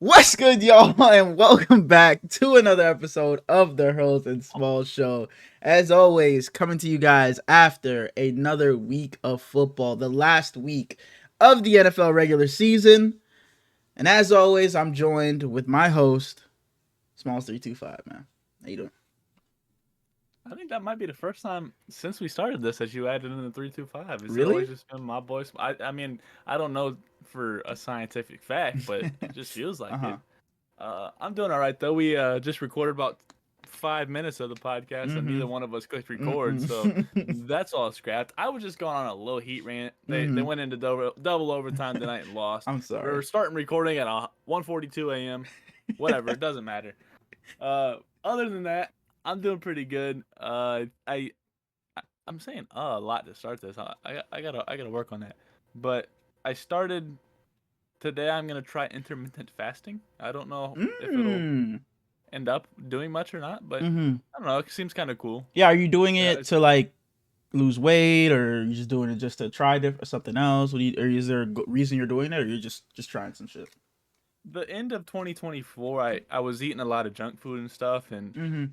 What's good, y'all, and welcome back to another episode of the Hurls and Small Show. As always, coming to you guys after another week of football, the last week of the NFL regular season. And as always, I'm joined with my host, Smalls325, man. How you doing? I think that might be the first time since we started this that you added in the 325. It's Really? always just been my voice. I mean, I don't know for a scientific fact, but it just feels like Uh-huh. it. I'm doing all right though. We just recorded about 5 minutes of the podcast, and neither one of us clicked record, so that's all scrapped. I was just going on a little heat rant. They went into double overtime tonight and lost. I'm We sorry. were starting recording at 1:42 a.m. Whatever, it doesn't matter. Other than that, I'm doing pretty good. I'm saying a lot to start this. I gotta work on that. But I started today. I'm gonna try intermittent fasting. I don't know if it'll end up doing much or not, but I don't know. It seems kind of cool. Yeah, are you doing Yeah, it to like lose weight, or you just doing it just to try something else? Or is there a reason you're doing it, or you're just trying some shit? The end of 2024, I was eating a lot of junk food and stuff, and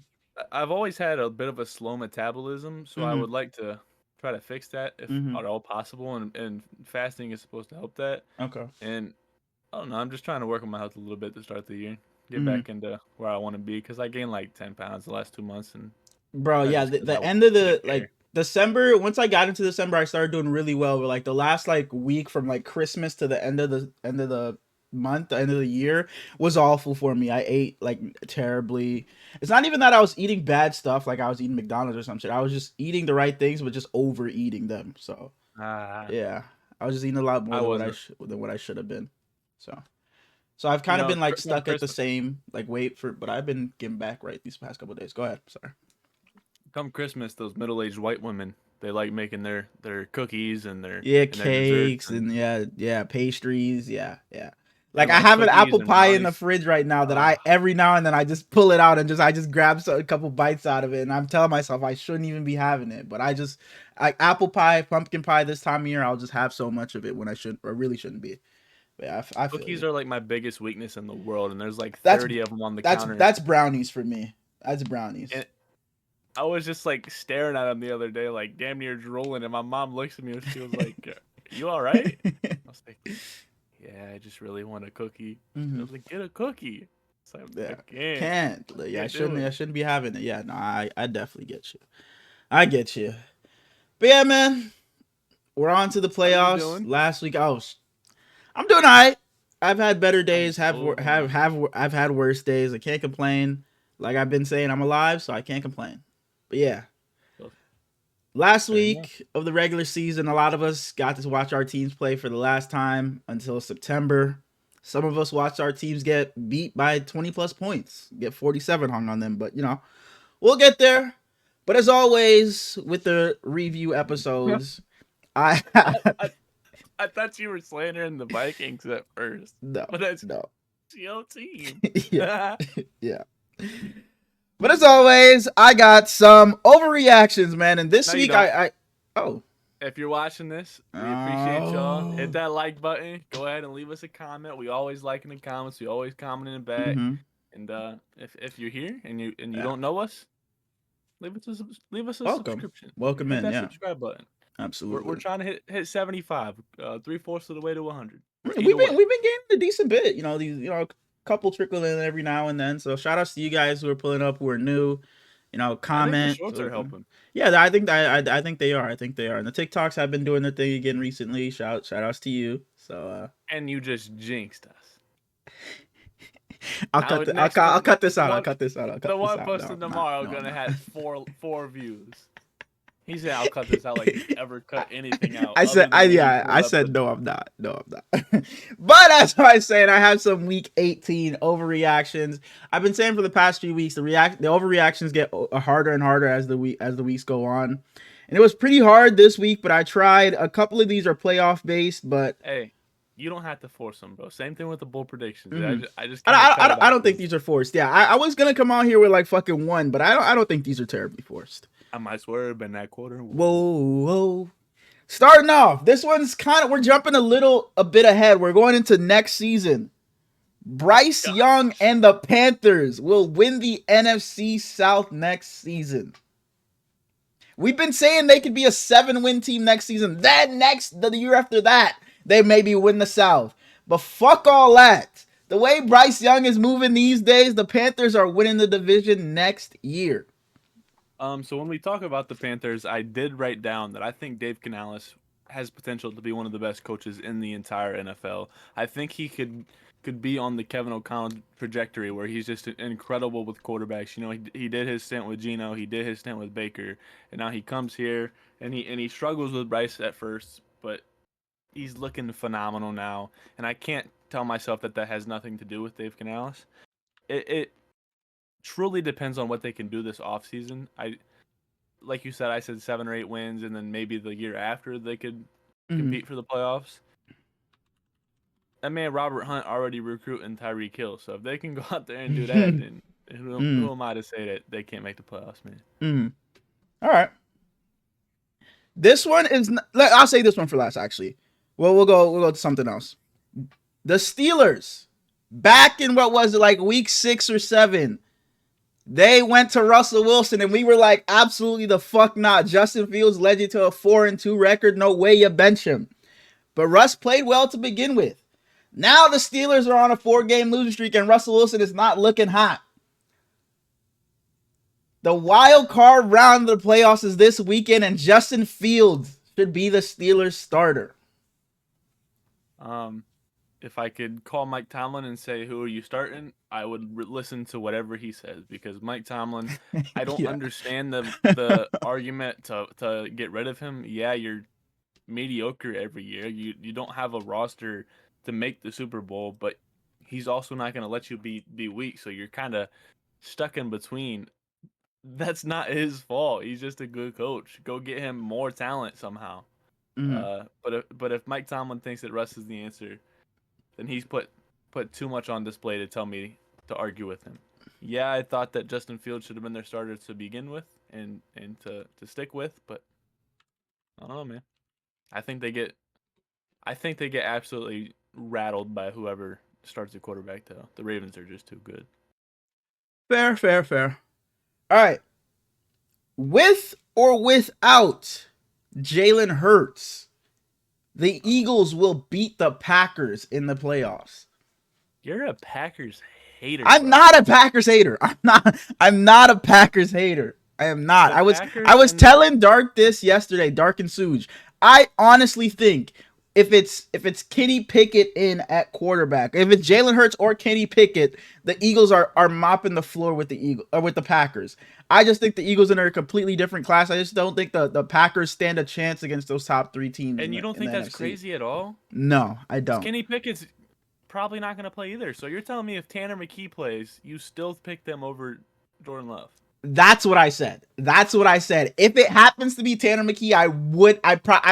I've always had a bit of a slow metabolism, so I would like to try to fix that if at all possible, and fasting is supposed to help that. Okay. And I don't know, I'm just trying to work on my health a little bit to start the year, get back into where I want to be, because I gained like 10 pounds the last 2 months, and Bro, that's yeah, just because I the end of the didn't like care. December, once I got into December, I started doing really well. But like the last like week from like Christmas to the end of the month, the end of the year was awful for me. I ate like terribly. It's not even that I was eating bad stuff, like I was eating McDonald's or some shit. I was just eating the right things, but just overeating them. So Ah, yeah, I was just eating a lot more I than wasn't. what I should have been. So I've You kind of know, been like come stuck at the Christmas, same like weight but I've been getting back right these past couple of days. Go ahead, sorry. come Christmas, those middle-aged white women, they like making their cookies Yeah, and their desserts cakes and yeah, pastries. Yeah. Like and I like have an cookies apple and pie in the brownies. fridge right now that I Ah, every now and then I just pull it out and I just grab a couple bites out of it, and I'm telling myself I shouldn't even be having it, but I just like apple pie, pumpkin pie this time of year. I'll just have so much of it when I really shouldn't be. But yeah, I feel cookies you. are like my biggest weakness in the world, and there's like That's 30 of them on the that's counter. that's brownies for me. That's brownies. And I was just like staring at them the other day, like damn near drooling. And my mom looks at me and she was like, "You all right?" I was like, "Yeah, I just really want a cookie." I was like, "Get a cookie." It's like I Yeah, can't, can't. I Yeah, can't do I it. shouldn't be having it. Yeah, no, I definitely get you. I get you. But yeah, man, we're on to the How you playoffs. doing? Last week, I'm doing all right. I've had better I'm days. so doing all right. I've had worse days. I can't complain. Like I've been saying, I'm alive, so I can't complain. But yeah, So, last fair enough. week of the regular season, a lot of us got to watch our teams play for the last time until September. Some of us watched our teams get beat by 20 plus points, get 47 hung on them. But we'll get there. But as always, with the review episodes, I I, I I thought you were slandering the Vikings at first, no, but that's no, your team. yeah, yeah. But as always, I got some overreactions, man. And this No, you week, don't. I oh If you're watching this, we appreciate y'all. Hit oh that like button. Go ahead and leave us a comment. We always like in the comments. We always commenting back. mm-hmm. And if you're here and you Yeah, don't know us, leave us a welcome, subscription. welcome Hit in. that Yeah, subscribe button. We're absolutely. trying to hit 75. 3/4 of the way to 100. We're We've either been way. we've been getting a decent bit. These couple trickle in every now and then. So shout outs to you guys who are pulling up, who are new. I think the Comment. shorts are helping. Yeah, I think they are. I think they are. And the TikToks have been doing their thing again recently. Shout outs to you. So And you just jinxed us. I'll Now cut the, next I'll one, cut this the out. I'll one cut this out. I'll the cut this one out. No, posted I'm not. tomorrow No, I'm gonna not. have four views. He said I'll cut this out like he's ever cut anything out I other said, than when he I pulled up said the no, I'm not. No, I'm not. But as I was saying, I have some week 18 overreactions. I've been saying for the past few weeks, the overreactions get harder and harder as the weeks go on, and it was pretty hard this week. But I tried. A couple of these are playoff based, but Hey, you don't have to force them, bro. Same thing with the bull predictions. mhm. I just kind of cut it I out don't think because these are forced. Yeah, I was gonna come on here with like fucking one, but I don't think these are terribly forced. I might swear been that quarter. Whoa. Starting off, this one's we're jumping a bit ahead. We're going into next season. Bryce Young and the Panthers will win the NFC South next season. We've been saying they could be a 7-win team next season. Then the year after that, they maybe win the South. But fuck all that. The way Bryce Young is moving these days, the Panthers are winning the division next year. So when we talk about the Panthers, I did write down that I think Dave Canales has potential to be one of the best coaches in the entire NFL. I think he could be on the Kevin O'Connell trajectory where he's just incredible with quarterbacks. You know, he did his stint with Geno, he did his stint with Baker, and now he comes here and he struggles with Bryce at first, but he's looking phenomenal now. And I can't tell myself that has nothing to do with Dave Canales. It truly depends on what they can do this offseason. Like you said, I said 7 or 8 wins, and then maybe the year after they could compete for the playoffs. That man Robert Hunt already recruiting Tyreek Hill, so if they can go out there and do that, then who am I to say that they can't make the playoffs, man? All right. This one is. I'll say this one for last. Actually, well, we'll go to something else. The Steelers, back in what was it, like week 6 or 7, they went to Russell Wilson, and we were like, absolutely the fuck not. Justin Fields led you to a 4-2 record. No way you bench him. But Russ played well to begin with. Now the Steelers are on a 4-game losing streak, and Russell Wilson is not looking hot. The wild card round of the playoffs is this weekend, and Justin Fields should be the Steelers starter. If I could call Mike Tomlin and say, who are you starting? I would listen to whatever he says, because Mike Tomlin, I don't understand the argument to get rid of him. Yeah, you're mediocre every year. You don't have a roster to make the Super Bowl, but he's also not going to let you be weak, so you're kind of stuck in between. That's not his fault. He's just a good coach. Go get him more talent somehow. But if Mike Tomlin thinks that Russ is the answer, then he's put too much on display to tell me to argue with him. Yeah, I thought that Justin Fields should have been their starter to begin with and to stick with, but I don't know, man. I think they get absolutely rattled by whoever starts the quarterback, though. The Ravens are just too good. Fair. All right. With or without Jalen Hurts, the Eagles will beat the Packers in the playoffs. You're a Packers hater. I'm not a Packers hater. I'm not a Packers hater. I am not. I was telling Dark this yesterday, Dark and Suge. I honestly think if it's Kenny Pickett in at quarterback, if it's Jalen Hurts or Kenny Pickett, the Eagles are mopping the floor with the Packers. I just think the Eagles are in a completely different class. I just don't think the Packers stand a chance against those top 3 teams. And you don't think that's NFC. Crazy at all? No, I don't. Kenny Pickett's probably not going to play either. So you're telling me if Tanner McKee plays, you still pick them over Jordan Love? That's what I said. If it happens to be Tanner McKee, I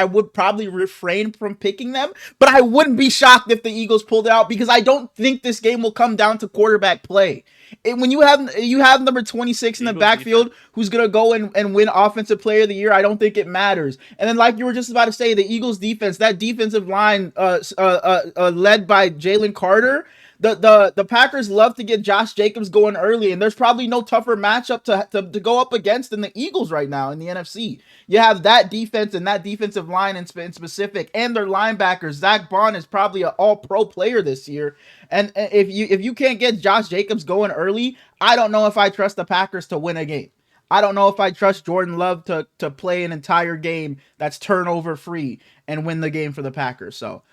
would probably refrain from picking them, but I wouldn't be shocked if the Eagles pulled it out, because I don't think this game will come down to quarterback play. When you have number 26 in the backfield who's going to go and win Offensive Player of the Year, I don't think it matters. And then, like you were just about to say, the Eagles defense, that defensive line led by Jalen Carter, the Packers love to get Josh Jacobs going early, and there's probably no tougher matchup to go up against than the Eagles right now in the NFC. You have that defense and that defensive line in specific, and their linebackers. Zach Bond is probably an all-pro player this year, and if you can't get Josh Jacobs going early, I don't know if I trust the Packers to win a game. I don't know if I trust Jordan Love to play an entire game that's turnover free and win the game for the Packers. So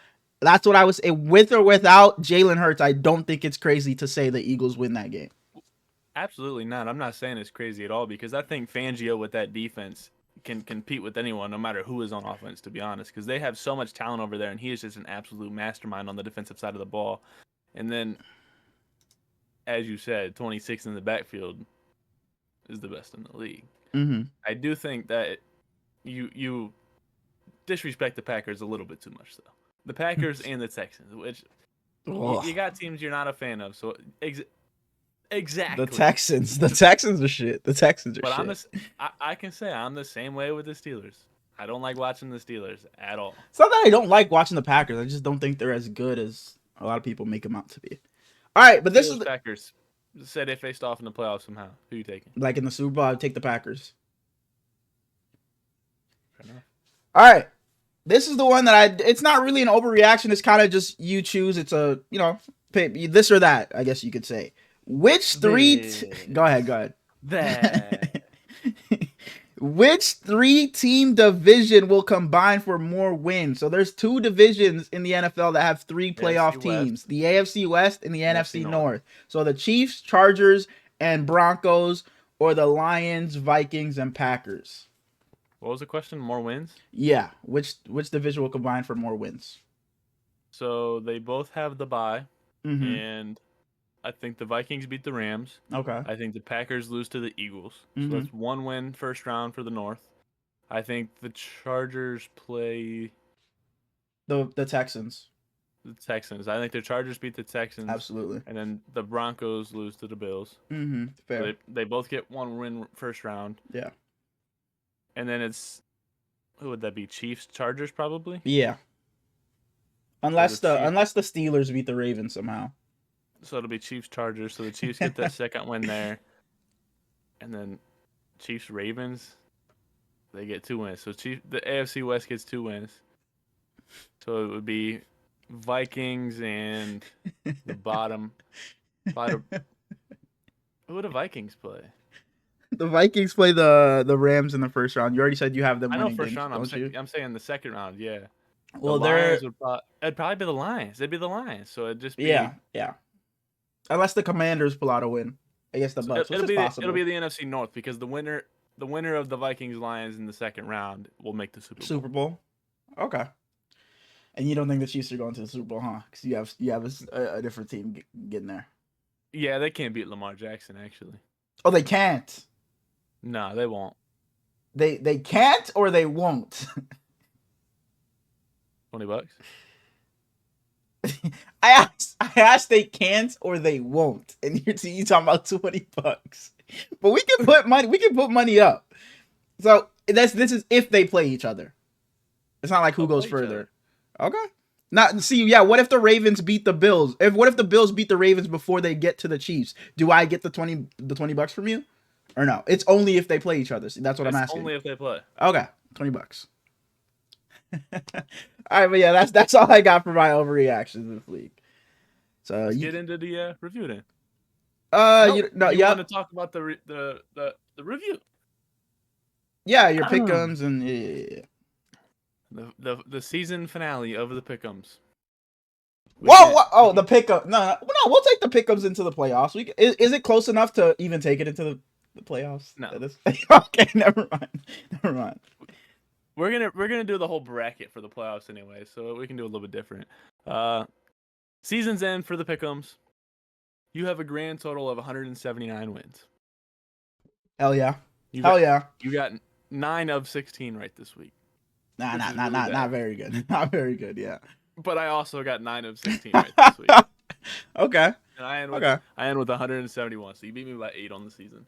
that's what I was saying. With or without Jalen Hurts, I don't think it's crazy to say the Eagles win that game. Absolutely not. I'm not saying it's crazy at all, because I think Fangio with that defense can compete with anyone, no matter who is on offense, to be honest, because they have so much talent over there, and he is just an absolute mastermind on the defensive side of the ball. And then, as you said, 26 in the backfield is the best in the league. Mm-hmm. I do think that you disrespect the Packers a little bit too much, though. The Packers and the Texans, which you got teams you're not a fan of. So exactly. The Texans are shit. The Texans are shit. I can say I'm the same way with the Steelers. I don't like watching the Steelers at all. It's not that I don't like watching the Packers. I just don't think they're as good as a lot of people make them out to be. All right, but this Steelers, is Packers. Said they faced off in the playoffs somehow. Who are you taking? like in the Super Bowl. I'd take the Packers. Fair enough. All right, this is the one that it's not really an overreaction. It's kind of just you choose. It's a this or that. I guess you could say. Which three? Go ahead. That. Which 3-team division will combine for more wins? So there's 2 divisions in the NFL that have 3 playoff teams: the AFC West and the NFC North. So the Chiefs, Chargers, and Broncos, or the Lions, Vikings, and Packers. What was the question? More wins? Yeah. Which division will combine for more wins? So they both have the bye, and I think the Vikings beat the Rams. Okay. I think the Packers lose to the Eagles. So that's 1 win first round for the North. I think the Chargers play the Texans. The Texans. I think the Chargers beat the Texans. Absolutely. And then the Broncos lose to the Bills. Fair. So they both get 1 win first round. Yeah. And then it's, who would that be? Chiefs, Chargers, probably. Yeah. Unless the Steelers beat the Ravens somehow. So it'll be Chiefs, Chargers. So the Chiefs get that second win there, and then Chiefs, Ravens, they get 2 wins. So the AFC West gets 2 wins. So it would be Vikings and the bottom. Who would the Vikings play? The Vikings play the Rams in the first round. You already said you have them. I know winning first games, round. I'm saying the second round. Yeah. Well, it'd probably be the Lions. It'd be the Lions. So it'd just be yeah. Unless the Commanders pull out a win against the Bucs, it'll be the NFC North because the winner of the Vikings Lions in the second round will make the Super Bowl. Okay. And you don't think the Chiefs are going to the Super Bowl, huh? Because you have a different team getting there. Yeah, they can't beat Lamar Jackson actually. Oh, they can't. No, they won't. They can't or they won't. $20. I asked they can't or they won't, and you talking about $20. But we can put money. We can put money up. So this is if they play each other. It's not like who goes further. Okay. What if the Ravens beat the Bills? What if the Bills beat the Ravens before they get to the Chiefs? Do I get the $20 from you? Or no? It's only if they play each other. See, that's what I'm asking. Only if they play. Okay. $20. All right, but yeah, that's all I got for my overreactions this week. So let's get into the review then. You want to talk about the review? Yeah, your pick'ems and the season finale of the pick'ems. The pick'em. No, we'll take the pick'ems into the playoffs. Is it close enough to even take it into the playoffs? No. Okay, never mind. We're gonna do the whole bracket for the playoffs anyway, so we can do a little bit different. Season's end for the pick'ems. You have a grand total of 179 wins. Hell yeah! You got 9 of 16 right this week. Not very good. Not very good. Yeah. But I also got 9 of 16 right this week. Okay. And I end with 171, so you beat me by 8 on the season.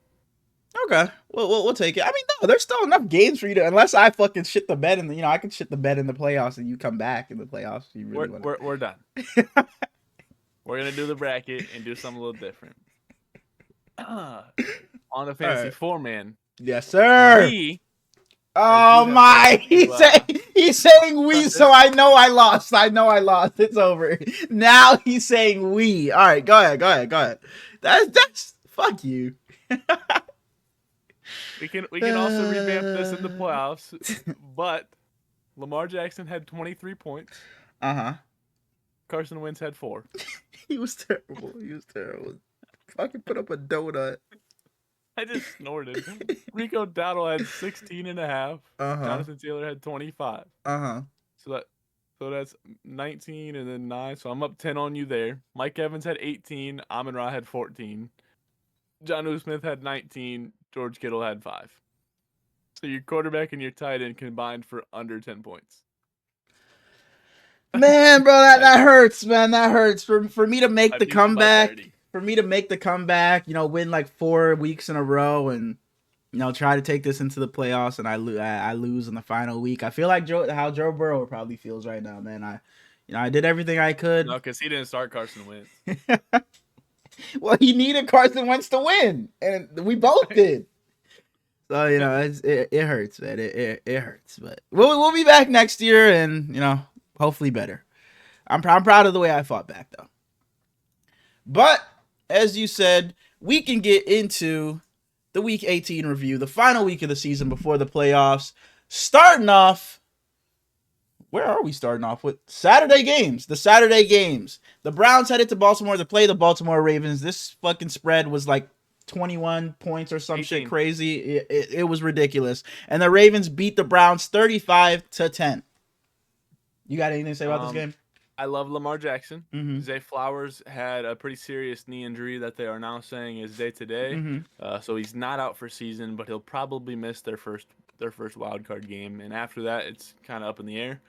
Okay, we'll take it. I mean, no, there's still enough games for you to, unless I fucking shit the bed I can shit the bed in the playoffs and you come back in the playoffs. We're done. We're gonna do the bracket and do something a little different. On the fantasy 4-man. Yes, sir. Oh my! He's saying we, so I know I lost. It's over. Now he's saying we. All right, go ahead. That's fuck you. We can also revamp this in the playoffs, but Lamar Jackson had 23 points. Carson Wentz had 4. He was terrible. Fucking put up a donut. I just snorted. Rico Dowdle had 16.5. Jonathan Taylor had 25. So that's 19 and then 9. So I'm up 10 on you there. Mike Evans had 18. Amon-Ra had 14. Jonnu Smith had 19. George Kittle had 5. So your quarterback and your tight end combined for under 10 points. Man, bro, that hurts, man. That hurts. For me to make the comeback. For me to make the comeback, win like 4 weeks in a row and, try to take this into the playoffs and I lose in the final week. I feel like how Joe Burrow probably feels right now, man. I did everything I could. No, because he didn't start Carson Wentz. Well, he needed Carson Wentz to win, and we both did. So it hurts, man. It hurts, but we'll be back next year, and hopefully better. I'm proud of the way I fought back though. But as you said, we can get into the Week 18 review, the final week of the season before the playoffs. Starting off, where are we starting off with? Saturday games. The Saturday games. The Browns headed to Baltimore to play the Baltimore Ravens. This fucking spread was like 21 points or some 18. shit crazy. It was ridiculous. And the Ravens beat the Browns 35-10. You got anything to say about this game? I love Lamar Jackson. Mm-hmm. Zay Flowers had a pretty serious knee injury that they are now saying is day-to-day. Mm-hmm. So he's not out for season, but he'll probably miss their first wild card game. And after that, it's kind of up in the air.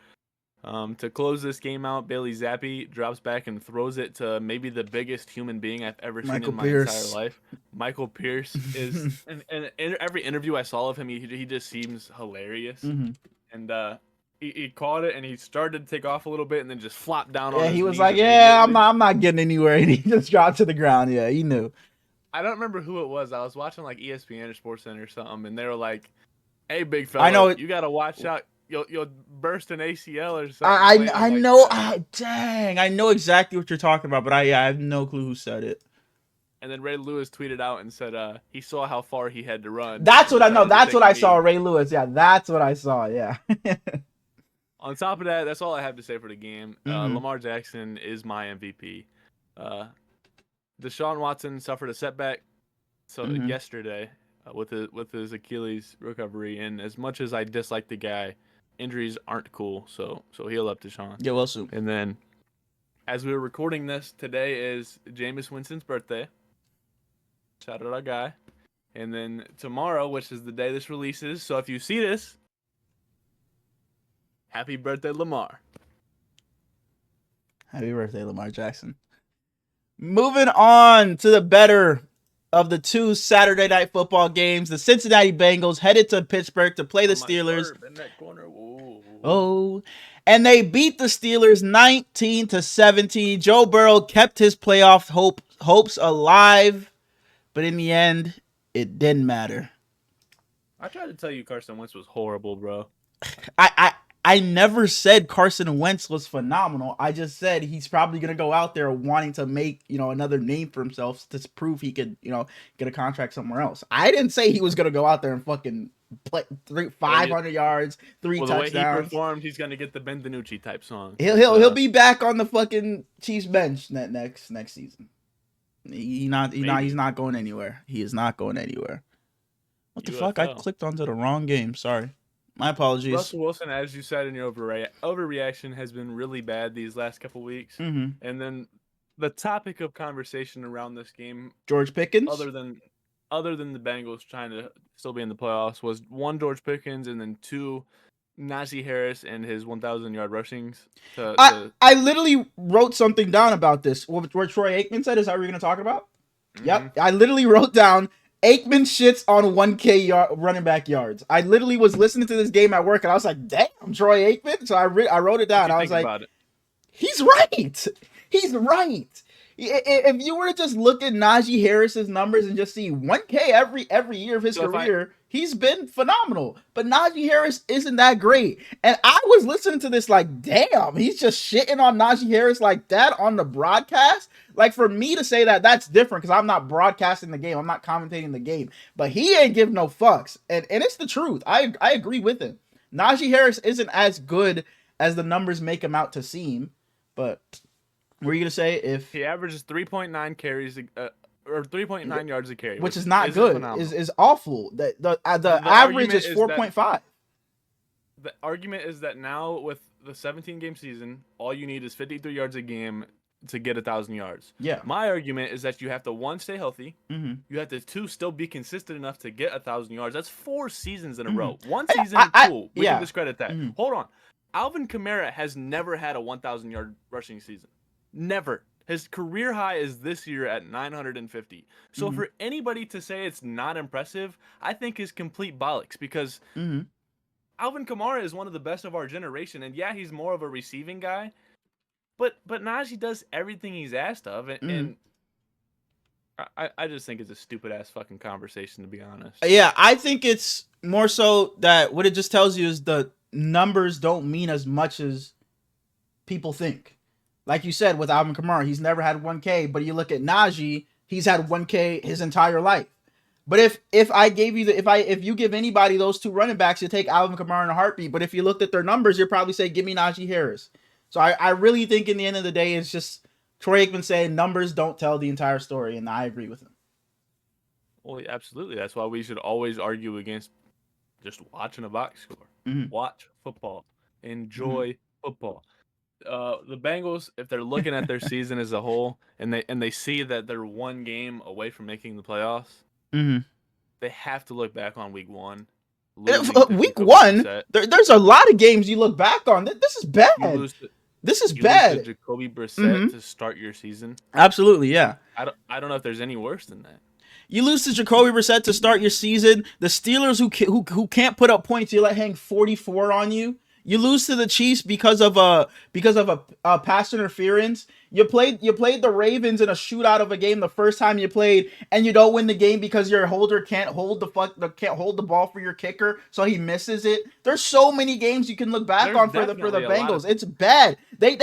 To close this game out, Bailey Zappi drops back and throws it to maybe the biggest human being I've ever seen in my entire life. Michael Pierce is, and in every interview I saw of him, he just seems hilarious. Mm-hmm. And he caught it and he started to take off a little bit and then just flopped down on his he was knees like, "Yeah, I'm not getting anywhere," and he just dropped to the ground. Yeah, he knew. I don't remember who it was. I was watching like ESPN or SportsCenter or something, and they were like, "Hey, big fella, I know you gotta watch out. You'll burst an ACL or something." I know. Dang, I know exactly what you're talking about, but I have no clue who said it. And then Ray Lewis tweeted out and said he saw how far he had to run. That's what I know. That's what I saw. Ray Lewis. Yeah, that's what I saw. Yeah. On top of that, that's all I have to say for the game. Lamar Jackson is my MVP. Deshaun Watson suffered a setback yesterday with his Achilles recovery, and as much as I dislike the guy, injuries aren't cool. So heal up, Deshaun. Yeah, well, soon. And then, as we were recording this, today is Jameis Winston's birthday. Shout out our guy. And then tomorrow, which is the day this releases, so if you see this, happy birthday, Lamar. Happy birthday, Lamar Jackson. Moving on to the better of the two Saturday night football games. The Cincinnati Bengals headed to Pittsburgh to play the Steelers. In that corner. Oh, and they beat the Steelers 19-17. Joe Burrow kept his playoff hopes alive, but in the end, it didn't matter. I tried to tell you Carson Wentz was horrible, bro. I never said Carson Wentz was phenomenal. I just said he's probably going to go out there wanting to make, another name for himself to prove he could, get a contract somewhere else. I didn't say he was going to go out there and fucking play 500 yards, 3 touchdowns. The way he performed, he's going to get the Ben DiNucci type song. He'll be back on the fucking Chiefs bench next season. He's not going anywhere. He is not going anywhere. What the fuck? I clicked onto the wrong game. Sorry. My apologies. Russell Wilson, as you said in your overreaction, has been really bad these last couple weeks. Mm-hmm. And then the topic of conversation around this game, George Pickens, other than the Bengals trying to still be in the playoffs, was 1, George Pickens, and then 2, Najee Harris and his 1,000-yard rushings. I literally wrote something down about this. What Troy Aikman said, is that what we're going to talk about? Mm-hmm. Yep. I literally wrote down Aikman shits on 1K running back yards. I literally was listening to this game at work, and I was like, damn, Troy Aikman? So I wrote it down. I was like, he's right. He's right. If you were to just look at Najee Harris's numbers and just see 1K every year of his career, he's been phenomenal. But Najee Harris isn't that great. And I was listening to this like, damn, he's just shitting on Najee Harris like that on the broadcast. Like, for me to say that, that's different because I'm not broadcasting the game. I'm not commentating the game. But he ain't give no fucks. And it's the truth. I agree with him. Najee Harris isn't as good as the numbers make him out to seem. But what are you going to say if he averages 3.9 carries or 3.9 yards a carry, which is not good, is awful. The average is 4.5. The argument is that now with the 17-game season, all you need is 53 yards a game to get 1,000 yards. Yeah. My argument is that you have to, 1, stay healthy. Mm-hmm. You have to, 2, still be consistent enough to get 1,000 yards. That's 4 seasons in a row. 1 season, cool. We can discredit that. Mm-hmm. Hold on. Alvin Kamara has never had a 1,000-yard rushing season. Never. His career high is this year at 950. So for anybody to say it's not impressive, I think is complete bollocks because Alvin Kamara is one of the best of our generation. And yeah, he's more of a receiving guy. But Najee does everything he's asked of. And I just think it's a stupid ass fucking conversation, to be honest. Yeah, I think it's more so that what it just tells you is the numbers don't mean as much as people think. Like you said with Alvin Kamara, he's never had 1K, but you look at Najee, he's had 1K his entire life. But if I gave you if you give anybody those two running backs, you take Alvin Kamara in a heartbeat. But if you looked at their numbers, you'd probably say, give me Najee Harris. So I really think in the end of the day, it's just Troy Aikman saying numbers don't tell the entire story, and I agree with him. Well, absolutely. That's why we should always argue against just watching a box score. Mm-hmm. Watch football. Enjoy football. The Bengals, if they're looking at their season as a whole, and they see that they're one game away from making the playoffs, they have to look back on week one. Week one, there's a lot of games you look back on. This is bad. This is bad. Lose to Jacoby Brissett to start your season. Absolutely, yeah. I don't know if there's any worse than that. You lose to Jacoby Brissett to start your season. The Steelers who can't put up points, you let hang 44 on you. You lose to the Chiefs because of a pass interference. You played the Ravens in a shootout of a game the first time you played, and you don't win the game because your holder can't hold the ball for your kicker, so he misses it. There's so many games you can look back on for the Bengals. It's bad. They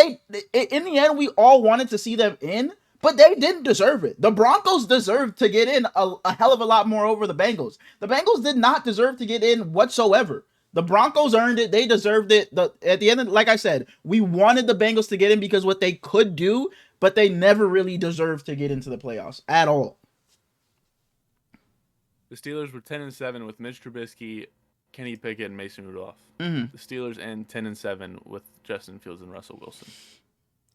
in the end we all wanted to see them in, but they didn't deserve it. The Broncos deserved to get in a hell of a lot more over the Bengals. The Bengals did not deserve to get in whatsoever. The Broncos earned it. They deserved it. At the end of, like I said, we wanted the Bengals to get in because what they could do, but they never really deserved to get into the playoffs at all. The Steelers were 10-7 with Mitch Trubisky, Kenny Pickett, and Mason Rudolph. The Steelers end 10-7 with Justin Fields and Russell Wilson.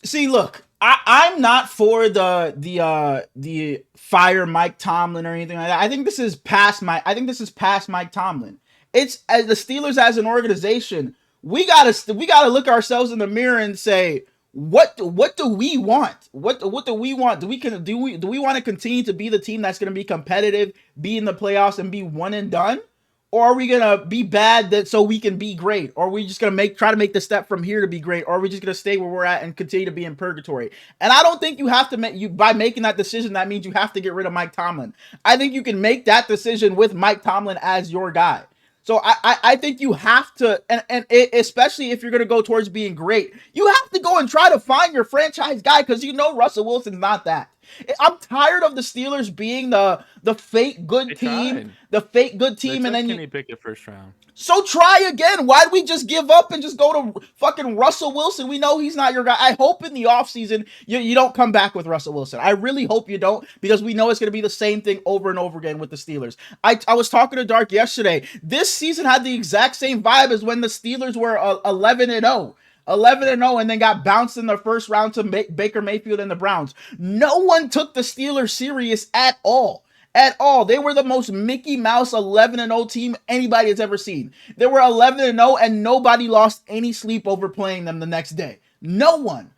See, look, I'm not for the fire Mike Tomlin or anything like that. I think this is past Mike Tomlin. It's as the Steelers as an organization, we gotta look ourselves in the mirror and say, what do we want? What do we want? Do we want to continue to be the team that's going to be competitive, be in the playoffs, and be one and done? Or are we gonna be bad so we can be great? Or are we just gonna try to make the step from here to be great? Or are we just gonna stay where we're at and continue to be in purgatory? And I don't think you have to by making that decision, that means you have to get rid of Mike Tomlin. I think you can make that decision with Mike Tomlin as your guy. So I think you have to, and especially if you're going to go towards being great, you have to go and try to find your franchise guy because you know Russell Wilson's not that. I'm tired of the Steelers being the fake good team, and then Kenny Pickett first round. So try again. Why'd we just give up and just go to fucking Russell Wilson? We know he's not your guy. I hope in the offseason you don't come back with Russell Wilson. I really hope you don't, because we know it's going to be the same thing over and over again with the Steelers. I was talking to Dark yesterday. This season had the exact same vibe as when the Steelers were 11-0. 11-0 and then got bounced in the first round to Baker Mayfield and the Browns. No one took the Steelers serious at all. At all. They were the most Mickey Mouse 11-0 team anybody has ever seen. They were 11-0 and nobody lost any sleep over playing them the next day. No one.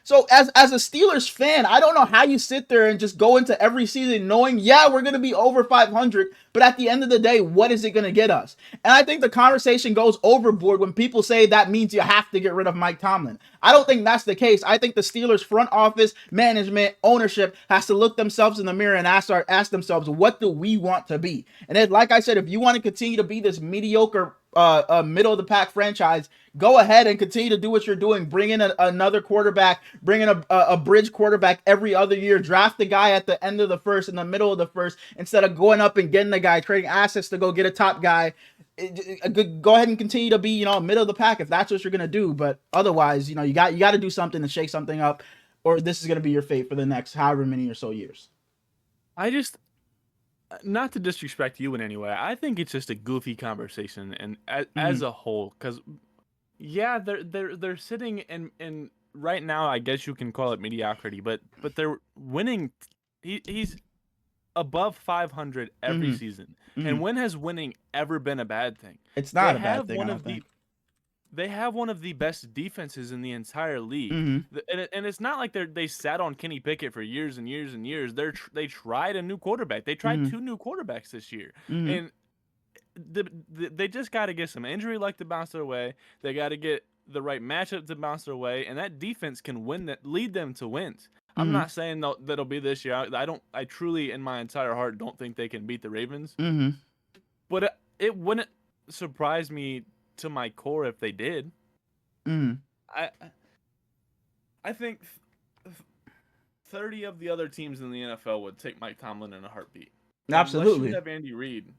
So as a Steelers fan, I don't know how you sit there and just go into every season knowing, yeah, we're going to be over 500, but at the end of the day, what is it going to get us? And I think the conversation goes overboard when people say that means you have to get rid of Mike Tomlin. I don't think that's the case. I think the Steelers front office, management, ownership has to look themselves in the mirror and ask themselves, what do we want to be? And then, like I said, if you want to continue to be this mediocre middle of the pack franchise, go ahead and continue to do what you're doing. Bring in another quarterback, bring in a bridge quarterback every other year, draft the guy at the end of the first, in the middle of the first, instead of going up and getting the guy, trading assets to go get a top guy. Go ahead and continue to be, middle of the pack if that's what you're going to do. But otherwise, you got to do something to shake something up, or this is going to be your fate for the next however many or so years. Not to disrespect you in any way, I think it's just a goofy conversation, and as a whole, because yeah, they're sitting in right now. I guess you can call it mediocrity, but they're winning. He's above 500 every season, and when has winning ever been a bad thing? It's not a bad thing. They have one of the best defenses in the entire league, and it's not like they sat on Kenny Pickett for years and years and years. They tried a new quarterback. They tried 2 new quarterbacks this year, and they just got to get some injury luck to bounce their way. They got to get the right matchup to bounce their way, and that defense can lead them to wins. I'm not saying that it'll be this year. I truly, in my entire heart, don't think they can beat the Ravens. But it wouldn't surprise me to my core if they did. I think 30 of the other teams in the NFL would take Mike Tomlin in a heartbeat. Absolutely. Unless you have Andy Reid.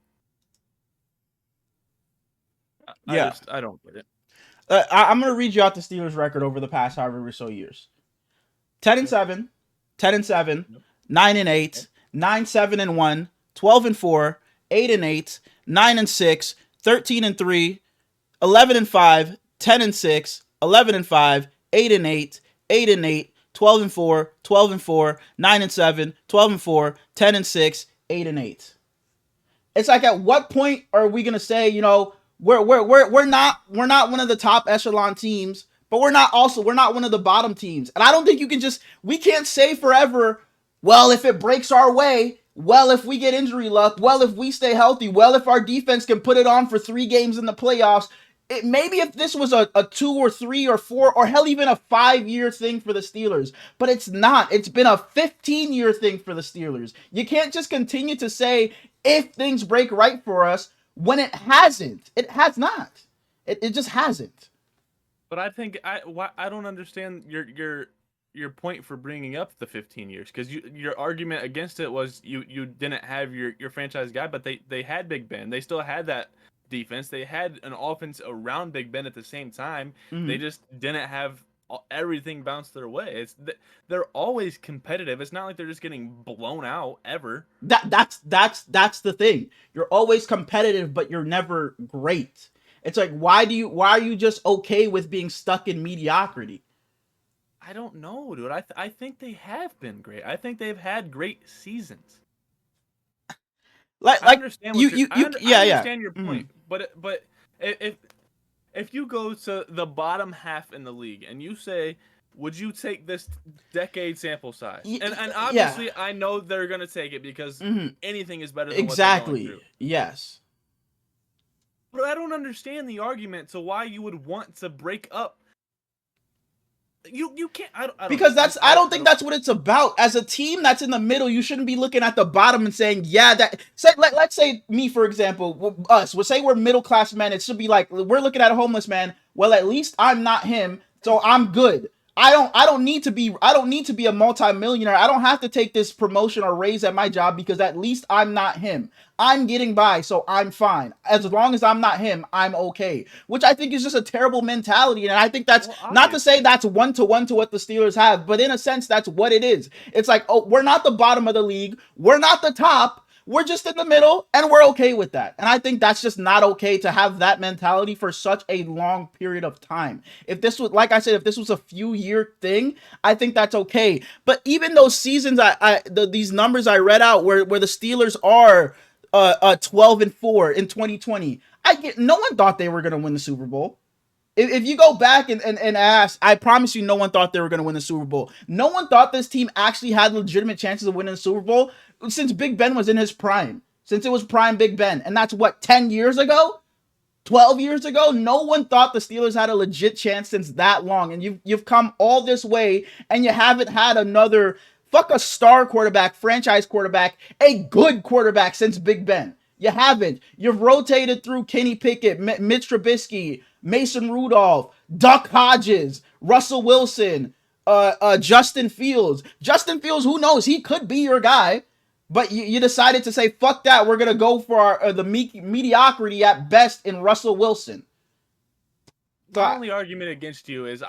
I don't get it. I'm going to read you out the Steelers' record over the past however so years. 10-7, 10-7, 9-8, 9-7-1, 12-4, 8-8, 9-6, 13-3, 11-5, 10-6, 11-5, 8-8, 8-8, 12-4, 12-4, 9-7, 12-4, 10-6, 8-8. It's like, at what point are we gonna say, we're not one of the top echelon teams, but we're not one of the bottom teams. And I don't think we can't say forever, well, if it breaks our way, well, if we get injury luck, well, if we stay healthy, well, if our defense can put it on for 3 games in the playoffs. Maybe if this was a 2 or 3 or 4 or hell even a 5-year thing for the Steelers, but it's not. It's been a 15-year thing for the Steelers. You can't just continue to say if things break right for us when it hasn't. It has not. It just hasn't. But I think I don't understand your point for bringing up the 15 years, because your argument against it was you didn't have your franchise guy, but they had Big Ben. They still had that defense. They had an offense around Big Ben at the same time. They just didn't have everything bounced their way. They're always competitive. It's not like they're just getting blown out ever. That's the thing. You're always competitive, but you're never great. It's like, why are you just okay with being stuck in mediocrity? I don't know, dude. I think they have been great. I think they've had great seasons. I understand your point, but if you go to the bottom half in the league and you say, would you take this decade sample size? And obviously, I know they're gonna take it because anything is better than what they're going through. Yes. But I don't understand the argument to why you would want to break up. You can't. I don't think that's what it's about. As a team that's in the middle, you shouldn't be looking at the bottom and saying, let's say me, for example, us. We'll say we're middle class men. It should be like, we're looking at a homeless man. Well, at least I'm not him, so I'm good. I don't need to be a multimillionaire. I don't have to take this promotion or raise at my job because at least I'm not him. I'm getting by, so I'm fine. As long as I'm not him, I'm okay. Which I think is just a terrible mentality, and I think that's not to say that's one-to-one to what the Steelers have, but in a sense, that's what it is. It's like, oh, we're not the bottom of the league. We're not the top. We're just in the middle, and we're okay with that. And I think that's just not okay to have that mentality for such a long period of time. If this was, like I said, if this was a few-year thing, I think that's okay. But even those seasons, these numbers I read out where the Steelers are 12-4 in 2020, no one thought they were going to win the Super Bowl. If you go back and ask, I promise you no one thought they were going to win the Super Bowl. No one thought this team actually had legitimate chances of winning the Super Bowl since Big Ben was in his prime. Since it was prime Big Ben. And that's what, 10 years ago? 12 years ago? No one thought the Steelers had a legit chance since that long. And you've come all this way and you haven't had another, fuck a star quarterback, franchise quarterback, a good quarterback since Big Ben. You haven't. You've rotated through Kenny Pickett, Mitch Trubisky, Mason Rudolph, Duck Hodges, Russell Wilson, Justin Fields. Justin Fields, who knows? He could be your guy. But you decided to say, fuck that. We're going to go for the mediocrity at best in Russell Wilson. The only argument against you is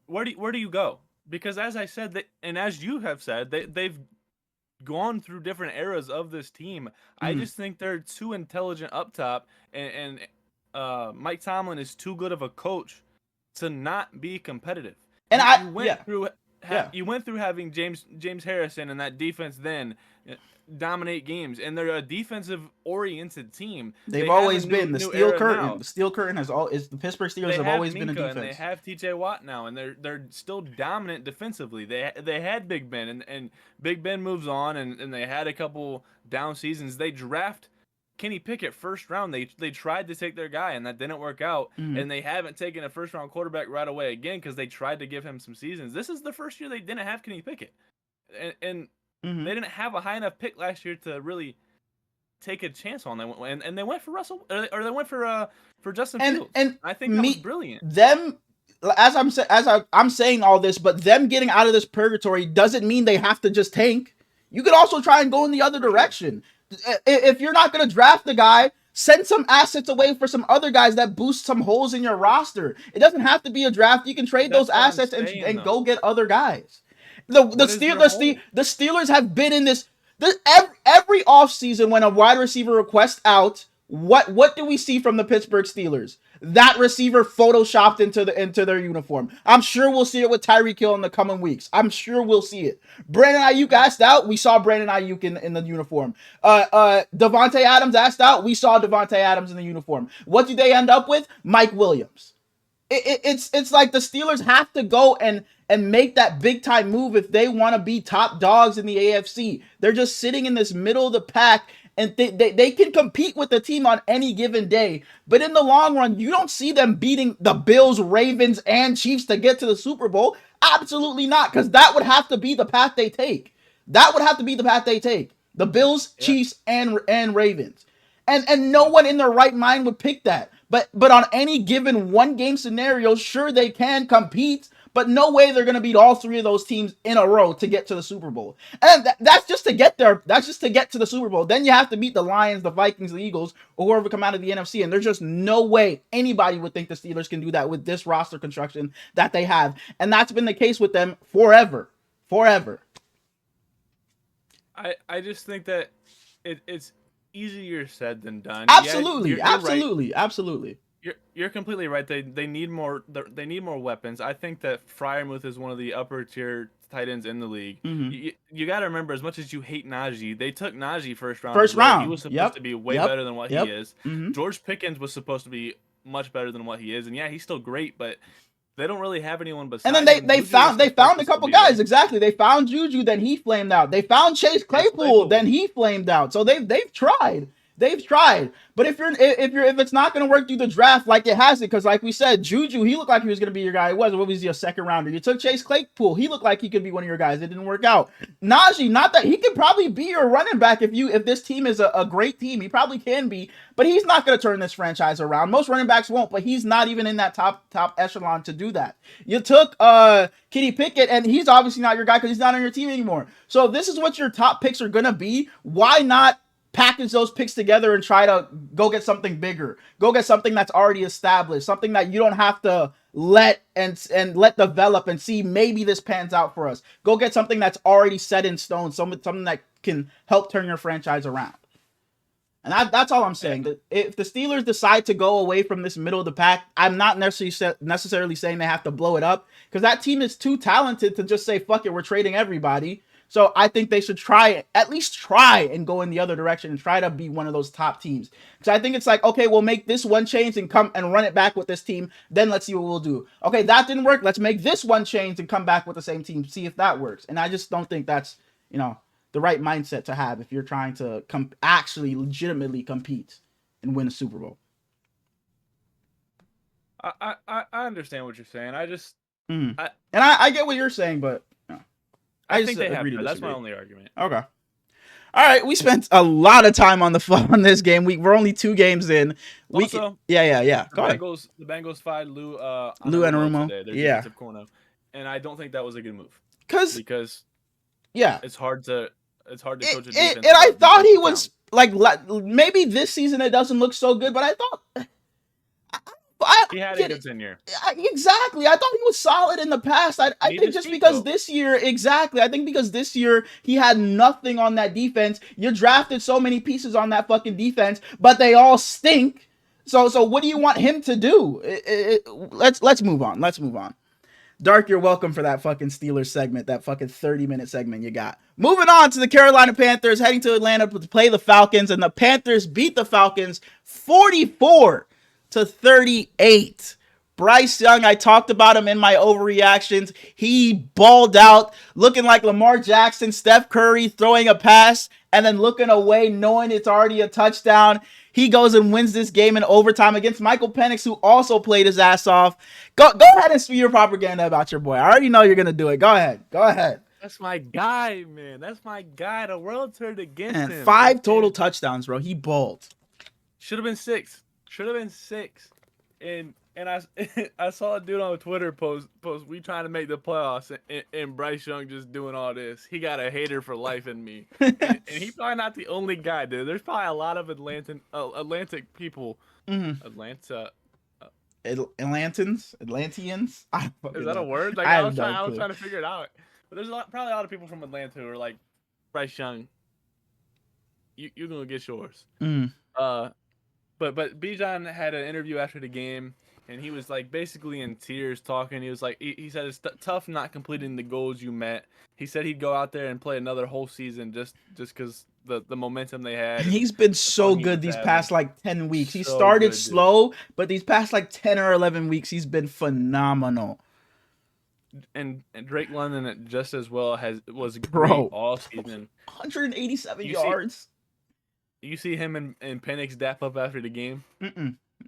where do you go? Because as I said, and as you have said, they've gone through different eras of this team. I just think they're too intelligent up top, and Mike Tomlin is too good of a coach to not be competitive. And you went through having James Harrison and that defense then dominate games, and they're a defensive-oriented team. They've always been the steel curtain. The steel curtain the Pittsburgh Steelers have always been a defense. And they have T.J. Watt now, and they're still dominant defensively. They had Big Ben, and Big Ben moves on, and they had a couple down seasons. They draft Kenny Pickett first round. They tried to take their guy, and that didn't work out. And they haven't taken a first-round quarterback right away again because they tried to give him some seasons. This is the first year they didn't have Kenny Pickett. and they didn't have a high enough pick last year to really take a chance on them, and they went for Russell, or they went for Justin Fields. And I think that was brilliant. I'm saying all this, but them getting out of this purgatory doesn't mean they have to just tank. You could also try and go in the other direction. If you're not going to draft the guy, send some assets away for some other guys that boost some holes in your roster. It doesn't have to be a draft. You can trade those assets and go get other guys. The Steelers have been in this every offseason when a wide receiver requests out. What do we see from the Pittsburgh Steelers? That receiver photoshopped into their uniform. I'm sure we'll see it with Tyreek Hill in the coming weeks. I'm sure we'll see it. Brandon Ayuk asked out. We saw Brandon Ayuk in the uniform. Devontae Adams asked out. We saw Devontae Adams in the uniform. What did they end up with? Mike Williams. It's like the Steelers have to go and make that big time move if they want to be top dogs in the AFC. They're just sitting in this middle of the pack, and they can compete with the team on any given day. But in the long run, you don't see them beating the Bills, Ravens, and Chiefs to get to the Super Bowl. Absolutely not, because that would have to be the path they take. The Bills, Chiefs, and Ravens. And no one in their right mind would pick that. But on any given one game scenario, sure, they can compete, but no way they're going to beat all three of those teams in a row to get to the Super Bowl. And that's just to get there. That's just to get to the Super Bowl. Then you have to beat the Lions, the Vikings, the Eagles, or whoever come out of the NFC. And there's just no way anybody would think the Steelers can do that with this roster construction that they have. And that's been the case with them forever. I just think that it's easier said than done. Absolutely. You're completely right. They need more. They need more weapons. I think that Freiermuth is one of the upper tier tight ends in the league. Mm-hmm. You got to remember, as much as you hate Najee, they took Najee first round. He was supposed to be way better than what he is. Mm-hmm. George Pickens was supposed to be much better than what he is, and yeah, he's still great, but they don't really have anyone besides. And then they found a couple guys. Exactly. They found Juju, then he flamed out. They found Chase Claypool, then he flamed out. So they've tried. But if it's not going to work through the draft like it hasn't, because like we said, Juju, he looked like he was going to be your guy. What was he, a second rounder? You took Chase Claypool. He looked like he could be one of your guys. It didn't work out. Najee, not that he could probably be your running back if this team is a great team. He probably can be, but he's not going to turn this franchise around. Most running backs won't, but he's not even in that top echelon to do that. You took Kenny Pickett, and he's obviously not your guy because he's not on your team anymore. So if this is what your top picks are going to be, why not package those picks together and try to go get something bigger, go get something that's already established, something that you don't have to let develop and see maybe this pans out for us. Go get something that's already set in stone, something that can help turn your franchise around. And that's all I'm saying. That if the Steelers decide to go away from this middle of the pack, I'm not necessarily saying they have to blow it up, because that team is too talented to just say, fuck it, we're trading everybody. So I think they should at least try and go in the other direction and try to be one of those top teams. Because I think it's like, okay, we'll make this one change and come and run it back with this team. Then let's see what we'll do. Okay, that didn't work. Let's make this one change and come back with the same team, see if that works. And I just don't think that's, the right mindset to have if you're trying to actually legitimately compete and win a Super Bowl. I understand what you're saying. I just... I get what you're saying, but... I think they have to. That's my only argument. Okay. All right. We spent a lot of time on this game. We're only 2 games in. Also, yeah. Go ahead. The Bengals fired Lou Anarumo. Their defensive corner, and I don't think that was a good move. Because it's hard to coach a defense. And I thought he was like maybe this season it doesn't look so good, but I thought. He had a good tenure. Exactly. I thought he was solid in the past. I think just because this year, I think because this year he had nothing on that defense. You drafted so many pieces on that fucking defense, but they all stink. So what do you want him to do? Let's move on. Dark, you're welcome for that fucking Steelers segment, that fucking 30-minute segment you got. Moving on to the Carolina Panthers, heading to Atlanta to play the Falcons, and the Panthers beat the Falcons 44-38. Bryce Young, I talked about him in my overreactions. He balled out, looking like Lamar Jackson, Steph Curry throwing a pass and then looking away, knowing it's already a touchdown. He goes and wins this game in overtime against Michael Penix, who also played his ass off. Go ahead and spew your propaganda about your boy. I already know you're going to do it. Go ahead. That's my guy, man. That's my guy. The world turned against And him. 5 total touchdowns, bro. He balled. Should have been 6. Should have been 6. And I saw a dude on Twitter post we trying to make the playoffs and Bryce Young just doing all this. He got a hater for life in me. and he's probably not the only guy, dude. There's probably a lot of Atlantic people. Atlanteans? Is that a word? Like, I was trying to figure it out. But there's probably a lot of people from Atlanta who are like, Bryce Young, you're gonna get yours. But Bijan had an interview after the game, and he was like basically in tears talking. He was like, he said it's tough not completing the goals you met. He said he'd go out there and play another whole season just because the momentum they had. And he's been so good these past like 10 weeks. He started slow, but these past like 10 or 11 weeks, he's been phenomenal. And Drake London just as well was great all season. 187 yards. You see him and Penix dap up after the game?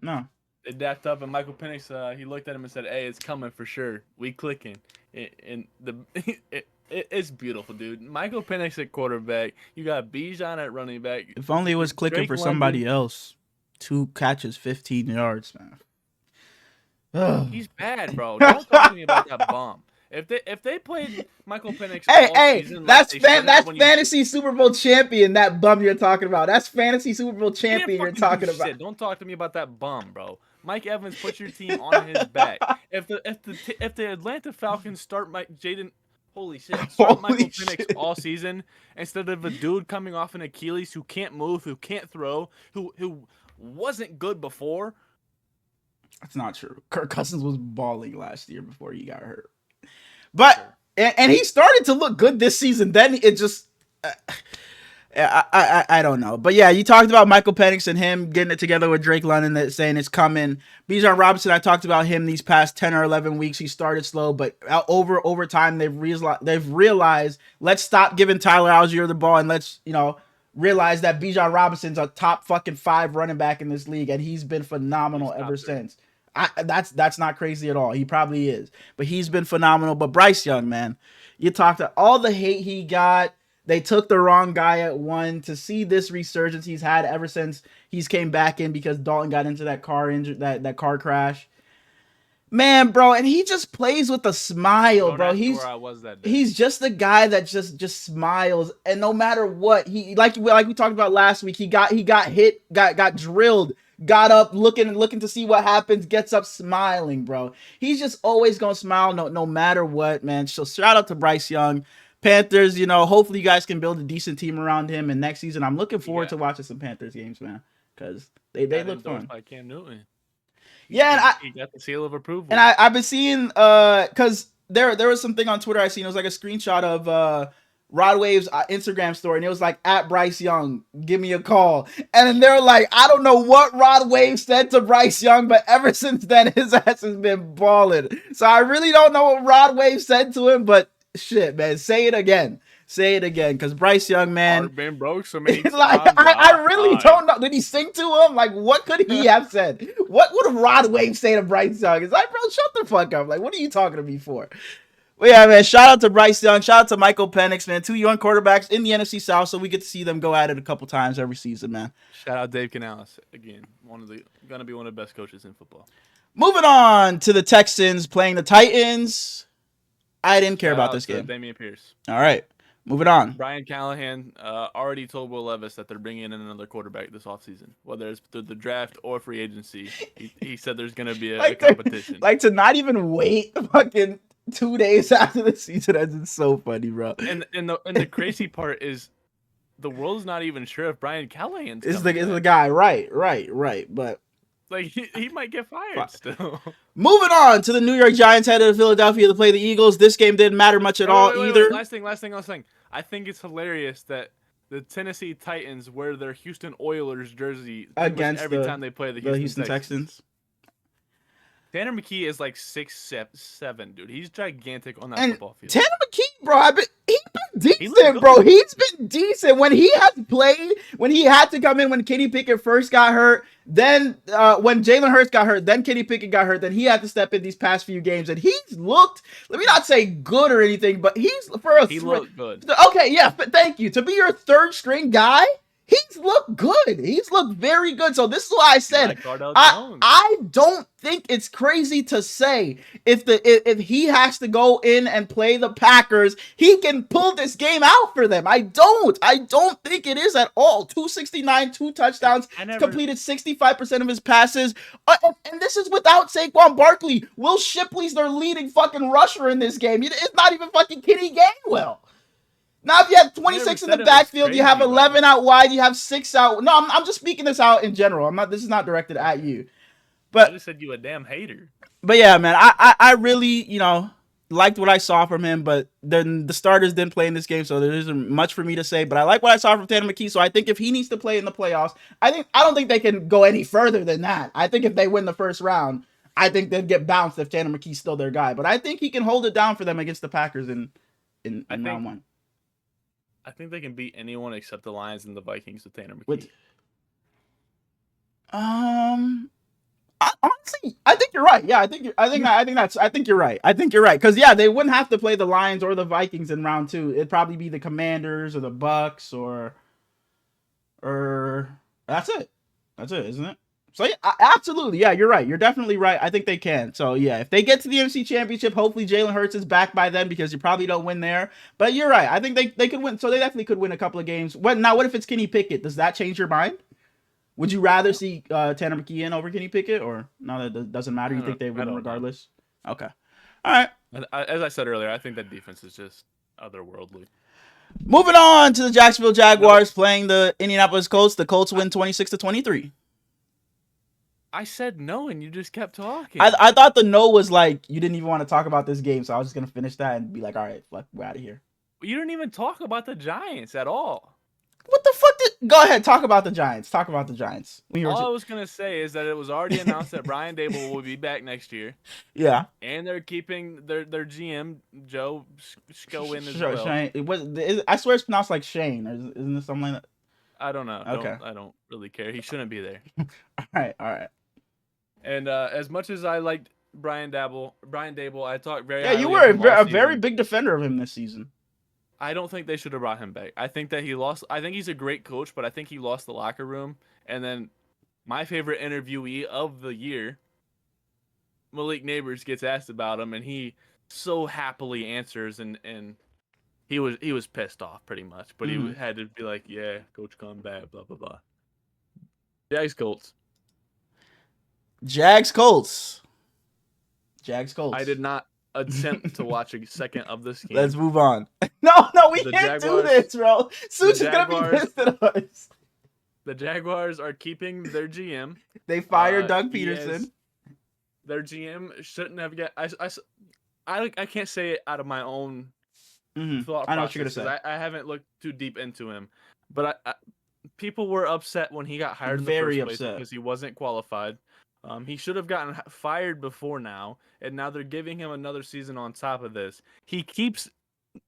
No. They dapped up, and Michael Penix, he looked at him and said, "Hey, it's coming for sure. We clicking." It's beautiful, dude. Michael Penix at quarterback. You got Bijan at running back. If only it was clicking Drake for somebody else. 2 catches, 15 yards, man. He's bad, bro. Don't talk to me about that bomb. If they played Michael Penix, season, that's fantasy Super Bowl champion. That bum you're talking about. That's fantasy Super Bowl champion you're talking about. Shit. Don't talk to me about that bum, bro. Mike Evans put your team on his back. If the Atlanta Falcons start Michael Penix all season instead of a dude coming off an Achilles who can't move, who can't throw, who wasn't good before. That's not true. Kirk Cousins was balling last year before he got hurt. But and he started to look good this season. Then it just I don't know. But yeah, you talked about Michael Penix and him getting it together with Drake London, saying it's coming. Bijan Robinson, I talked about him these past 10 or 11 weeks. He started slow, but over time they've realized let's stop giving Tyler Algier the ball and let's realize that Bijan Robinson's a top fucking 5 running back in this league, and he's been phenomenal ever since. That's not crazy at all. He probably is, but he's been phenomenal. But Bryce Young, man, you talked to all the hate he got. They took the wrong guy at 1. To see this resurgence he's had ever since he's came back in because Dalton got into that that car crash. Man, bro, and he just plays with a smile, bro. He's just a guy that just smiles, and no matter what, he like we talked about last week, he got hit, got drilled, got up looking to see what happens, gets up smiling, bro. He's just always gonna smile no matter what, man. So shout out to Bryce Young. Panthers, hopefully you guys can build a decent team around him, and next season I'm looking forward to watching some Panthers games, man, because they look fun. By Cam Newton. Yeah, and he got the seal of approval. And I've been seeing because there was something on Twitter I seen. It was like a screenshot of Rod Wave's Instagram story, and it was like, at Bryce Young, give me a call. And then they're like, I don't know what Rod Wave said to Bryce Young, but ever since then his ass has been balling. So I really don't know what Rod Wave said to him, but shit, man, say it again. Say it again, because Bryce Young, man, been broke so many times. I really don't know. Did he sing to him? Like, what could he have said? What would Rod Wave say to Bryce Young? It's like, bro, shut the fuck up. Like, what are you talking to me for? Well, yeah, man, shout out to Bryce Young. Shout out to Michael Penix, man. 2 young quarterbacks in the NFC South, so we get to see them go at it a couple times every season, man. Shout out Dave Canales. Again, gonna be one of the best coaches in football. Moving on to the Texans playing the Titans. I didn't care about this game. Dameon Pierce. All right. Moving on. Brian Callahan already told Will Levis that they're bringing in another quarterback this offseason, whether it's through the draft or free agency. He said there's going to be a competition. Like, to not even wait fucking 2 days after the season, that's so funny, bro. And the crazy part is the world's not even sure if Brian Callahan's is the guy. Right. But like he might get fired still. Moving on to the New York Giants headed to Philadelphia to play the Eagles. This game didn't matter much at all either. Last thing. I think it's hilarious that the Tennessee Titans wear their Houston Oilers jersey against every time they play the Houston Texans. Tanner McKee is like 6'7", dude. He's gigantic on that football field. Tanner McKee, bro, he's been decent, bro. He's been decent when he has played. When he had to come in when Kenny Pickett first got hurt, Then when Jalen Hurts got hurt, then Kenny Pickett got hurt, then he had to step in these past few games, and he's looked. Let me not say good or anything, but he's he looked good. Okay, yeah, but thank you. To be your third string guy, he's looked good. He's looked very good. So this is why I said I don't think it's crazy to say if he has to go in and play the Packers, he can pull this game out for them. I don't think it is at all. 269, 2 touchdowns, completed 65% of his passes. And this is without Saquon Barkley. Will Shipley's their leading fucking rusher in this game. It's not even fucking Kenny Gainwell. Now, if you have 26 in the backfield, you have 11 out wide, you have 6 out. No, I'm just speaking this out in general. This is not directed at you. But I just said you a damn hater. But yeah, man, I really, liked what I saw from him, but then the starters didn't play in this game, so there isn't much for me to say. But I like what I saw from Tanner McKee, so I think if he needs to play in the playoffs, I don't think they can go any further than that. I think if they win the first round, I think they'd get bounced if Tanner McKee's still their guy. But I think he can hold it down for them against the Packers in round 1. I think they can beat anyone except the Lions and the Vikings with Tanner McKee. Honestly, I think you're right. Yeah, I think you're right. I think you're right because they wouldn't have to play the Lions or the Vikings in round 2. It'd probably be the Commanders or the Bucks or that's it. That's it, isn't it? So yeah, absolutely, yeah, you're right. You're definitely right. I think they can. So yeah, if they get to the NFC Championship, hopefully Jalen Hurts is back by then because you probably don't win there. But you're right. I think they could win. So they definitely could win a couple of games. What if it's Kenny Pickett? Does that change your mind? Would you rather see Tanner McKee in over Kenny Pickett, or no? That doesn't matter. You think they win regardless? Know. Okay, all right. As I said earlier, I think that defense is just otherworldly. Moving on to the Jacksonville Jaguars playing the Indianapolis Colts. The Colts win 26-23. I said no, and you just kept talking. I thought the no was like you didn't even want to talk about this game, so I was just gonna finish that and be like, all right, fuck, we're out of here. You didn't even talk about the Giants at all. What the fuck Go ahead, talk about the Giants. Talk about the Giants. All I was gonna say is that it was already announced that Brian Daboll will be back next year. Yeah. And they're keeping their GM Joe Sco in as well. Shane. I swear it's pronounced like Shane. Isn't it something like that? I don't know. Okay. I don't really care. He shouldn't be there. All right. And as much as I liked Brian Daboll, I talked very. Yeah, you were a very big defender of him this season. I don't think they should have brought him back. I think that he lost. I think he's a great coach, but I think he lost the locker room. And then my favorite interviewee of the year, Malik Neighbors, gets asked about him, and he so happily answers, and he was pissed off pretty much, but he had to be like, "Yeah, coach, come back," blah blah blah. Jags Colts. I did not attempt to watch a second of this game. Let's move on. No, we can't do this, bro. Such is gonna be pissed at us. The Jaguars are keeping their GM. They fired Doug Peterson. Their GM shouldn't have get. I can't say it out of my own thought process. I know what you're gonna say. I haven't looked too deep into him, but people were upset when he got hired. Very in the first place because he wasn't qualified. He should have gotten fired before now, and now they're giving him another season on top of this. He keeps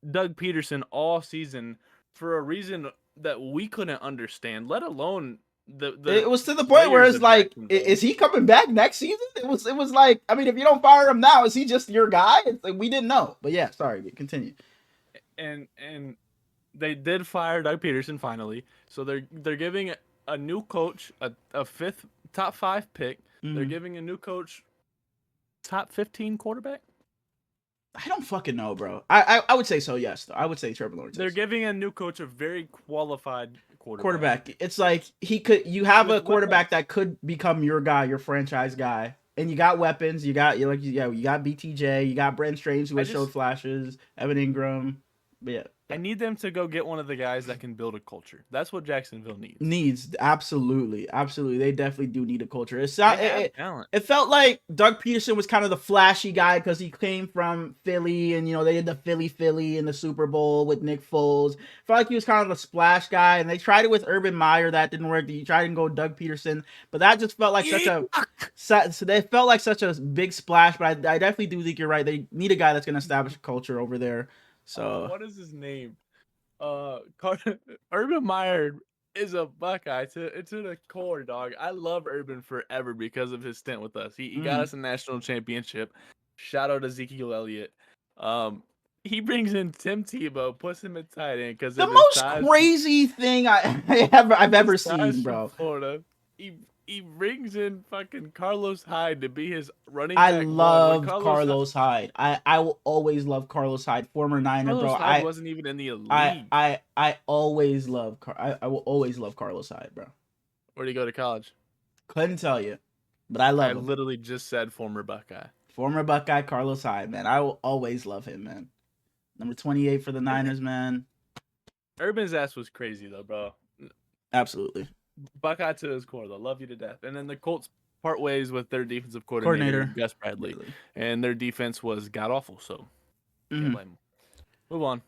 Doug Peterson all season for a reason that we couldn't understand, let alone the it was to the point where it's like, is he coming back next season? It was like, I mean, if you don't fire him now, is he just your guy? It's like, we didn't know. But yeah, sorry, continue. And they did fire Doug Peterson finally, so they're giving a new coach a fifth top 5 pick. They're giving a new coach top 15 quarterback. I don't fucking know, bro. I would say so, yes. Though. I would say Trevor Lawrence. They're giving a new coach a very qualified quarterback. It's like you have a quarterback that could become your guy, your franchise guy. And you got weapons. You got BTJ. You got Brent Strange, who showed flashes. Evan Ingram. But yeah. I need them to go get one of the guys that can build a culture. That's what Jacksonville needs. Absolutely. They definitely do need a culture. It felt like Doug Peterson was kind of the flashy guy because he came from Philly, and they did the Philly in the Super Bowl with Nick Foles. Felt like he was kind of the splash guy, and they tried it with Urban Meyer. That didn't work. He tried to go Doug Peterson, but that just felt like they felt like such a big splash. But I definitely do think you're right. They need a guy that's going to establish a culture over there. So what is his name? Urban Meyer is a Buckeye to the core, dog. I love Urban forever because of his stint with us. He got us a national championship. Shout out Ezekiel Elliott. He brings in Tim Tebow, puts him at tight end because The of his most ties. crazy thing I've ever seen, bro. Florida. He brings in fucking Carlos Hyde to be his running I back. love Carlos Hyde. I will always love Carlos Hyde, former Niner, Carlos bro. Hyde wasn't even in the league. I always love I will always love Carlos Hyde, bro. Where'd he go to college? Couldn't tell you, but I love him. I literally just said former Buckeye. Former Buckeye Carlos Hyde, man. I will always love him, man. Number 28 for the Niners, man. Urban's ass was crazy though, bro. Absolutely. Buckeye to his core though. Love you to death. And then the Colts part ways with their defensive coordinator. Gus Bradley. Really. And their defense was god awful, so can't blame them. Move on.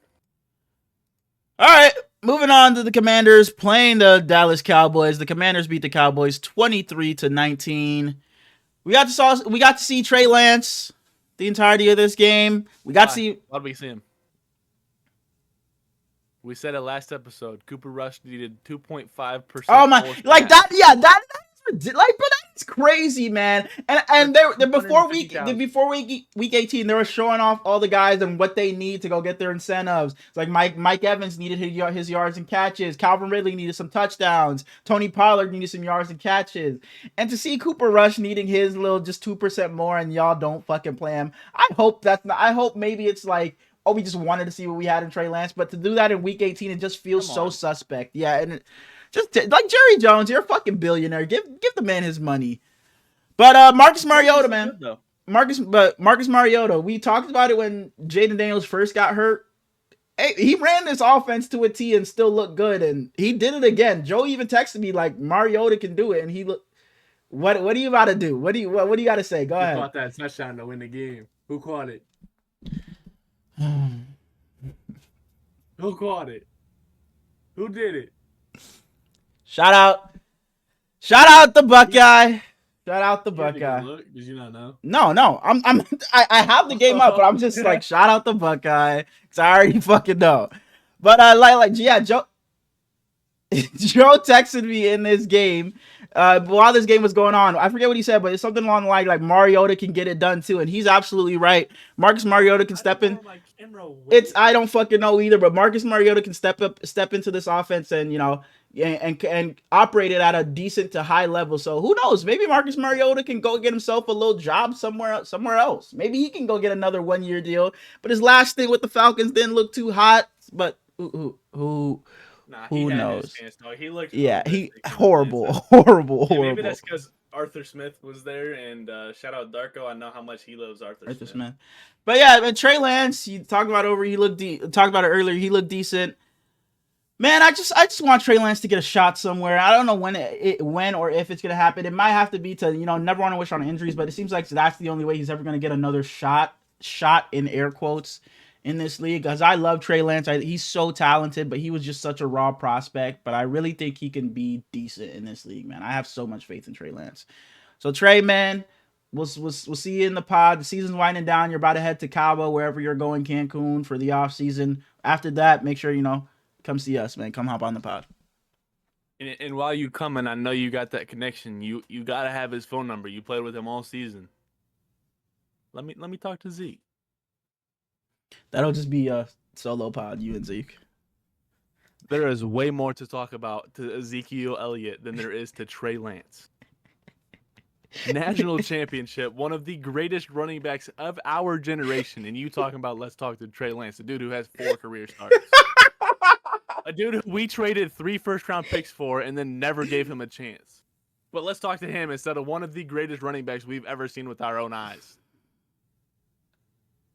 All right, moving on to the Commanders playing the Dallas Cowboys. The Commanders beat the Cowboys 23-19. We got to see Trey Lance the entirety of this game. We got to see. How did we see him? We said it last episode. Cooper Rush needed 2.5%. Oh my, like that, yeah, that's like, but that's crazy, man. And they're before week 18, they were showing off all the guys and what they need to go get their incentives. It's like Mike Evans needed his yards and catches. Calvin Ridley needed some touchdowns. Tony Pollard needed some yards and catches. And to see Cooper Rush needing his little just 2% more, and y'all don't fucking play him. I hope maybe it's like, oh, we just wanted to see what we had in Trey Lance, but to do that in week 18, it just feels so suspect. Yeah, and just like Jerry Jones, you're a fucking billionaire. Give the man his money. But Marcus Mariota, man. Marcus Mariota, we talked about it when Jaden Daniels first got hurt. Hey, he ran this offense to a T and still looked good, and he did it again. Joe even texted me like Mariota can do it, and he looked. What are you about to do? What do you got to say? Go ahead. Who caught that touchdown to win the game? Who caught it? Who caught it? Who did it? Shout out the Buckeye. Shout out the Buckeye. Did you not know? No. I have the game up, but I'm just like, shout out the Buckeye, because I already fucking know. But Joe texted me in this game. While this game was going on, I forget what he said, but it's something along the line like Mariota can get it done too, and he's absolutely right. Marcus Mariota can step in. I don't fucking know either, but Marcus Mariota can step into this offense and and operate it at a decent to high level. So who knows? Maybe Marcus Mariota can go get himself a little job somewhere else. Maybe he can go get another 1-year deal. But his last thing with the Falcons didn't look too hot. But who knows? He looked horrible. Maybe that's because Arthur Smith was there, and shout out Darko. I know how much he loves Arthur Smith. But yeah, Trey Lance, you talked about talked about it earlier. He looked decent. Man, I just want Trey Lance to get a shot somewhere. I don't know when or if it's gonna happen. It might have to be to never want to wish on injuries, but it seems like that's the only way he's ever gonna get another shot in air quotes in this league. Because I love Trey Lance, he's so talented, but he was just such a raw prospect. But I really think he can be decent in this league, man. I have so much faith in Trey Lance. So Trey, man, we'll see you in the pod. The season's winding down. You're about to head to Cabo, wherever you're going, Cancun for the off season. After that, make sure come see us, man. Come hop on the pod. And while you coming, I know you got that connection. You gotta have his phone number. You played with him all season. Let me talk to Zeke. That'll just be a solo pod, you and Zeke. There is way more to talk about to Ezekiel Elliott than there is to Trey Lance. National championship, one of the greatest running backs of our generation, and you talking about let's talk to Trey Lance, the dude who has 4 career starts. A dude who we traded 3 first-round picks for and then never gave him a chance. But let's talk to him instead of one of the greatest running backs we've ever seen with our own eyes.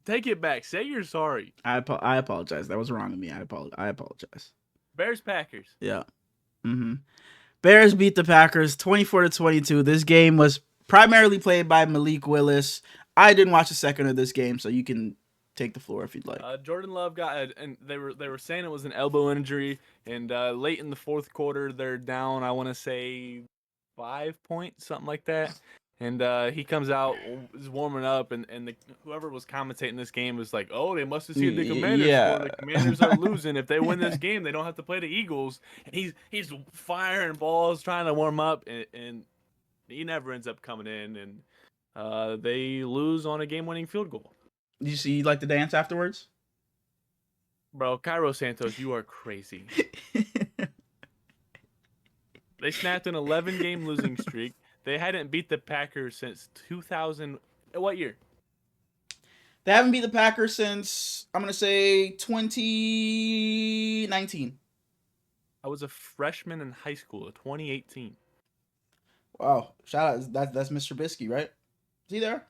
Take it back. Say you're sorry. I apologize. That was wrong of me. I apologize. Bears-Packers. Yeah. Bears beat the Packers 24-22. This game was primarily played by Malik Willis. I didn't watch a second of this game, so you can take the floor if you'd like. Jordan Love got and they were saying it was an elbow injury, and late in the fourth quarter they're down, I want to say 5 points, something like that. And he comes out, is warming up, and whoever was commentating this game was like, "Oh, they must have seen the Commanders score. The Commanders are losing. If they win this game, they don't have to play the Eagles." And he's firing balls, trying to warm up, and he never ends up coming in, and they lose on a game-winning field goal. Did you see like the dance afterwards? Bro, Cairo Santos, you are crazy. They snapped an 11-game losing streak. They hadn't beat the Packers since 2000. What year? They haven't beat the Packers since, I'm going to say, 2019. I was a freshman in high school, 2018. Wow. Shout out. That's Mr. Trubisky, right? Is he there?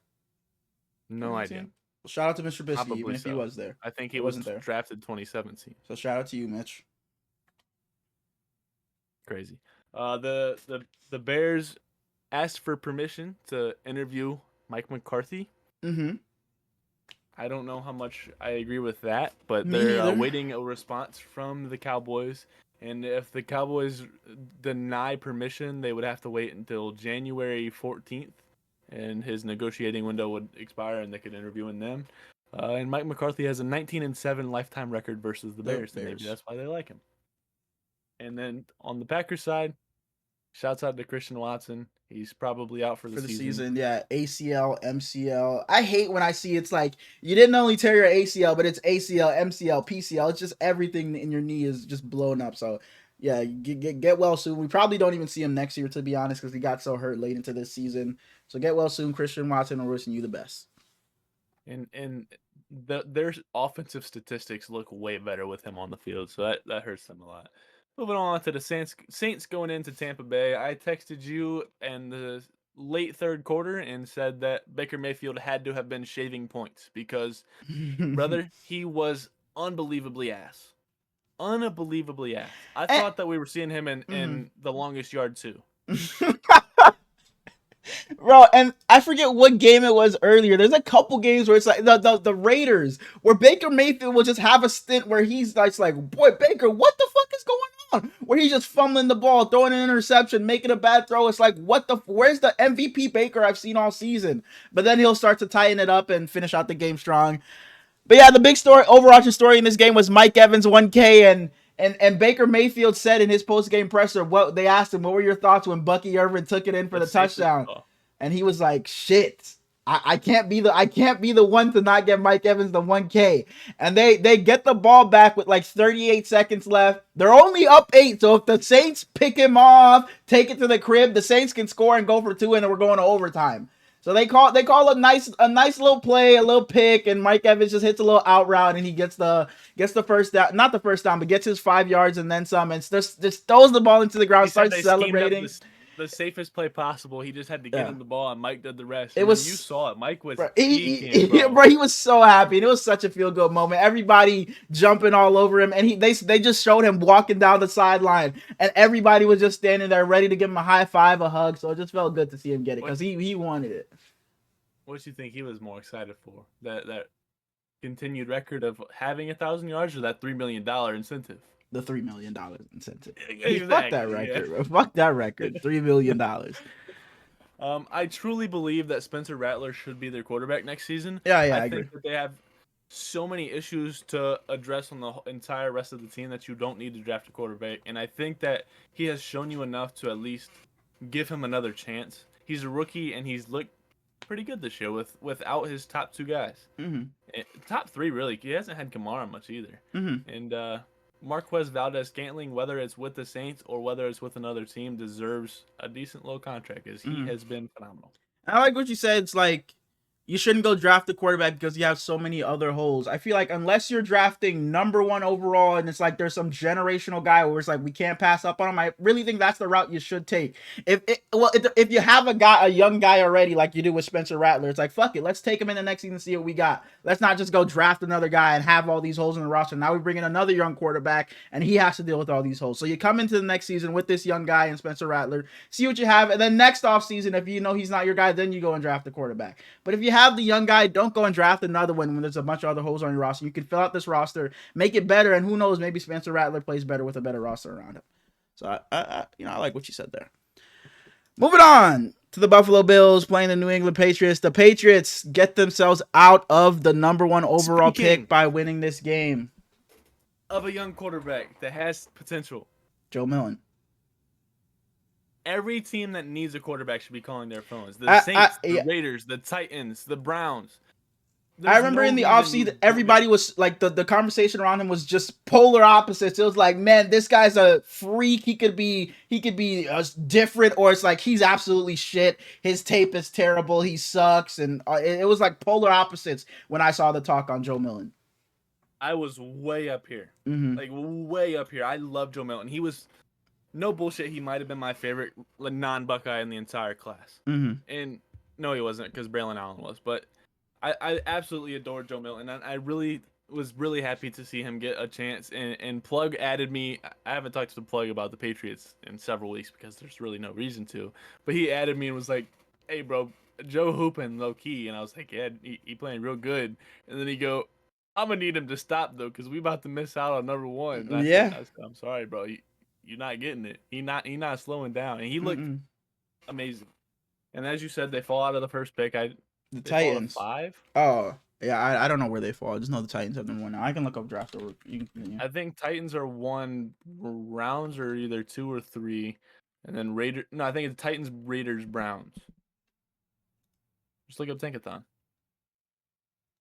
No idea. Well, shout out to Mr. Trubisky, Probably even if he was there. I think he wasn't there. Drafted 2017. So shout out to you, Mitch. Crazy. The Bears asked for permission to interview Mike McCarthy. Mm-hmm. I don't know how much I agree with that, but they're awaiting a response from the Cowboys. And if the Cowboys deny permission, they would have to wait until January 14th, and his negotiating window would expire, and they could interview them. And Mike McCarthy has a 19-7 lifetime record versus the Bears, and maybe that's why they like him. And then on the Packers side, shouts out to Christian Watson. He's probably out for the season. Yeah, ACL, MCL. I hate when I see it's like you didn't only tear your ACL, but it's ACL, MCL, PCL. It's just everything in your knee is just blown up. So, yeah, get well soon. We probably don't even see him next year, to be honest, because he got so hurt late into this season. So get well soon, Christian Watson. We're wishing you the best. And their offensive statistics look way better with him on the field, so that hurts them a lot. Moving on to the Saints going into Tampa Bay. I texted you in the late third quarter and said that Baker Mayfield had to have been shaving points because, brother, he was unbelievably ass. Unbelievably ass. I thought that we were seeing him in the longest yard too. Bro, and I forget what game it was earlier. There's a couple games where it's like the Raiders, where Baker Mayfield will just have a stint where he's like, boy, Baker, what the fuck is going on? Where he's just fumbling the ball, throwing an interception, making a bad throw. It's like, where's the MVP Baker I've seen all season? But then he'll start to tighten it up and finish out the game strong. But yeah, the big overarching story in this game was Mike Evans 1K, and Baker Mayfield said in his post-game presser, they asked him, what were your thoughts when Bucky Irvin took it in for the touchdown? And he was like, shit, I can't be the one to not get Mike Evans the 1K. And they get the ball back with like 38 seconds left. They're only up 8. So if the Saints pick him off, take it to the crib, the Saints can score and go for 2, and then we're going to overtime. So they call a nice little play, a little pick, and Mike Evans just hits a little out route, and he gets the first down, not the first down, but gets his 5 yards and then some, and just throws the ball into the ground, starts celebrating. The safest play possible. He just had to get him the ball, and Mike did the rest. You saw it. Mike was he was so happy, and it was such a feel good moment. Everybody jumping all over him, and they just showed him walking down the sideline, and everybody was just standing there ready to give him a high five, a hug. So it just felt good to see him get it because he wanted it. What do you think he was more excited for? That continued record of having 1,000 yards, or that $3 million incentive? The $3 million incentive. Exactly, Fuck that record, bro. Fuck that record. $3 million. I truly believe that Spencer Rattler should be their quarterback next season. Yeah, I agree. agree. Think that they have so many issues to address on the entire rest of the team that you don't need to draft a quarterback. And I think that he has shown you enough to at least give him another chance. He's a rookie, and he's looked pretty good this year without his top 2 guys. Mm-hmm. Top 3, really. He hasn't had Kamara much either. Mm-hmm. And Marquez Valdez-Scantling, whether it's with the Saints or whether it's with another team, deserves a decent low contract, as he has been phenomenal. I like what you said. It's like you shouldn't go draft the quarterback because you have so many other holes. I feel like unless you're drafting number 1 overall and it's like there's some generational guy where it's like we can't pass up on him, I really think that's the route you should take. If you have a young guy already like you do with Spencer Rattler, it's like fuck it, let's take him in the next season and see what we got. Let's not just go draft another guy and have all these holes in the roster. Now we bring in another young quarterback and he has to deal with all these holes. So you come into the next season with this young guy and Spencer Rattler, see what you have, and then next offseason, if you know he's not your guy, then you go and draft the quarterback. But if you have the young guy, don't go and draft another one when there's a bunch of other holes on your roster. You can fill out this roster, make it better, and who knows, maybe Spencer Rattler plays better with a better roster around him. So I like what you said there. Moving on to the Buffalo Bills playing the New England Patriots. The Patriots get themselves out of the #1 overall pick by winning this game. Of a young quarterback that has potential. Joe Milton. Every team that needs a quarterback should be calling their phones. The Saints, the Raiders, the Titans, the Browns. I remember in the offseason, everybody was like, the conversation around him was just polar opposites. It was like, man, this guy's a freak. He could be different, or it's like he's absolutely shit. His tape is terrible. He sucks, and it was like polar opposites when I saw the talk on Joe Milton. I was way up here, like way up here. I love Joe Milton. He was no bullshit. He might have been my favorite non-Buckeye in the entire class, and no, he wasn't because Braylon Allen was, but. I absolutely adored Joe Milton, and I really was really happy to see him get a chance. And Plug added me. I haven't talked to the Plug about the Patriots in several weeks because there's really no reason to. But he added me and was like, "Hey, bro, Joe hooping low key," and I was like, "Yeah, he playing real good." And then he go, "I'm gonna need him to stop though, because we about to miss out on #1." And I said, I'm sorry, bro. You're not getting it. He not slowing down, and he looked amazing. And as you said, they fall out of the first pick. The Titans. 5? Oh, yeah. I don't know where they fall. I just know the Titans have #1 now. I can look up draft order. I think Titans are 1 rounds or either 2 or 3, and then Raiders. No, I think it's Titans, Raiders, Browns. Just look up Tankathon.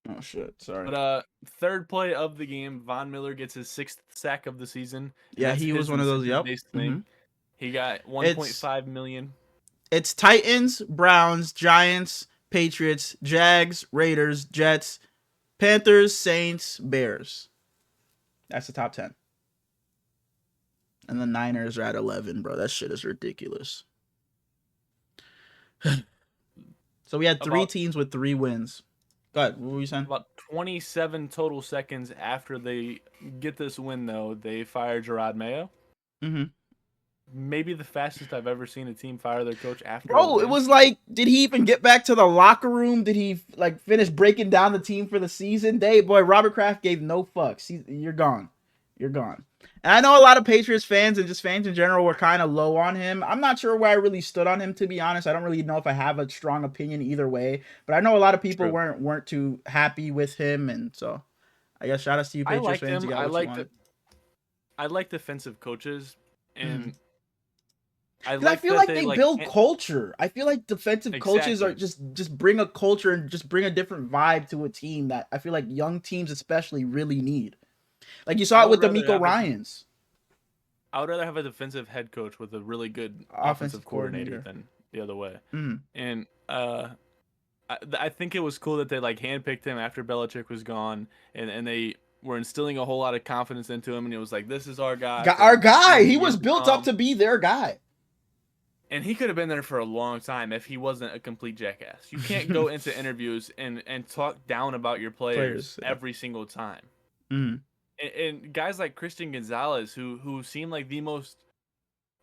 Oh shit! Sorry. But third play of the game, Von Miller gets his 6th sack of the season. Yeah, he was one of those. Yep. He got $1.5 million. It's Titans, Browns, Giants, Patriots, Jags, Raiders, Jets, Panthers, Saints, Bears. That's the top 10. And the Niners are at 11, bro. That shit is ridiculous. So we had 3 teams with 3 wins. Go ahead. What were you saying? About 27 total seconds after they get this win, though, they fire Gerard Mayo. Maybe the fastest I've ever seen a team fire their coach after. Bro, it was like, did he even get back to the locker room? Did he like finish breaking down the team for the season? Boy, Robert Kraft gave no fucks. You're gone. You're gone. And I know a lot of Patriots fans and just fans in general were kind of low on him. I'm not sure where I really stood on him, to be honest. I don't really know if I have a strong opinion either way. But I know a lot of people weren't too happy with him, and so I guess shout out to you, Patriots fans. I like defensive coaches, and I feel like they build culture. I feel like defensive coaches are just bring a culture and just bring a different vibe to a team that I feel like young teams especially really need. Like you saw it with the D'Amico Ryans. I would rather have a defensive head coach with a really good offensive coordinator than the other way. And I think it was cool that they like handpicked him after Belichick was gone, and they were instilling a whole lot of confidence into him, and it was like, this is our guy. Our guy. He was built up to be their guy. And he could have been there for a long time if he wasn't a complete jackass. You can't go into interviews and talk down about your players every single time. And guys like Christian Gonzalez, who seem like the most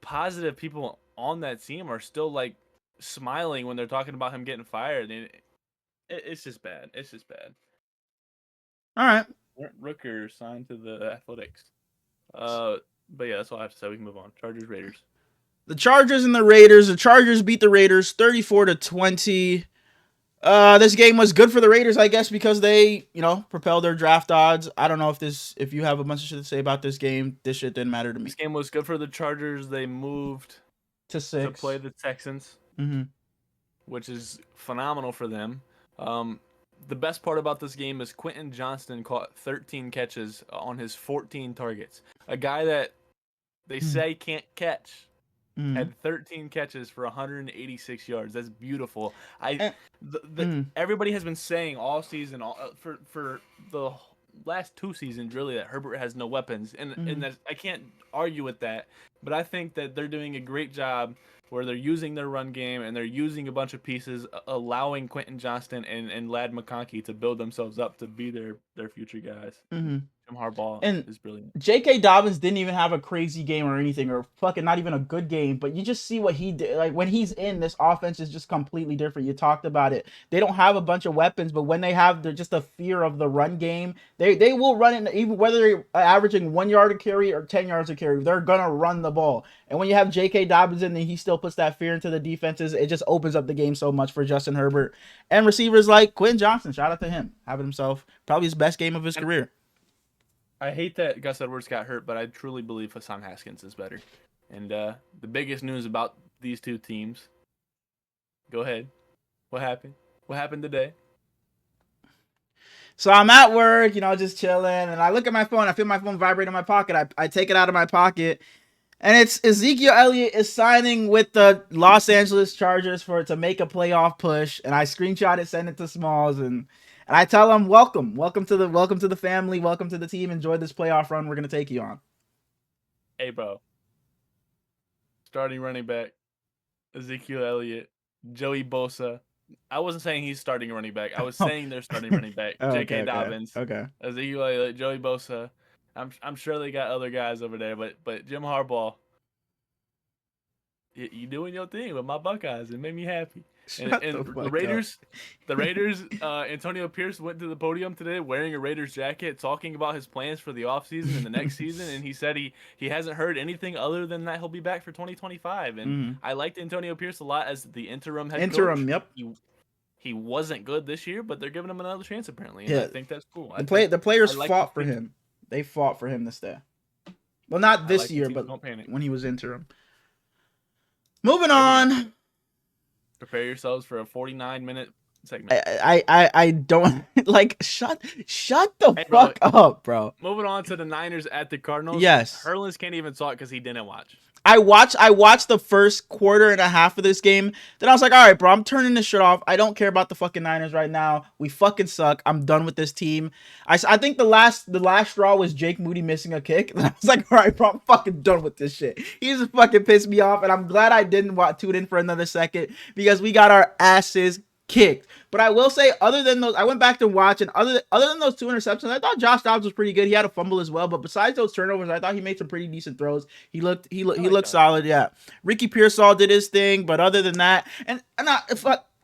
positive people on that team, are still like smiling when they're talking about him getting fired. And it's just bad. It's just bad. All right. Rooker signed to the Athletics. But yeah, that's all I have to say. We can move on. Chargers, Raiders. The Chargers and the Raiders. The Chargers beat the Raiders 34-20. This game was good for the Raiders, I guess, because they, propelled their draft odds. I don't know if you have a bunch of shit to say about this game. This shit didn't matter to me. This game was good for the Chargers. They moved to 6 to play the Texans, which is phenomenal for them. The best part about this game is Quentin Johnston caught 13 catches on his 14 targets. A guy that they say can't catch. Had 13 catches for 186 yards. That's beautiful. Everybody has been saying all season, for the last 2 seasons, really, that Herbert has no weapons, and that's, I can't argue with that. But I think that they're doing a great job where they're using their run game and they're using a bunch of pieces, allowing Quentin Johnston and Ladd McConkey to build themselves up to be their future guys. Harbaugh is brilliant. J.K. Dobbins didn't even have a crazy game or anything, or fucking not even a good game, but you just see what he did. Like, when he's in, this offense is just completely different. You talked about it. They don't have a bunch of weapons, but when they have just a fear of the run game, they will run it, even whether they're averaging 1 yard a carry or 10 yards a carry. They're going to run the ball. And when you have J.K. Dobbins in, and he still puts that fear into the defenses, it just opens up the game so much for Justin Herbert. And receivers like Quinn Johnson, shout out to him, having himself probably his best game of his career. I hate that Gus Edwards got hurt, but I truly believe Hassan Haskins is better. And the biggest news about these two teams. Go ahead. What happened? What happened today? So I'm at work, just chilling, and I look at my phone. I feel my phone vibrate in my pocket. I take it out of my pocket, and it's Ezekiel Elliott is signing with the Los Angeles Chargers to make a playoff push. And I screenshot it, send it to Smalls, and I tell him, welcome to the family, welcome to the team. Enjoy this playoff run we're gonna take you on. Hey, bro. Starting running back, Ezekiel Elliott, Joey Bosa. I wasn't saying he's starting running back. I was saying they're starting running back. J.K. Dobbins. Okay. Ezekiel Elliott, Joey Bosa. I'm sure they got other guys over there, but Jim Harbaugh, you doing your thing with my Buckeyes. It made me happy. And the Raiders, Antonio Pierce went to the podium today wearing a Raiders jacket, talking about his plans for the offseason and the next season. And he said he hasn't heard anything other than that he'll be back for 2025. And I liked Antonio Pierce a lot as the interim head coach. Yep. He wasn't good this year, but they're giving him another chance apparently. And I think that's cool. The players fought for him. They fought for him to stay. Well, not this year, but when he was interim. Moving on. Prepare yourselves for a 49-minute segment. I don't shut the fuck up, bro. Moving on to the Niners at the Cardinals. Yes. Herlins can't even talk because he didn't watch. I watched the first quarter and a half of this game. Then I was like, all right, bro, I'm turning this shit off. I don't care about the fucking Niners right now. We fucking suck. I'm done with this team. I think the last straw was Jake Moody missing a kick. And I was like, all right, bro, I'm fucking done with this shit. He just fucking pissed me off. And I'm glad I didn't tune in for another second because we got our asses kicked. But I will say, other than those, I went back to watch, and other than those 2 interceptions, I thought Josh Dobbs was pretty good. He had a fumble as well, but besides those turnovers, I thought he made some pretty decent throws. He looked solid. Yeah, Ricky Pearsall did his thing, but other than that,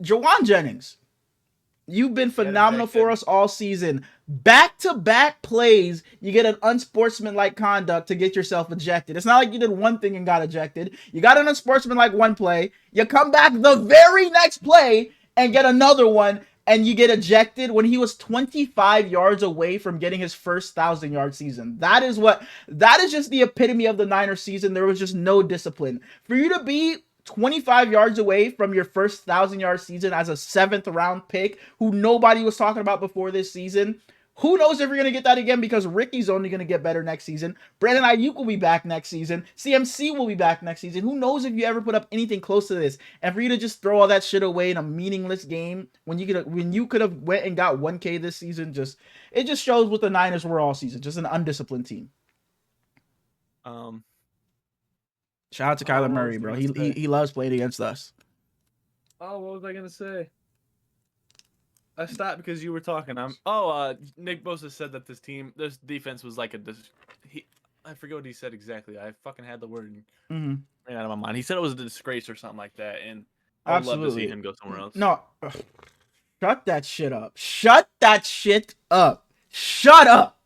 Jawan Jennings, you've been phenomenal for us all season. Back-to-back plays, you get an unsportsmanlike conduct to get yourself ejected. It's not like you did one thing and got ejected. You got an unsportsmanlike one play. You come back the very next play and get another one, and you get ejected when he was 25 yards away from getting his first 1,000-yard season. That is just the epitome of the Niners season. There was just no discipline. For you to be 25 yards away from your first 1,000-yard season as a 7th-round pick, who nobody was talking about before this season, who knows if you're going to get that again, because Ricky's only going to get better next season. Brandon Ayuk will be back next season. CMC will be back next season. Who knows if you ever put up anything close to this? And for you to just throw all that shit away in a meaningless game when you could have went and got 1K this season, it just shows what the Niners were all season. Just an undisciplined team. Shout out to Kyler Murray, bro. He loves playing against us. Oh, what was I going to say? I stopped because you were talking. Nick Bosa said that this defense was like I forget what he said exactly. I fucking had the word and ran out of my mind. He said it was a disgrace or something like that, and I'd love to see him go somewhere else. No, shut that shit up. Shut that shit up. Shut up.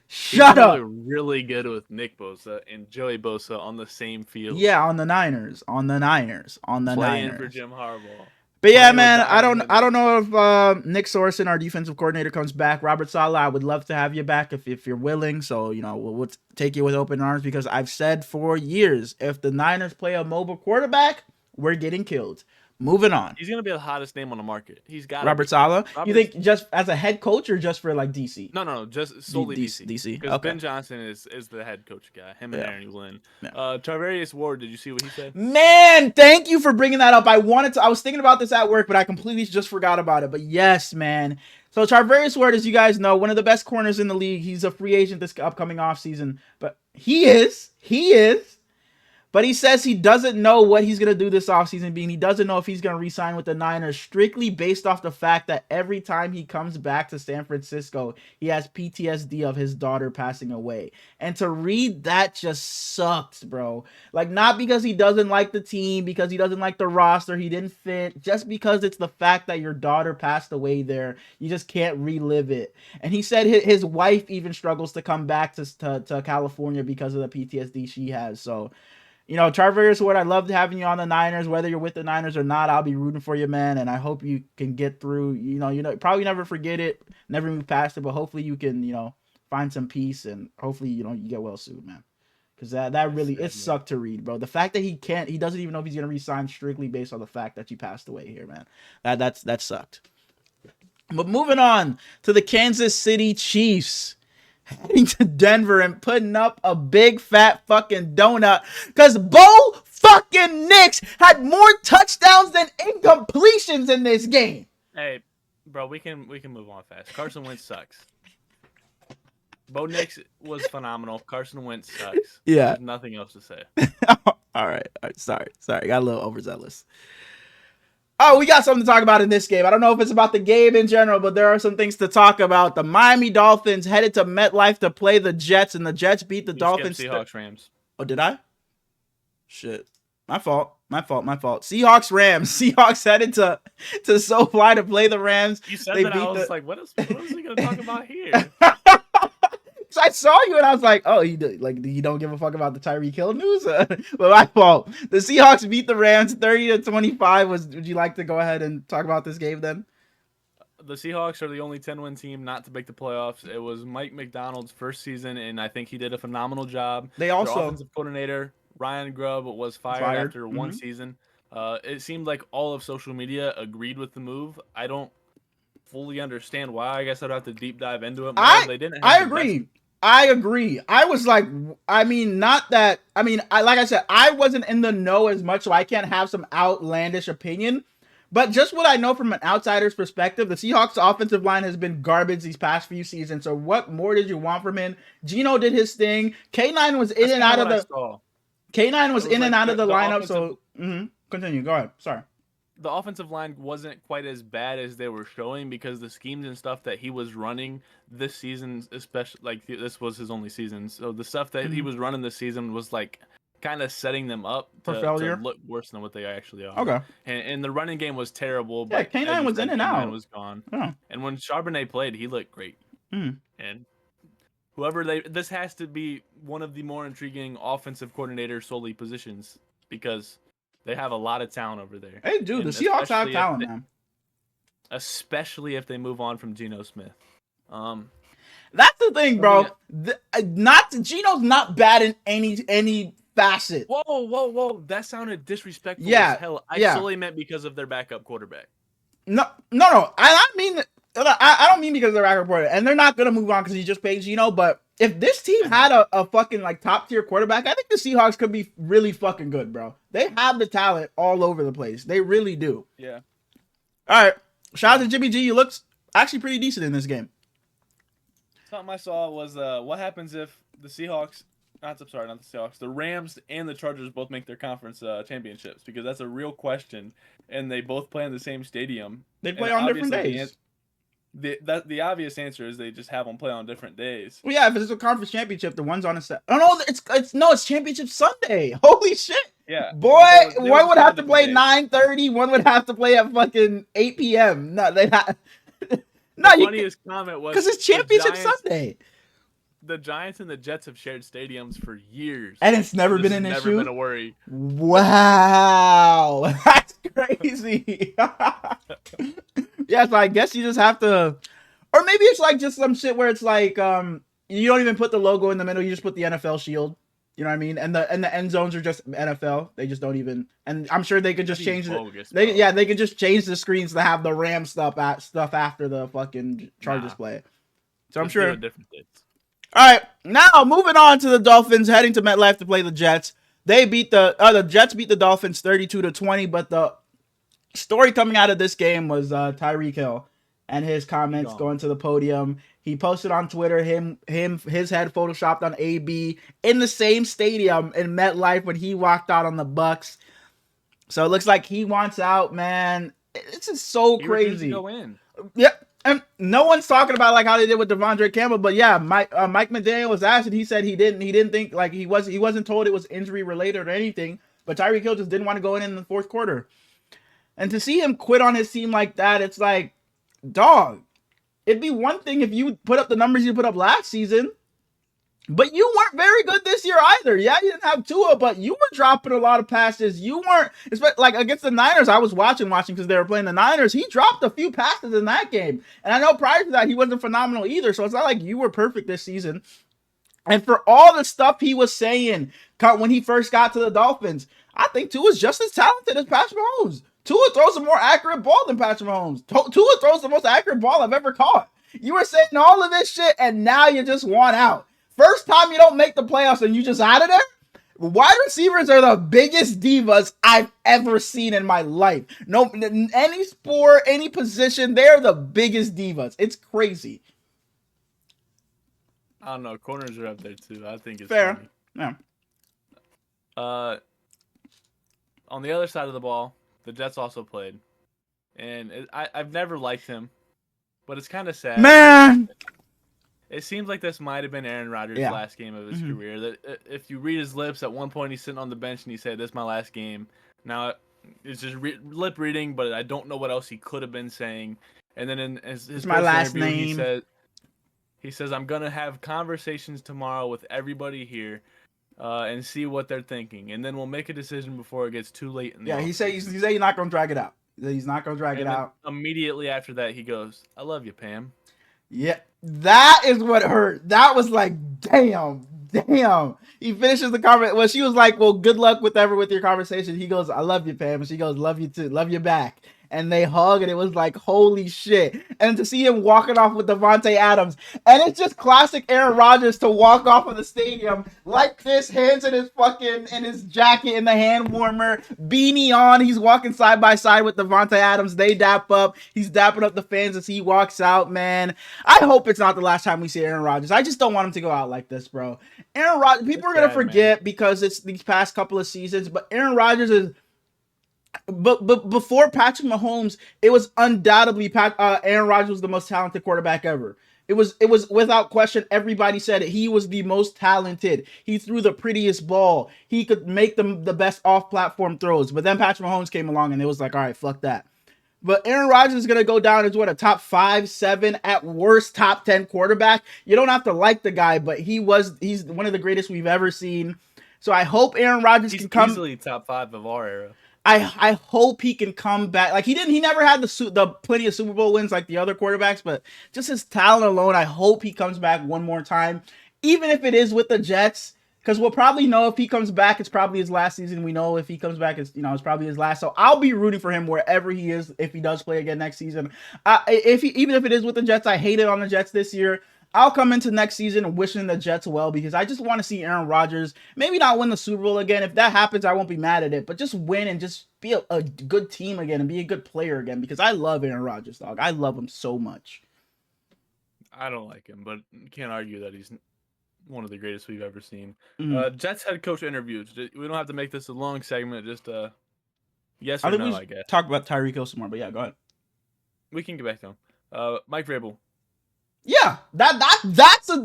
Shut up. Really good with Nick Bosa and Joey Bosa on the same field. Yeah, on the Niners. Playing for Jim Harbaugh. But yeah, man, I don't know if Nick Sorsen, our defensive coordinator, comes back. Robert Saleh, I would love to have you back if you're willing. So, we'll take you with open arms, because I've said for years, if the Niners play a mobile quarterback, we're getting killed. Moving on. He's going to be the hottest name on the market. He's got Robert Saleh. You think just as a head coach or just for like DC? No, just solely DC. DC. Because Ben Johnson is the head coach guy. Him and Aaron Glenn. Yeah. Tarvarius Ward, did you see what he said? Man, thank you for bringing that up. I was thinking about this at work, but I completely just forgot about it. But yes, man. So Tarvarius Ward, as you guys know, one of the best corners in the league. He's a free agent this upcoming offseason. But he is. But he says he doesn't know what he's going to do this offseason, being he doesn't know if he's going to re-sign with the Niners, strictly based off the fact that every time he comes back to San Francisco, he has PTSD of his daughter passing away. And to read that just sucked, bro. Like, not because he doesn't like the team, because he doesn't like the roster, he didn't fit, just because it's the fact that your daughter passed away there. You just can't relive it. And he said his wife even struggles to come back to California because of the PTSD she has. So, you know, Charvarius Ward, I loved having you on the Niners. Whether you're with the Niners or not, I'll be rooting for you, man. And I hope you can get through. You know, probably never forget it, never move past it. But hopefully you can, you know, find some peace, and hopefully, you know, you get well soon, man. Because that really, it sucked to read, bro. The fact that he doesn't even know if he's gonna resign strictly based on the fact that you passed away here, man. That sucked. But moving on to the Kansas City Chiefs. Heading to Denver and putting up a big fat fucking donut because Bo fucking Nix had more touchdowns than incompletions in this game. Hey, bro, we can move on fast. Carson Wentz sucks. Bo Nix was phenomenal. Carson Wentz sucks. Yeah. There's nothing else to say. All right. Sorry. Got a little overzealous. Oh, we got something to talk about in this game. I don't know if it's about the game in general, but there are some things to talk about. The Miami Dolphins headed to MetLife to play the Jets, and the Jets beat the Dolphins. Seahawks, Rams. Oh, did I? Shit. My fault. Seahawks, Rams. Seahawks headed to SoFi to play the Rams. You said that, I was like, what is he going to talk about here? So I saw you and I was like, oh, you don't give a fuck about the Tyreek Hill news? But my fault. The Seahawks beat the Rams 30-25. Would you like to go ahead and talk about this game then? The Seahawks are the only 10-win team not to make the playoffs. It was Mike McDonald's first season, and I think he did a phenomenal job. They also, their offensive coordinator, Ryan Grubb, was fired after one season. It seemed like all of social media agreed with the move. I don't fully understand why. I guess I'd have to deep dive into it more. I agree. I was like, like I said, I wasn't in the know as much, so I can't have some outlandish opinion. But just what I know from an outsider's perspective, the Seahawks offensive line has been garbage these past few seasons. So what more did you want from him? Geno did his thing. K9 was in and out of the lineup. So continue. Go ahead. Sorry. The offensive line wasn't quite as bad as they were showing because the schemes and stuff that he was running this season, especially like this was his only season. So the stuff that he was running this season was like kind of setting them up for failure, to look worse than what they actually are. Okay. And the running game was terrible. Yeah, but K9 was in and out. K9 was gone. Yeah. And when Charbonnet played, he looked great. And this has to be one of the more intriguing offensive coordinator solely positions because they have a lot of talent over there. Hey, dude, the Seahawks have talent, man. Especially if they move on from Geno Smith. That's the thing, bro. Geno's not bad in any facet. Whoa. That sounded disrespectful as hell. I solely meant because of their backup quarterback. No. I don't mean because of their backup quarterback. And they're not going to move on because he just paid Geno, but if this team had a fucking like top tier quarterback, I think the Seahawks could be really fucking good, bro. They have the talent all over the place. They really do. Yeah. All right. Shout out to Jimmy G. You looked actually pretty decent in this game. Something I saw was what happens if the Seahawks, not the Seahawks, the Rams and the Chargers both make their conference championships, because that's a real question, and they both play in the same stadium. They play on different days. The obvious answer is they just have them play on different days. Well, yeah, if it's a conference championship, the one's on a set. Oh no, it's championship Sunday. Holy shit! Yeah, boy, one would have to play 9:30. One would have to play at fucking 8 p.m. No, they have. No, the funniest comment was because it's championship Sunday. The Giants and the Jets have shared stadiums for years, and it's never been an issue. Never been a worry. Wow, that's crazy. Yeah, so I guess you just have to, or maybe it's like just some shit where it's like you don't even put the logo in the middle, you just put the NFL shield. You know what I mean? And the end zones are just NFL. They just don't even. And I'm sure they could just change it. They could just change the screens to have the Ram stuff after the fucking Chargers play. So I'm sure. Different dates. All right, now moving on to the Dolphins heading to MetLife to play the Jets. They beat the Jets beat the Dolphins 32-20, but the story coming out of this game was Tyreek Hill and his comments going to the podium. He posted on Twitter his head photoshopped on AB in the same stadium in MetLife when he walked out on the Bucks. So it looks like he wants out, man. This is so crazy. He refused to go in. Yep. And no one's talking about like how they did with Devondre Campbell, but yeah, Mike McDaniel was asked, and he said he didn't think like he wasn't told it was injury related or anything. But Tyreek Hill just didn't want to go in the fourth quarter. And to see him quit on his team like that, it's like, dog. It'd be one thing if you put up the numbers you put up last season, but you weren't very good this year either. Yeah, you didn't have Tua, but you were dropping a lot of passes. You weren't, like against the Niners. I was watching because they were playing the Niners. He dropped a few passes in that game. And I know prior to that, he wasn't phenomenal either. So it's not like you were perfect this season. And for all the stuff he was saying when he first got to the Dolphins, I think Tua's just as talented as Patrick Mahomes. Tua throws a more accurate ball than Patrick Mahomes. Tua throws the most accurate ball I've ever caught. You were saying all of this shit, and now you just want out. First time you don't make the playoffs and you just out of there? Wide receivers are the biggest divas I've ever seen in my life. No, any sport, any position, they're the biggest divas. It's crazy. I don't know. Corners are up there, too. I think it's fair. Funny. Yeah. On the other side of the ball, the Jets also played. And I've never liked him, but it's kind of sad. Man! It seems like this might have been Aaron Rodgers' last game of his career. That if you read his lips, at one point he's sitting on the bench and he said, "This is my last game." Now it's just lip reading, but I don't know what else he could have been saying. And then in his my last name, he says, "I'm gonna have conversations tomorrow with everybody here, and see what they're thinking, and then we'll make a decision before it gets too late." He said he's not gonna drag it out. He's not gonna drag it out. Immediately after that, he goes, "I love you, Pam." Yeah, that is what hurt. That was like, damn. He finishes the comment. Well, she was like, "Well, good luck with your conversation." He goes, "I love you, Pam." And she goes, "Love you too. Love you back." And they hug, and it was like, holy shit. And to see him walking off with Davante Adams. And it's just classic Aaron Rodgers to walk off of the stadium like this, hands in his jacket and the hand warmer, beanie on. He's walking side by side with Davante Adams. They dap up. He's dapping up the fans as he walks out, man. I hope it's not the last time we see Aaron Rodgers. I just don't want him to go out like this, bro. Aaron Rodgers, people are going to forget because it's these past couple of seasons, but Aaron Rodgers is... But before Patrick Mahomes, it was undoubtedly Aaron Rodgers was the most talented quarterback ever. It was without question. Everybody said it. He was the most talented. He threw the prettiest ball. He could make the best off-platform throws. But then Patrick Mahomes came along, and it was like, all right, fuck that. But Aaron Rodgers is going to go down as a top 5, 7, at worst top 10 quarterback. You don't have to like the guy, but he's one of the greatest we've ever seen. So I hope Aaron Rodgers can come easily top 5 of our era. I hope he can come back. Like he never had the plenty of Super Bowl wins like the other quarterbacks, but just his talent alone, I hope he comes back one more time, even if it is with the Jets, because we'll probably know if he comes back, it's probably his last season. We know if he comes back, it's probably his last. So I'll be rooting for him wherever he is if he does play again next season. Even if it is with the Jets, I hate it on the Jets this year. I'll come into next season wishing the Jets well because I just want to see Aaron Rodgers maybe not win the Super Bowl again. If that happens, I won't be mad at it, but just win and just be a good team again and be a good player again because I love Aaron Rodgers, dog. I love him so much. I don't like him, but you can't argue that he's one of the greatest we've ever seen. Jets head coach interviews. We don't have to make this a long segment. Just yes or no, I guess. Talk about Tyreek Hill some more, but yeah, go ahead. We can get back to him. Mike Vrabel. Yeah, that's a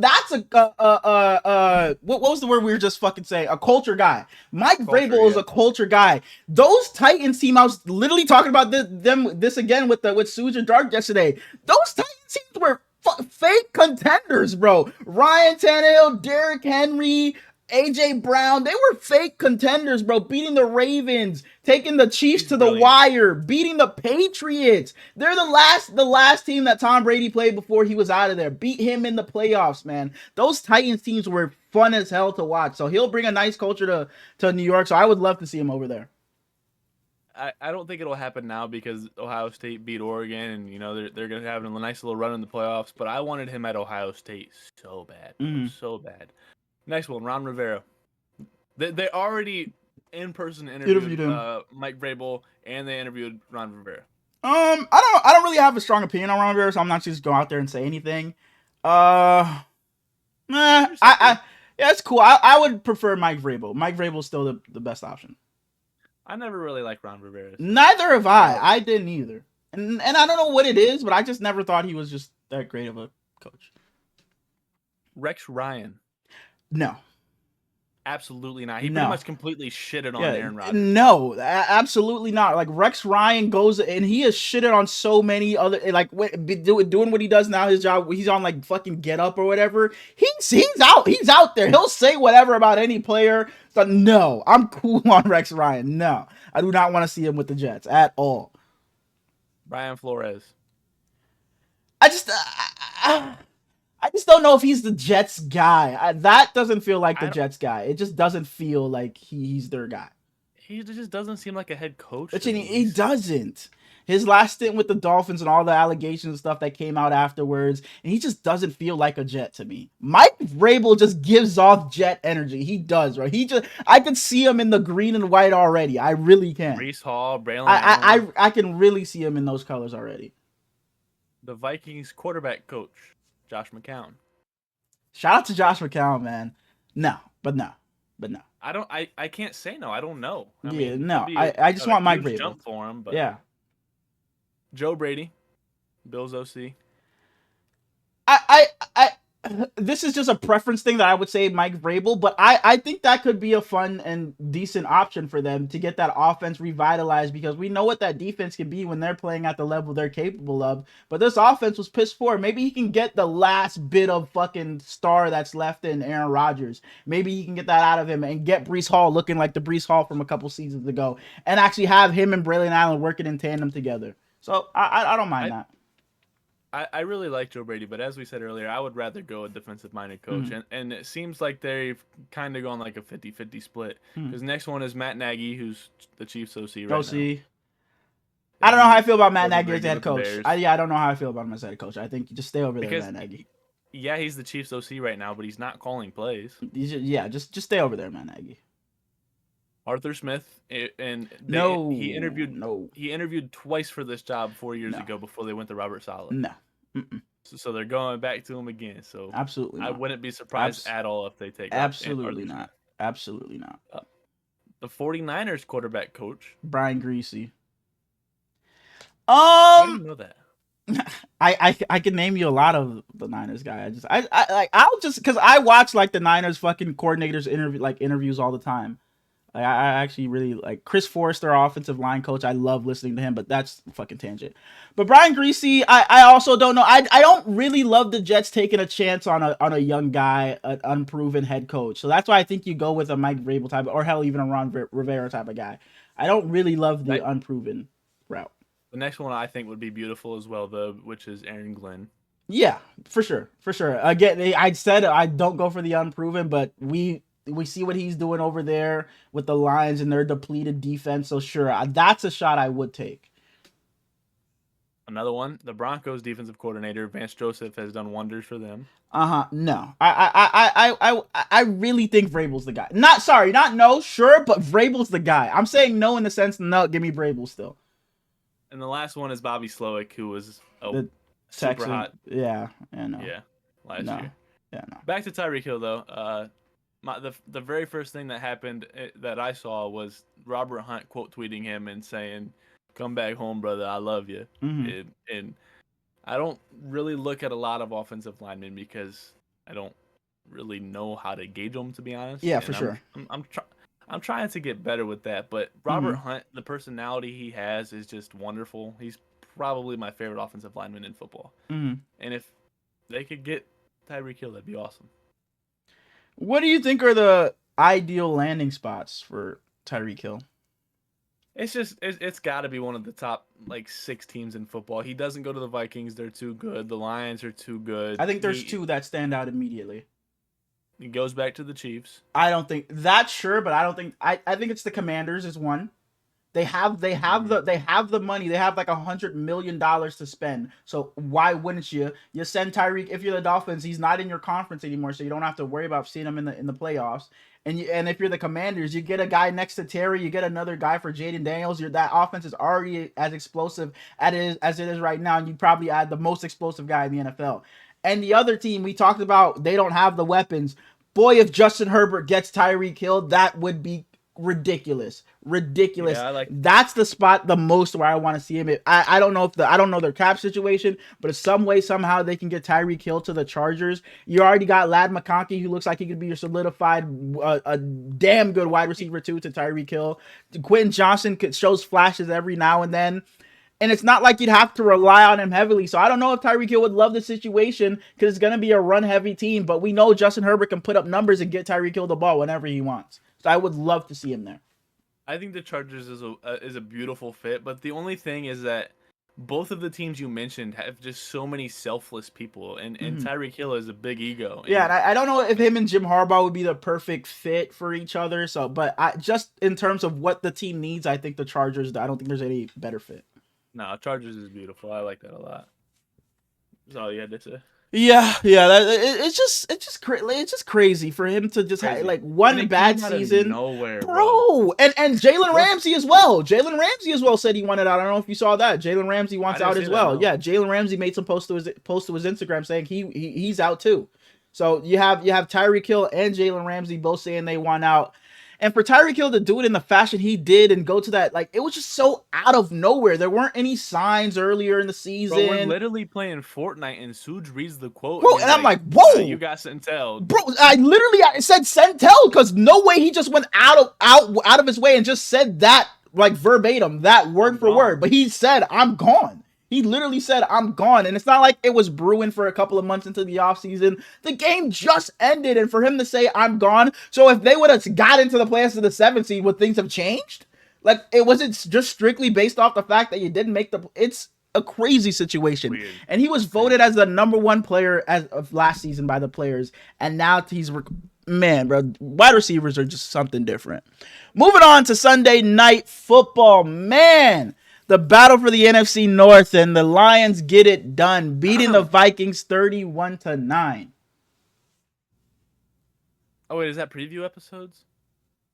what was the word we were just fucking saying? A culture guy. Mike Vrabel is a culture guy. Those Titans team, I was literally talking about this again with Suge and Dark yesterday. Those Titans teams were fake contenders, bro. Ryan Tannehill, Derrick Henry, AJ Brown, they were fake contenders, bro. Beating the Ravens, taking the Chiefs to the wire, beating the Patriots. They're the last team that Tom Brady played before he was out of there. Beat him in the playoffs, man. Those Titans teams were fun as hell to watch. So he'll bring a nice culture to New York. So I would love to see him over there. I don't think it'll happen now because Ohio State beat Oregon, and they're gonna have a nice little run in the playoffs. But I wanted him at Ohio State so bad, so bad. Next one, Ron Rivera. They already in-person interviewed Mike Vrabel, and they interviewed Ron Rivera. I don't really have a strong opinion on Ron Rivera, so I'm not just go out there and say anything. I yeah, it's cool. I would prefer Mike Vrabel. Mike Vrabel's still the best option. I never really liked Ron Rivera. Neither have I. I didn't either. And I don't know what it is, but I just never thought he was just that great of a coach. Rex Ryan. No. Absolutely not. He pretty much completely shitted on Aaron Rodgers. No, absolutely not. Like Rex Ryan goes and he has shitted on so many other, like doing what he does now. His job, he's on like fucking Get Up or whatever. He's out there. He'll say whatever about any player. But no, I'm cool on Rex Ryan. No, I do not want to see him with the Jets at all. Brian Flores. I just don't know if he's the Jets guy. That doesn't feel like the Jets guy. It just doesn't feel like he's their guy. He just doesn't seem like a head coach. He doesn't. His last stint with the Dolphins and all the allegations and stuff that came out afterwards, and he just doesn't feel like a Jet to me. Mike Vrabel just gives off Jet energy. He does, right? I can see him in the green and white already. I really can. Breece Hall, Braylon. I can really see him in those colors already. The Vikings quarterback coach, Josh McCown. Shout out to Josh McCown, man. No. I can't say no. I don't know. I just want Mike Vrabel. Jump for him, but yeah. Joe Brady, Bills OC. This is just a preference thing that I would say Mike Vrabel, but I think that could be a fun and decent option for them to get that offense revitalized, because we know what that defense can be when they're playing at the level they're capable of. But this offense was piss poor. Maybe he can get the last bit of fucking star that's left in Aaron Rodgers. Maybe he can get that out of him and get Breece Hall looking like the Breece Hall from a couple seasons ago, and actually have him and Braylon Allen working in tandem together. So I don't mind that. I really like Joe Brady, but as we said earlier, I would rather go a defensive-minded coach. Mm-hmm. And it seems like they've kind of gone like a 50-50 split. Because next one is Matt Nagy, who's the Chiefs OC right now. I don't know how I feel about Matt Nagy as head coach. I don't know how I feel about him as head coach. I think you just stay over there, Matt Nagy. Yeah, he's the Chiefs OC right now, but he's not calling plays. Just stay over there, Matt Nagy. Arthur Smith, and he interviewed twice for this job 4 years ago before they went to Robert Saleh. No. So they're going back to him again. So absolutely not. I wouldn't be surprised at all if they take absolutely not. Absolutely not. The 49ers quarterback coach, Brian Griese. How do you know that? I can name you a lot of the Niners guy. I'll just because I watch like the Niners fucking coordinators interviews all the time. I actually really like Chris Forrester, offensive line coach. I love listening to him, but that's fucking tangent. But Brian Griese, I also don't know. I don't really love the Jets taking a chance on a young guy, an unproven head coach. So that's why I think you go with a Mike Vrabel type, or hell, even a Ron Rivera type of guy. I don't really love the unproven route. The next one I think would be beautiful as well, though, which is Aaron Glenn. Yeah, for sure. Again, I said I don't go for the unproven, but we see what he's doing over there with the Lions and their depleted defense. So sure, that's a shot I would take. Another one, the Broncos defensive coordinator Vance Joseph has done wonders for them. No, I really think Vrabel's the guy. Not no, sure, but Vrabel's the guy. I'm saying no in the sense no, give me Vrabel still. And the last one is Bobby Slowick, who was the super Texan, hot. Yeah, last year. Yeah, no. Back to Tyreek Hill though. The very first thing that happened that I saw was Robert Hunt quote tweeting him and saying, "Come back home, brother. I love you." Mm-hmm. And I don't really look at a lot of offensive linemen because I don't really know how to gauge them, to be honest. Yeah, for sure. I'm trying to get better with that, but Robert Hunt, the personality he has is just wonderful. He's probably my favorite offensive lineman in football. Mm-hmm. And if they could get Tyreek Hill, that'd be awesome. What do you think are the ideal landing spots for Tyreek Hill? It's got to be one of the top 6 teams in football. He doesn't go to the Vikings; they're too good. The Lions are too good. I think there's 2 that stand out immediately. He goes back to the Chiefs. I don't think that's sure, but I don't think I think it's the Commanders is one. They have the money. They have $100 million to spend. So why wouldn't you? You send Tyreek. If you're the Dolphins, he's not in your conference anymore, so you don't have to worry about seeing him in the playoffs. And if you're the Commanders, you get a guy next to Terry. You get another guy for Jaden Daniels. That offense is already as explosive as it is right now, and you probably add the most explosive guy in the NFL. And the other team, we talked about, they don't have the weapons. Boy, if Justin Herbert gets Tyreek Hill, that would be ridiculous. Yeah, That's the spot the most where I want to see him. I don't know I don't know their cap situation, but if some way somehow they can get Tyreek Hill to the Chargers. You already got Ladd McConkey, who looks like he could be your solidified a damn good wide receiver too to Tyreek Hill. Quentin Johnson shows flashes every now and then. And it's not like you'd have to rely on him heavily. So I don't know if Tyreek Hill would love the situation because it's going to be a run-heavy team. But we know Justin Herbert can put up numbers and get Tyreek Hill the ball whenever he wants. So I would love to see him there. I think the Chargers is a beautiful fit. But the only thing is that both of the teams you mentioned have just so many selfless people. And Tyreek Hill is a big ego. Yeah, and I don't know if him and Jim Harbaugh would be the perfect fit for each other. So, but just in terms of what the team needs, I think the Chargers, I don't think there's any better fit. No, Chargers is beautiful. I like that a lot. That's all you had to say. Yeah. It's just crazy for him to just have like one bad season, nowhere, bro. And Jalen Ramsey as well. Jalen Ramsey as well said he wanted out. I don't know if you saw that. Jalen Ramsey wants out as well. Yeah, Jalen Ramsey made some post to his Instagram saying he's out too. So you have Tyreek Hill and Jalen Ramsey both saying they want out. And for Tyreek Hill to do it in the fashion he did and go to that, like, it was just so out of nowhere. There weren't any signs earlier in the season. Bro, we're literally playing Fortnite, and Suge reads the quote. Bro, and I'm like, whoa. You got Sentel. Bro, I said Sentel because no way he just went out of his way and just said that, like, verbatim, that word for word. But he said, I'm gone. He literally said, I'm gone. And it's not like it was brewing for a couple of months into the offseason. The game just ended. And for him to say, I'm gone. So if they would have got into the playoffs of the 7th seed, would things have changed? Like, it wasn't just strictly based off the fact that you didn't make it's a crazy situation. Weird. And he was voted as the #1 player of last season by the players. And now man, bro, wide receivers are just something different. Moving on to Sunday Night Football. Man, the battle for the NFC North, and the Lions get it done, beating the Vikings 31-9. Oh wait, is that preview episodes?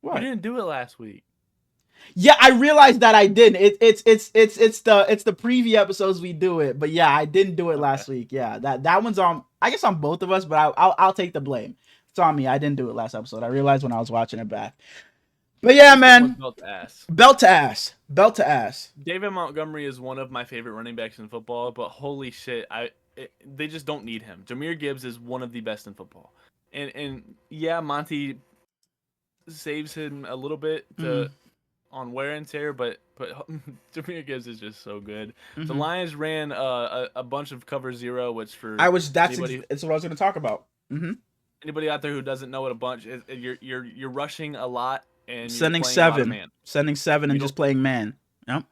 What? We didn't do it last week. Yeah, I realized that I didn't. It's the preview episodes we do it, but yeah, I didn't do it last week. Yeah, that one's on. I guess on both of us, but I'll take the blame. It's on me. I didn't do it last episode. I realized when I was watching it back. But yeah, man. Belt to ass. Belt to ass. Belt to ass. David Montgomery is one of my favorite running backs in football, but holy shit, they just don't need him. Jahmyr Gibbs is one of the best in football. And yeah, Monty saves him a little bit on wear and tear, but Jahmyr Gibbs is just so good. The Lions ran a bunch of cover zero, which for that's what I was going to talk about. Anybody out there who doesn't know what a bunch is, you're rushing a lot. And sending 7 and just playing man. Yep.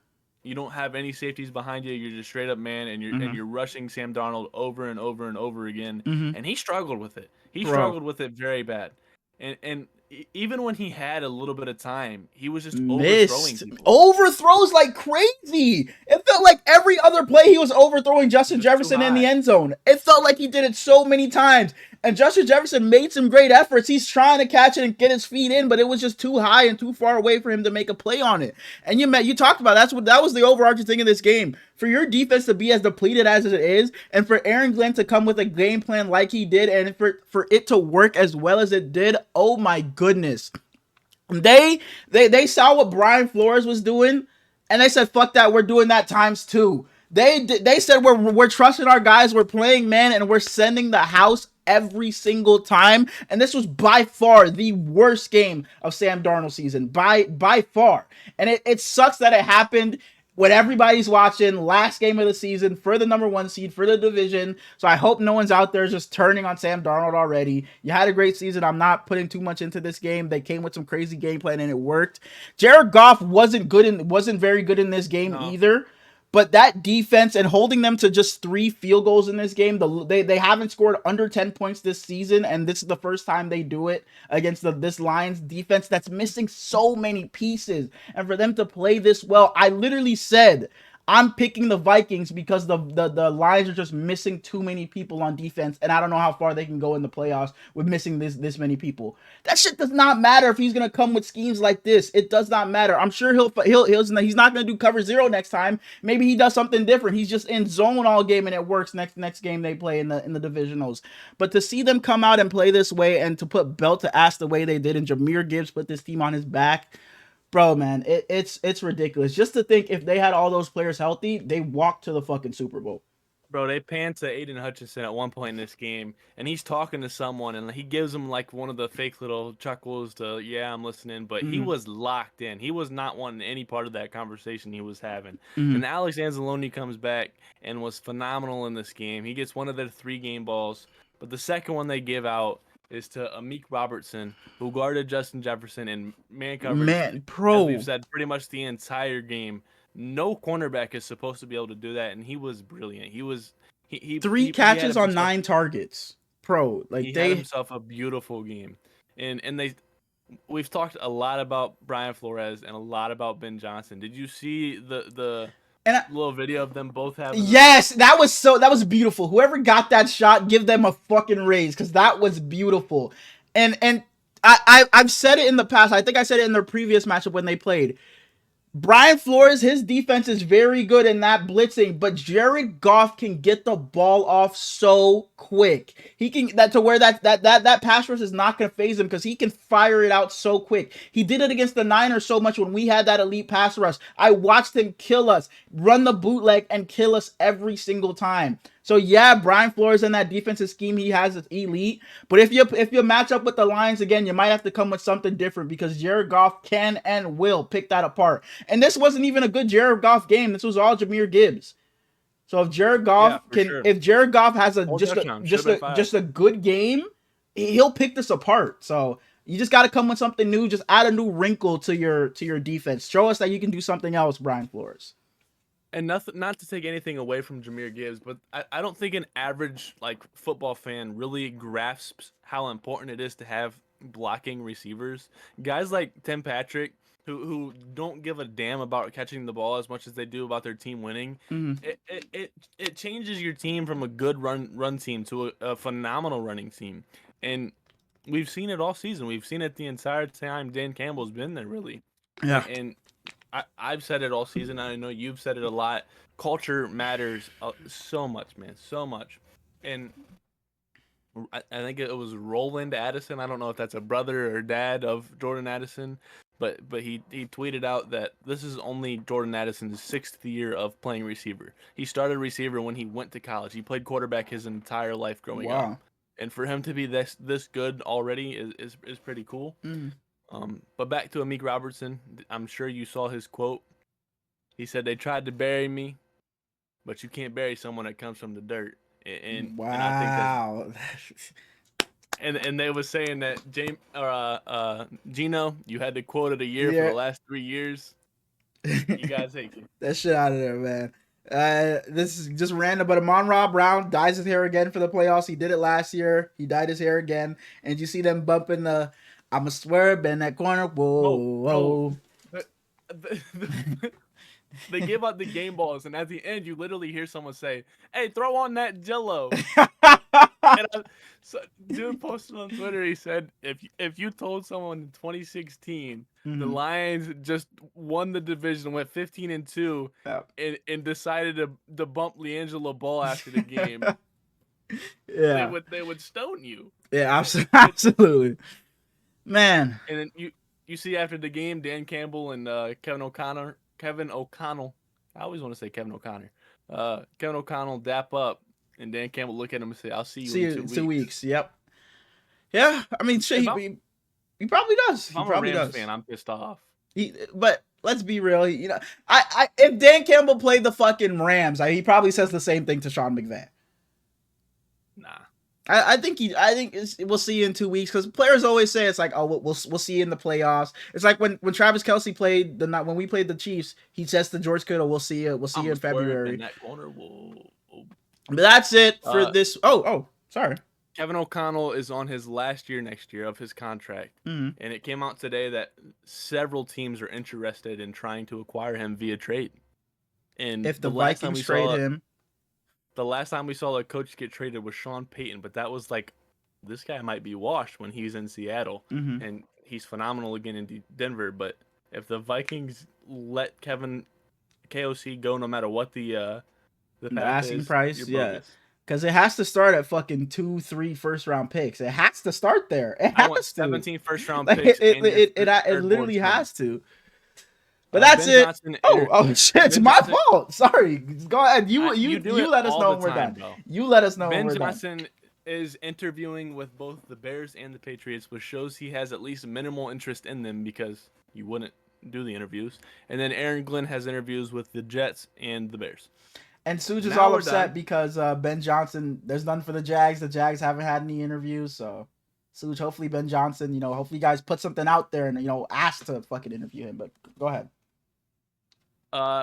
You don't have any safeties behind you. You're just straight up man, and you're rushing Sam Darnold over and over and over again. And he struggled with it. Struggled with it very bad. And even when he had a little bit of time, he was just overthrowing people. Overthrows like crazy. It felt like every other play he was overthrowing Justin Jefferson in the end zone. It felt like he did it so many times. And Justin Jefferson made some great efforts. He's trying to catch it and get his feet in, but it was just too high and too far away for him to make a play on it. And you talked about that was the overarching thing in this game. For your defense to be as depleted as it is, and for Aaron Glenn to come with a game plan like he did, and for it to work as well as it did, oh my goodness. They saw what Brian Flores was doing, and they said, fuck that, we're doing that times 2. They said we're trusting our guys, we're playing man, and we're sending the house every single time. And this was by far the worst game of Sam Darnold's season, by far. And it sucks that it happened when everybody's watching, last game of the season for the #1 seed for the division. So I hope no one's out there just turning on Sam Darnold already. You had a great season. I'm not putting too much into this game. They came with some crazy game plan and it worked. Jared Goff wasn't very good in this game either. But that defense and holding them to just 3 field goals in this game, they haven't scored under 10 points this season, and this is the first time they do it against this Lions defense that's missing so many pieces. And for them to play this well, I literally said, I'm picking the Vikings because the Lions are just missing too many people on defense, and I don't know how far they can go in the playoffs with missing this many people. That shit does not matter if he's gonna come with schemes like this. It does not matter. I'm sure he's not gonna do cover 0 next time. Maybe he does something different. He's just in zone all game and it works next game they play in the divisionals. But to see them come out and play this way and to put belt to ass the way they did, and Jahmyr Gibbs put this team on his back. Bro, man, it's ridiculous. Just to think if they had all those players healthy, they walked to the fucking Super Bowl. Bro, they pan to Aiden Hutchinson at one point in this game, and he's talking to someone, and he gives him like one of the fake little chuckles to, yeah, I'm listening, but he was locked in. He was not wanting any part of that conversation he was having. And Alex Anzalone comes back and was phenomenal in this game. He gets one of their 3 game balls, but the second one they give out is to Amik Robertson, who guarded Justin Jefferson in man coverage. Man, pro. As we've said pretty much the entire game. No cornerback is supposed to be able to do that, and he was brilliant. He 3 catches on 9 targets. Pro. Like he had himself a beautiful game. And we've talked a lot about Brian Flores and a lot about Ben Johnson. Did you see the little video of them both having? Yes, that was beautiful. Whoever got that shot, give them a fucking raise, because that was beautiful. And I've said it in the past. I think I said it in their previous matchup when they played. Brian Flores, his defense is very good in that blitzing, but Jared Goff can get the ball off so quick. He can that pass rush is not going to phase him because he can fire it out so quick. He did it against the Niners so much when we had that elite pass rush. I watched him kill us, run the bootleg, and kill us every single time. So yeah, Brian Flores in that defensive scheme he has is elite. But if you match up with the Lions again, you might have to come with something different because Jared Goff can and will pick that apart. And this wasn't even a good Jared Goff game. This was all Jahmyr Gibbs. So if Jared Goff if Jared Goff has just a good game, he'll pick this apart. So you just got to come with something new. Just add a new wrinkle to your defense. Show us that you can do something else, Brian Flores. And not to take anything away from Jahmyr Gibbs, but I don't think an average football fan really grasps how important it is to have blocking receivers. Guys like Tim Patrick, who don't give a damn about catching the ball as much as they do about their team winning. It changes your team from a good run team to a phenomenal running team. And we've seen it all season. We've seen it the entire time Dan Campbell's been there, really. Yeah. And I've said it all season. I know you've said it a lot. Culture matters so much, man, so much. And I think it was Roland Addison. I don't know if that's a brother or dad of Jordan Addison, but he tweeted out that this is only Jordan Addison's 6th year of playing receiver. He started receiver when he went to college. He played quarterback his entire life growing up. And for him to be this good already is pretty cool. But back to Amik Robertson, I'm sure you saw his quote. He said, "They tried to bury me, but you can't bury someone that comes from the dirt." And wow. And they were saying that Gino, you had the quote of the year for the last 3 years. You guys hate you. That shit out of there, man. This is just random, but Amon-Ra Brown dyes his hair again for the playoffs. He did it last year. He dyed his hair again, and you see them bumping the "I'm a swerve in that corner." Whoa. They give out the game balls, and at the end, you literally hear someone say, "Hey, throw on that Jello." Dude posted on Twitter. He said, "If you told someone in 2016 the Lions just won the division, went 15-2, and decided to bump LiAngelo Ball after the game, they would stone you." Yeah, absolutely. Man. And then you see after the game, Dan Campbell and Kevin O'Connell. I always want to say Kevin O'Connor. Kevin O'Connell dap up, and Dan Campbell look at him and say, "I'll see you in 2 weeks." Yep. Yeah, I mean, shit, he probably does. If I'm a Rams fan, I'm pissed off. But let's be real. If Dan Campbell played the fucking Rams, he probably says the same thing to Sean McVay. Nah. I think we'll see you in 2 weeks, because players always say it's like, oh, we'll see you in the playoffs. It's like when Travis Kelce played when we played the Chiefs, he says to George Kittle, we'll see you in February. In that corner, But that's it for this. Oh, sorry. Kevin O'Connell is on his last year next year of his contract, and it came out today that several teams are interested in trying to acquire him via trade. And if the Vikings trade him, the last time we saw a coach get traded was Sean Payton, but that was like, this guy might be washed when he's in Seattle, and he's phenomenal again in Denver. But if the Vikings let Kevin KOC go, no matter what the asking price, you're yeah. bogus. Because it has to start at fucking 2-3 first-round picks. It has to start there. It has I want 17 first-round like, picks. It literally has to. But that's Ben it. Johnson Oh shit! It's my fault. Sorry. Go ahead. You let us know when we're done. Bro. You let us know when Ben we're done. Johnson is interviewing with both the Bears and the Patriots, which shows he has at least minimal interest in them because you wouldn't do the interviews. And then Aaron Glenn has interviews with the Jets and the Bears. And Suge is all upset because Ben Johnson, there's none for the Jags. The Jags haven't had any interviews, so Suge, hopefully Ben Johnson, hopefully you guys put something out there and ask to fucking interview him. But go ahead.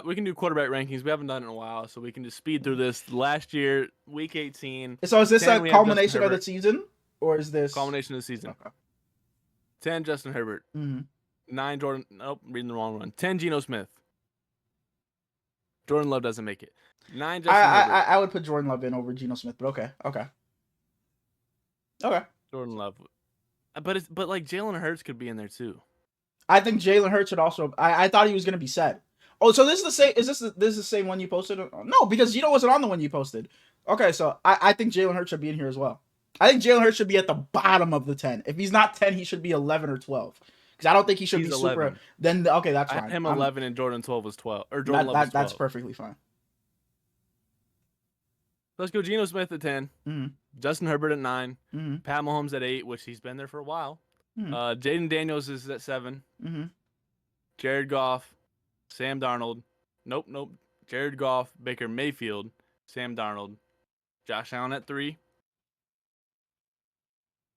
We can do quarterback rankings. We haven't done it in a while, so we can just speed through this. Last year, Week 18. So is this a culmination of the season, or is this culmination of the season? Okay. 10, Justin Herbert. 9, Jordan. Nope, reading the wrong one. 10, Geno Smith. Jordan Love doesn't make it. 9, Justin Herbert. I would put Jordan Love in over Geno Smith, but okay. Jordan Love, but like Jalen Hurts could be in there too. I think Jalen Hurts should also. I thought he was gonna be set. Oh, so this is the same. Is this the same one you posted? No, because Geno wasn't on the one you posted. Okay, so I think Jalen Hurts should be in here as well. I think Jalen Hurts should be at the bottom of the 10. If he's not 10, he should be 11 or 12. Because I don't think he should be 11. Super. Then okay, that's fine. Him 11 and Jordan 12 was 12, or Jordan Love was 12. That's perfectly fine. Let's go Geno Smith at 10. Justin Herbert at 9. Pat Mahomes at 8, which he's been there for a while. Jaden Daniels is at 7. Jared Goff, Sam Darnold. Nope. Jared Goff, Baker Mayfield, Sam Darnold, Josh Allen at 3.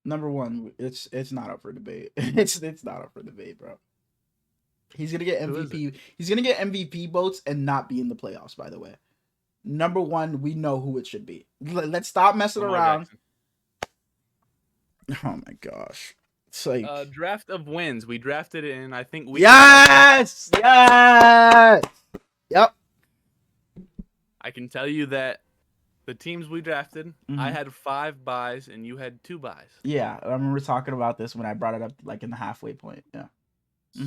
Number 1, it's not up for debate. It's not up for debate, bro. He's gonna get MVP. He's gonna get MVP votes and not be in the playoffs. By the way, number 1, we know who it should be. Let's stop messing around. Oh my gosh. It's like draft of wins. We drafted it in, I think we Yes! Yep. I can tell you that the teams we drafted, I had 5 buys and you had 2 buys. Yeah, I remember talking about this when I brought it up like in the halfway point. Yeah.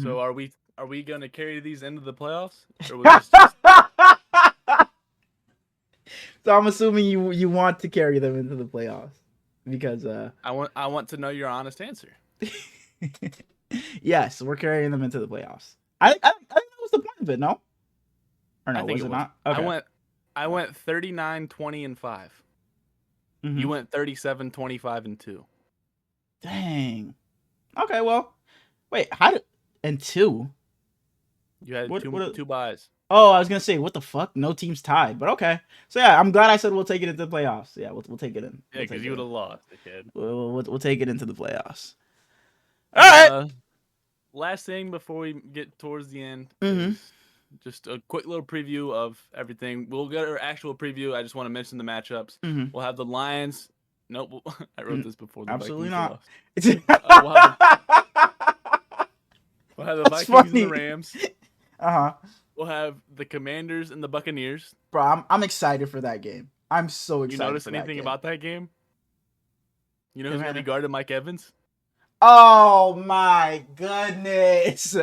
So are we gonna carry these into the playoffs? Or So I'm assuming you want to carry them into the playoffs because I want to know your honest answer. Yes, we're carrying them into the playoffs. I think that was the point of it, no? Or no, was it not? Okay. I went 39, 20, and 5. You went 37, 25, and 2. Dang. Okay, well, wait, and 2? You had two buys. Oh, I was gonna say, what the fuck? No team's tied, but okay. So yeah, I'm glad I said we'll take it into the playoffs. Yeah, we'll take it in. Yeah, because you would have lost, kid. We'll take it into the playoffs. All right. Last thing before we get towards the end, is just a quick little preview of everything. We'll get our actual preview. I just want to mention the matchups. We'll have the Lions. Nope, I wrote this before. Absolutely not. We'll have the Vikings and the Rams. We'll have the Commanders and the Buccaneers. Bro, I'm excited for that game. I'm so excited. You notice anything about that game? You know who's going to be guarding Mike Evans? Oh my goodness!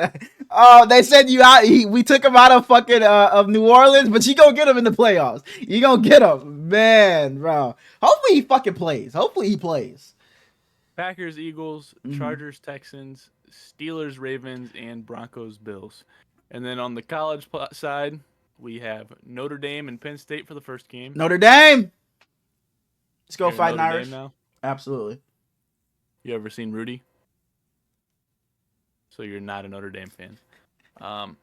Oh, they said we took him out of fucking of New Orleans, but you gonna get him in the playoffs. You gonna get him, man, bro. Hopefully he fucking plays. Hopefully he plays. Packers, Eagles, Chargers, Texans, Steelers, Ravens, and Broncos, Bills. And then on the college side, we have Notre Dame and Penn State for the first game. Notre Dame. Let's go Fighting Irish. Now? Absolutely. You ever seen Rudy? So you're not a Notre Dame fan. And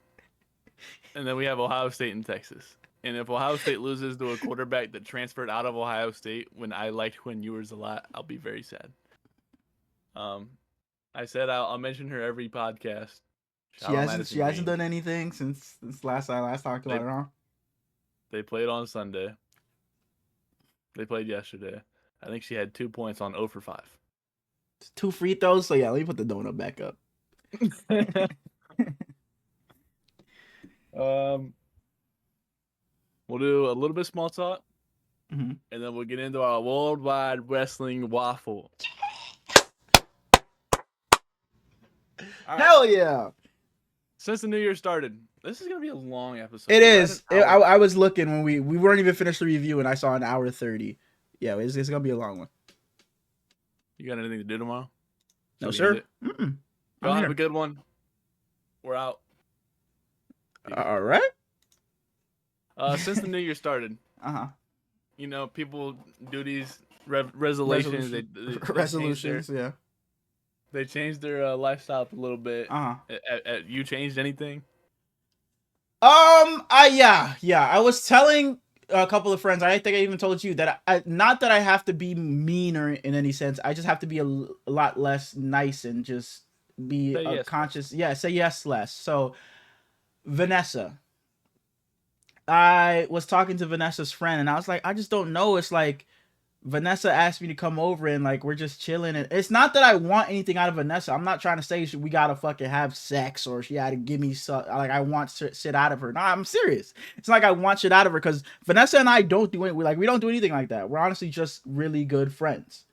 then we have Ohio State and Texas. And if Ohio State loses to a quarterback that transferred out of Ohio State when I liked Quinn Ewers a lot, I'll be very sad. I said I'll mention her every podcast. She hasn't done anything since last talked about her. They played on Sunday. They played yesterday. I think she had 2 points on 0 for 5. 2 free throws. So yeah, let me put the donut back up. We'll do a little bit of small talk, and then we'll get into our worldwide wrestling waffle. Hell yeah! Since the new year started, this is gonna be a long episode. It is. I was looking when we weren't even finished the review, and I saw an hour 30. Yeah, it's gonna be a long one. You got anything to do tomorrow? No, sir. Y'all have a good one. We're out. All right. Since the new year started, you know, people do these resolutions. Resolutions, yeah. They changed their lifestyle up a little bit. You changed anything? I was telling a couple of friends. I think I even told you that not that I have to be mean or in any sense. I just have to be a lot less nice and just be conscious. Yeah, say yes less. So, Vanessa. I was talking to Vanessa's friend, and I was like, I just don't know. It's like Vanessa asked me to come over, and like we're just chilling. And it's not that I want anything out of Vanessa. I'm not trying to say we gotta fucking have sex or she had to give me like I want shit out of her. No, I'm serious. It's like I want shit out of her because Vanessa and I don't do it. We don't do anything like that. We're honestly just really good friends.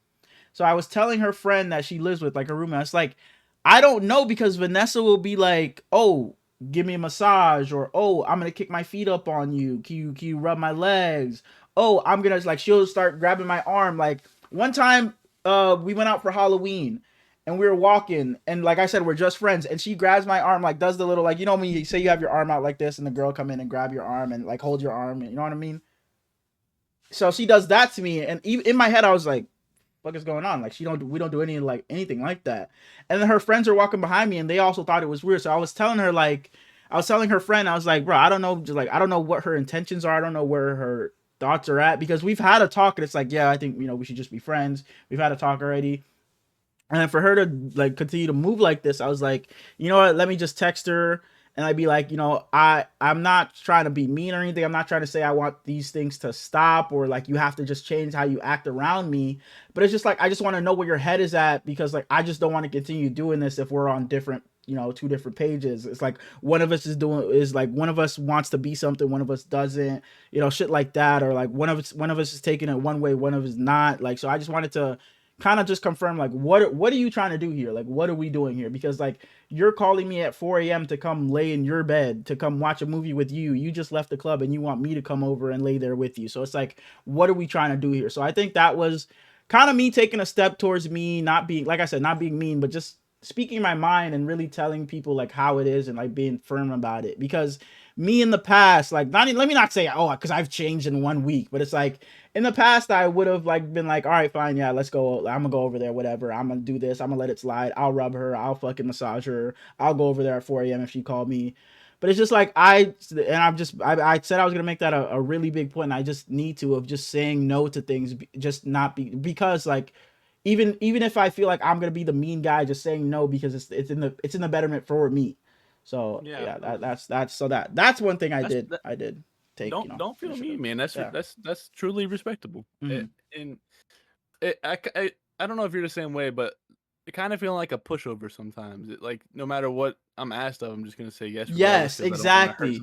So I was telling her friend that she lives with, like her roommate. It's like I don't know because Vanessa will be like, oh, give me a massage, or oh, I'm gonna kick my feet up on you. Can you rub my legs? Oh, I'm gonna like she'll start grabbing my arm. Like one time, we went out for Halloween and we were walking, and like I said, we're just friends, and she grabs my arm, like does the little like, you know, when you say you have your arm out like this, and the girl come in and grab your arm and like hold your arm, you know what I mean? So she does that to me, and in my head I was like, what is going on? Like we don't do anything like that. And then her friends are walking behind me, and they also thought it was weird. So I was telling her friend, I was like, bro, I don't know, just like I don't know what her intentions are. I don't know where her thoughts are at, because we've had a talk, and it's like, yeah, I think, you know, we should just be friends. We've had a talk already. And then for her to like continue to move like this, I was like, you know what? Let me just text her. And I'd be like, you know, I'm not trying to be mean or anything. I'm not trying to say I want these things to stop, or like you have to just change how you act around me. But it's just like, I just want to know where your head is at, because like, I just don't want to continue doing this if we're on different, you know, two different pages. It's like one of us one of us wants to be something, one of us doesn't, you know, shit like that. Or like one of us is taking it one way, one of us not. Like, so I just wanted to kind of just confirm, like, what are you trying to do here? Like, what are we doing here? Because like, you're calling me at 4 a.m. to come lay in your bed, to come watch a movie with you. You just left the club and you want me to come over and lay there with you. So it's like, what are we trying to do here? So I think that was kind of me taking a step towards me not being, like I said, not being mean, but just speaking my mind and really telling people like how it is and like being firm about it. Because me in the past, like, let me not say, oh, because I've changed in 1 week, but it's like, in the past, I would have like been like, all right, fine, yeah, let's go. I'm gonna go over there, whatever. I'm gonna do this. I'm gonna let it slide. I'll rub her. I'll fucking massage her. I'll go over there at 4 a.m. if she called me. But it's just like I said I was gonna make that a really big point. And I just need to of just saying no to things, just not be, because like even if I feel like I'm gonna be the mean guy, just saying no because it's in the betterment for me. So yeah, that's one thing I did. Don't feel mean, man. That's truly respectable. And I don't know if you're the same way, but I kind of feel like a pushover sometimes. Like no matter what I'm asked of, I'm just gonna say yes. Yes, exactly,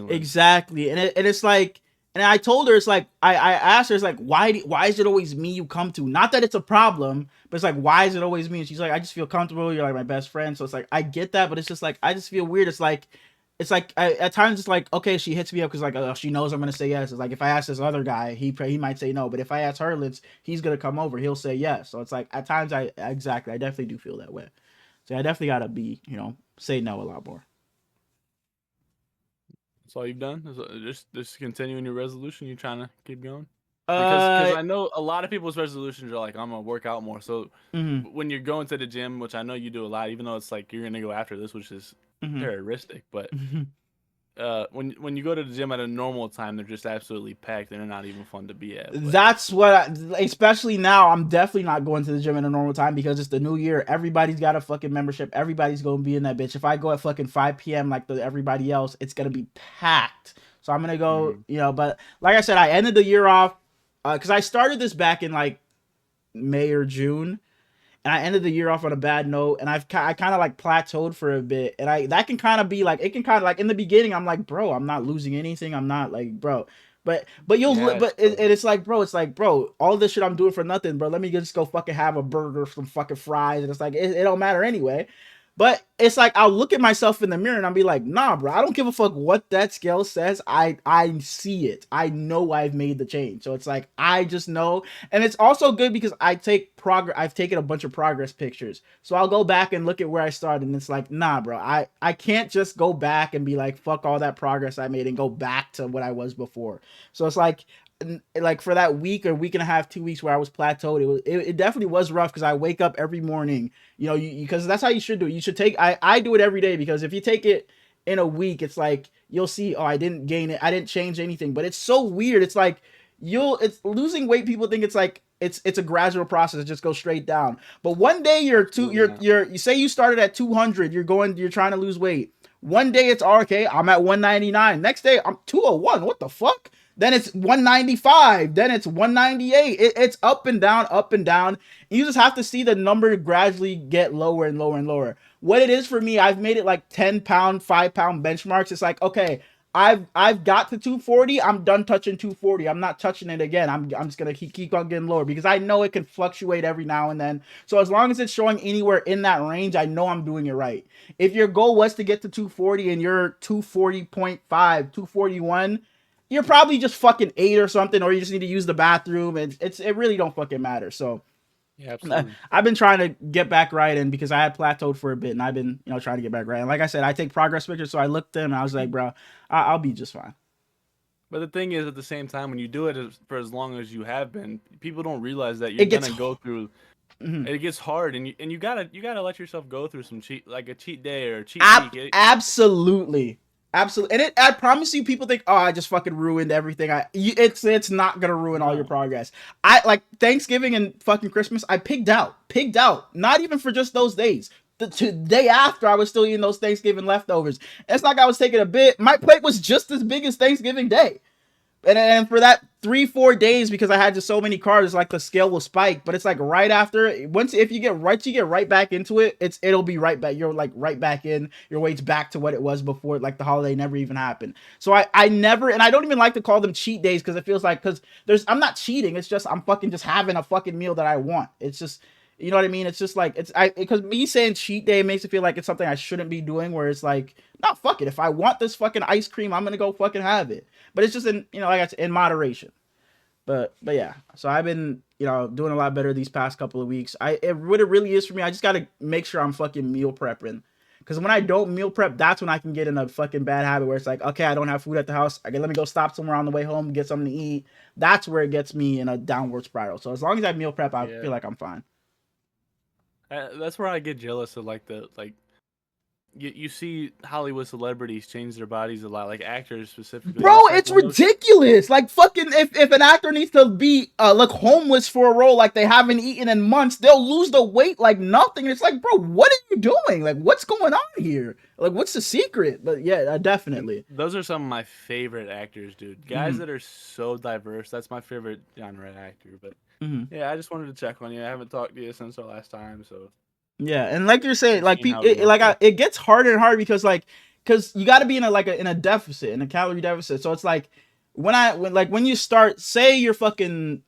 exactly. And it's like, and I told her, it's like I asked her, it's like, why is it always me you come to? Not that it's a problem, but it's like, why is it always me? And she's like, I just feel comfortable. You're like my best friend, so it's like I get that, but it's just like I just feel weird. It's like at times it's like, okay, she hits me up because like she knows I'm gonna say yes. It's like if I ask this other guy, he might say no, but if I ask her, he's gonna come over, he'll say yes. So it's like at times I definitely do feel that way. So I definitely gotta be, you know, say no a lot more. That's all you've done? Just continuing your resolution? You trying to keep going? Because I know a lot of people's resolutions are like, I'm gonna work out more. So when you're going to the gym, which I know you do a lot, even though it's like you're gonna go after this, which is terroristic, but when you go to the gym at a normal time, they're just absolutely packed and they're not even fun to be at. But that's what especially now, I'm definitely not going to the gym at a normal time because it's the new year. Everybody's got a fucking membership. Everybody's gonna be in that bitch. If I go at fucking 5 p.m. like everybody else, it's gonna be packed. So I'm gonna go, you know, but like I said, I ended the year off because I started this back in like May or June. And I ended the year off on a bad note, and I kind of like plateaued for a bit, and that can kind of be like, it can kind of like in the beginning, I'm like, bro, I'm not losing anything, I'm not like, bro, But it's like, bro, all this shit I'm doing for nothing, bro. Let me just go fucking have a burger, some fucking fries, and it's like it don't matter anyway. But it's like I'll look at myself in the mirror and I'll be like, nah, bro, I don't give a fuck what that scale says. I see it. I know I've made the change. So it's like I just know. And it's also good because I've taken a bunch of progress pictures. So I'll go back and look at where I started, and it's like, nah, bro, I can't just go back and be like, fuck all that progress I made and go back to what I was before. So it's like for that week or week and a half, 2 weeks where I was plateaued, it definitely was rough because I wake up every morning, because that's how you should do it. You should take, I do it every day, because if you take it in a week, it's like, you'll see, oh, I didn't gain it. I didn't change anything, but it's so weird. It's like, it's losing weight. People think it's like, it's a gradual process. It just goes straight down. But one day you say you started at 200, you're trying to lose weight. One day it's okay, I'm at 199. Next day I'm 201. What the fuck? Then it's 195. Then it's 198. It's up and down, up and down. You just have to see the number gradually get lower and lower and lower. What it is for me, I've made it like 10 pound, 5 pound benchmarks. It's like, okay, I've got to 240. I'm done touching 240. I'm not touching it again. I'm just gonna keep on getting lower, because I know it can fluctuate every now and then. So as long as it's showing anywhere in that range, I know I'm doing it right. If your goal was to get to 240 and you're 240.5, 241, you're probably just fucking 8 or something, or you just need to use the bathroom, and it really don't fucking matter. So yeah, absolutely. I've been trying to get back right, and because I had plateaued for a bit, and I've been trying to get back right. And like I said, I take progress pictures, so I looked at them and I was like, bro, I'll be just fine. But the thing is, at the same time, when you do it for as long as you have been, people don't realize that you're gonna go through. Mm-hmm. It gets hard, and you gotta let yourself go through some a cheat day or a cheat week. Absolutely. And I promise you, people think, oh, I just fucking ruined everything. It's not gonna ruin all your progress. I like Thanksgiving and fucking Christmas. I pigged out. Not even for just those days. The day after, I was still eating those Thanksgiving leftovers. It's like I was taking a bit. My plate was just as big as Thanksgiving Day. And for that 3-4 days, because I had just so many carbs, it's like the scale will spike. But it's like right after, if you get right back into it, it'll be right back. You're like right back in, your weight's back to what it was before, like the holiday never even happened. So I never, and I don't even like to call them cheat days, because it feels like, I'm not cheating. It's just, I'm fucking just having a fucking meal that I want. It's just, you know what I mean? It's just like, because me saying cheat day makes it feel like it's something I shouldn't be doing, where it's like, no, fuck it. If I want this fucking ice cream, I'm going to go fucking have it. But it's just in, like I said, in moderation. But yeah, so I've been, doing a lot better these past couple of weeks. What it really is for me, I just got to make sure I'm fucking meal prepping. Because when I don't meal prep, that's when I can get in a fucking bad habit where it's like, okay, I don't have food at the house. Okay, let me go stop somewhere on the way home, get something to eat. That's where it gets me in a downward spiral. So as long as I meal prep, I feel like I'm fine. That's where I get jealous of you see Hollywood celebrities change their bodies a lot, like actors specifically. Bro, it's ridiculous. Like fucking, if an actor needs to be look homeless for a role, like they haven't eaten in months, they'll lose the weight like nothing. It's like, bro, what are you doing? Like, what's going on here? Like, what's the secret? But yeah, definitely. Those are some of my favorite actors, dude. Guys that are so diverse. That's my favorite genre actor. But yeah, I just wanted to check on you. I haven't talked to you since our last time, so. Yeah, and like you're saying, like it gets harder and harder because you got to be in a deficit, in a calorie deficit. So it's like when you start, say you're fucking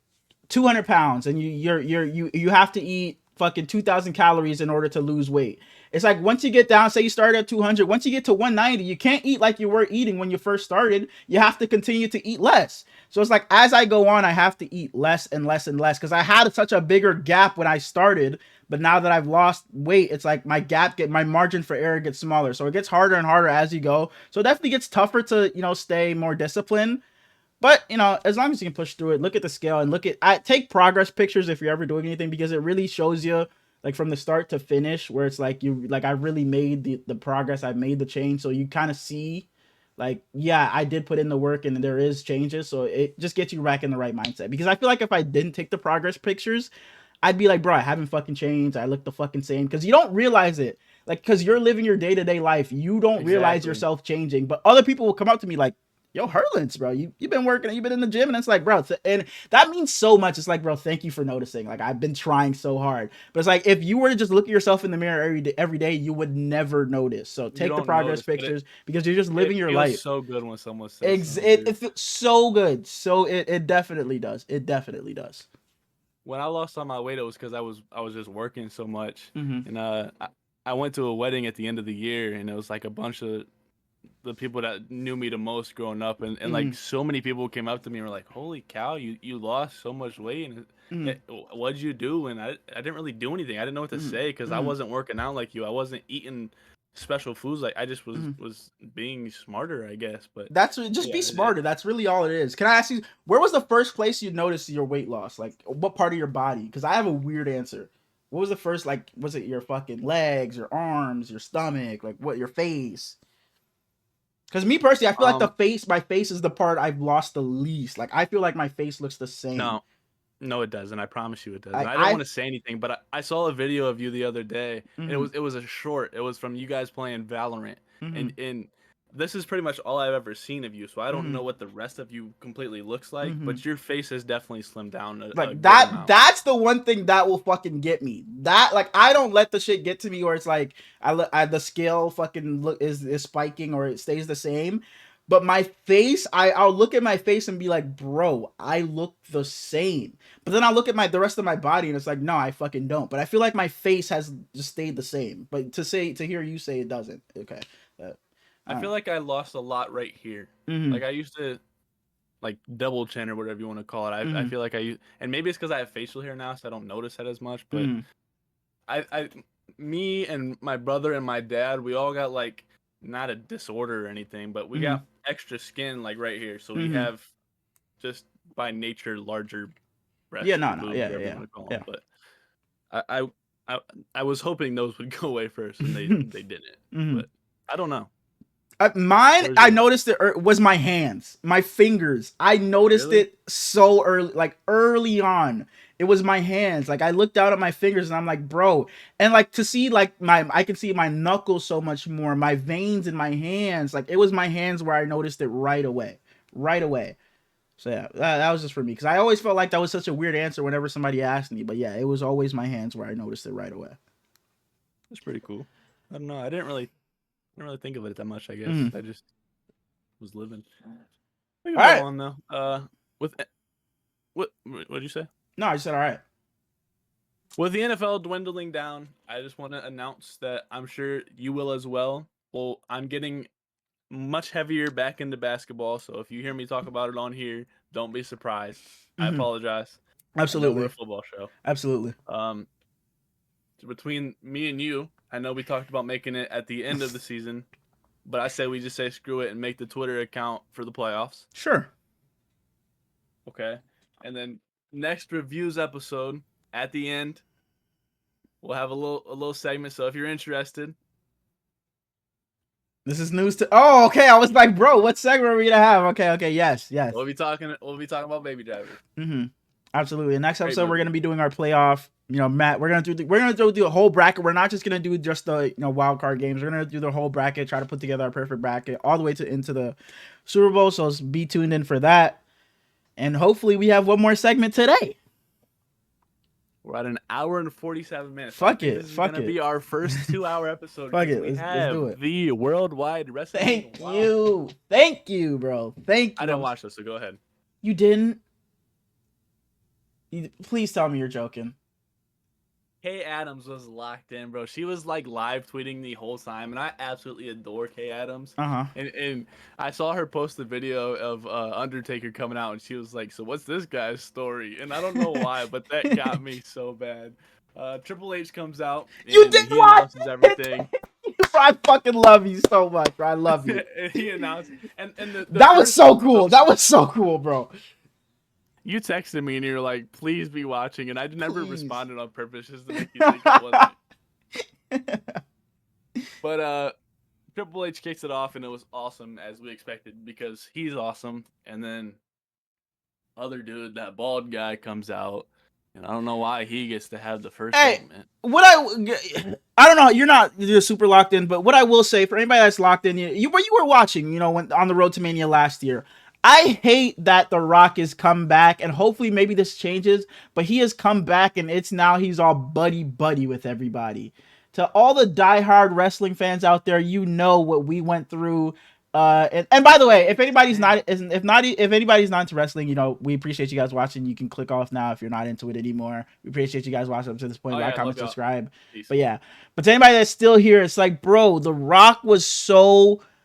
200 pounds and you have to eat fucking 2,000 calories in order to lose weight. It's like once you get down, say you started at 200, once you get to 190, you can't eat like you were eating when you first started. You have to continue to eat less. So it's like as I go on, I have to eat less and less and less because I had such a bigger gap when I started. But now that I've lost weight, it's like my margin for error gets smaller. So it gets harder and harder as you go. So it definitely gets tougher to, stay more disciplined. But, as long as you can push through it, look at the scale and take progress pictures if you're ever doing anything, because it really shows you like from the start to finish where it's like I really made the progress. I've made the change. So you kind of see like, yeah, I did put in the work and there is changes. So it just gets you back in the right mindset, because I feel like if I didn't take the progress pictures, I'd be like, bro, I haven't fucking changed. I look the fucking same. Because you don't realize it. Like, because you're living your day-to-day life. You don't realize yourself changing. But other people will come up to me like, Yo, Hurlins, bro, you've been working, you've been in the gym, and it's like, bro, and that means so much. It's like, bro, thank you for noticing. Like, I've been trying so hard, but it's like, if you were to just look at yourself in the mirror every day, you would never notice. So You take the don't progress notice, but pictures because you're just living it your feels life. so good when someone says something to you. It feels so good. So it definitely does. It definitely does. When I lost all my weight, it was because I was just working so much, Mm-hmm. and I went to a wedding at the end of the year, and it was like a bunch of the people that knew me the most growing up, and Mm-hmm. like so many people came up to me and were like, "Holy cow, you lost so much weight, and what'd you do?" And I didn't really do anything. I didn't know what to Mm-hmm. say because I wasn't working out like you. I wasn't eating special foods. Like I just Mm-hmm. was being smarter, I guess. But That's just be smarter. That's really all it is. Can I ask you, where was the first place you noticed your weight loss? Like, what part of your body? Because I have a weird answer. What was the first, like, was it your fucking legs, your arms, your stomach, like what, your face? Because me personally, I feel like my face is the part I've lost the least. Like, I feel like my face looks the same. No, it doesn't. I promise you it doesn't. I didn't I want to say anything, but I saw a video of you the other day, and mm-hmm. it was a short. It was from you guys playing Valorant, Mm-hmm. and this is pretty much all I've ever seen of you. So I don't Mm-hmm. know what the rest of you completely looks like, Mm-hmm. but your face has definitely slimmed down a Like good amount. that's the one thing that will fucking get me. That, like, I don't let the shit get to me where it's like the scale fucking look is spiking or it stays the same. But my face, I'll look at my face and be like, bro, I look the same. But then I'll look at the rest of my body and it's like, no, I fucking don't. But I feel like my face has just stayed the same. But to hear you say it doesn't. Okay. I feel like I lost a lot right here. Mm-hmm. Like I used to like double chin or whatever you want to call it. I feel like and maybe it's because I have facial hair now, so I don't notice that as much. But Mm-hmm. Me and my brother and my dad, we all got like not a disorder or anything, but we Mm-hmm. got extra skin like right here. So we Mm-hmm. have just by nature larger Yeah, breasts or no, boobs, yeah, whatever you yeah, want to call yeah. them. But I was hoping those would go away first, and they didn't. Mm-hmm. But I don't know. Mine, I noticed it was my hands, my fingers. I noticed it so early, like early on. It was my hands. Like I looked down at my fingers and I'm like, bro. And like to see like I can see my knuckles so much more, my veins in my hands. Like it was my hands where I noticed it right away, right away. So yeah, that was just for me because I always felt like that was such a weird answer whenever somebody asked me. But yeah, it was always my hands where I noticed it right away. That's pretty cool. I don't know. I didn't really think of it that much. I guess I just was living. We can All go right. on though. With what did you say? No, I just said all right. With the NFL dwindling down, I just want to announce that I'm sure you will as well. Well, I'm getting much heavier back into basketball, so if you hear me talk about it on here, don't be surprised. I apologize. Absolutely. I know we're a football show. Absolutely. So between me and you, I know we talked about making it at the end of the season, but I say we just say screw it and make the Twitter account for the playoffs. Sure. Okay. And then next reviews episode at the end, we'll have a little segment. So if you're interested, this is news to. Oh, okay. I was like, bro, what segment are we gonna have? Okay. Yes. we'll be talking about Baby Driver. Mm-hmm. Absolutely. Next episode, we're gonna be doing our playoff. You know, Matt, we're gonna do the whole bracket. We're not just gonna do just the wild card games. We're gonna do the whole bracket. Try to put together our perfect bracket all the way into the Super Bowl. So be tuned in for that. And hopefully, we have one more segment today. We're at an hour and 47 minutes. Fuck it. This is gonna be our first 2-hour episode. Fuck it. We Let's do it. The worldwide wrestling. Thank you, bro. Thank you. I didn't watch this, so go ahead. You didn't? Please tell me you're joking. Kay Adams was locked in, bro. She was like live tweeting the whole time, and I absolutely adore Kay Adams. And I saw her post the video of Undertaker coming out, and she was like, "So what's this guy's story?" And I don't know why, but that got me so bad. Triple H comes out. You did he announces everything. I fucking love you so much, bro. I love you. And he announced, and that was so cool. That was so cool, bro. You texted me and you were like, "Please be watching," and I never responded on purpose just to make you think I wasn't. But Triple H kicks it off, and it was awesome as we expected because he's awesome. And then other dude, that bald guy, comes out, And I don't know why he gets to have the first segment. I don't know. You're super locked in, but what I will say for anybody that's locked in, you were watching, when on the road to Mania last year. I hate that The Rock has come back, and hopefully maybe this changes, but he has come back, and he's all buddy with everybody. To all the diehard wrestling fans out there, what we went through. And by the way, if anybody's not into wrestling, we appreciate you guys watching. You can click off now if you're not into it anymore. We appreciate you guys watching up to this point. Like, comment, subscribe. Peace. But to anybody that's still here, it's like, bro, The Rock was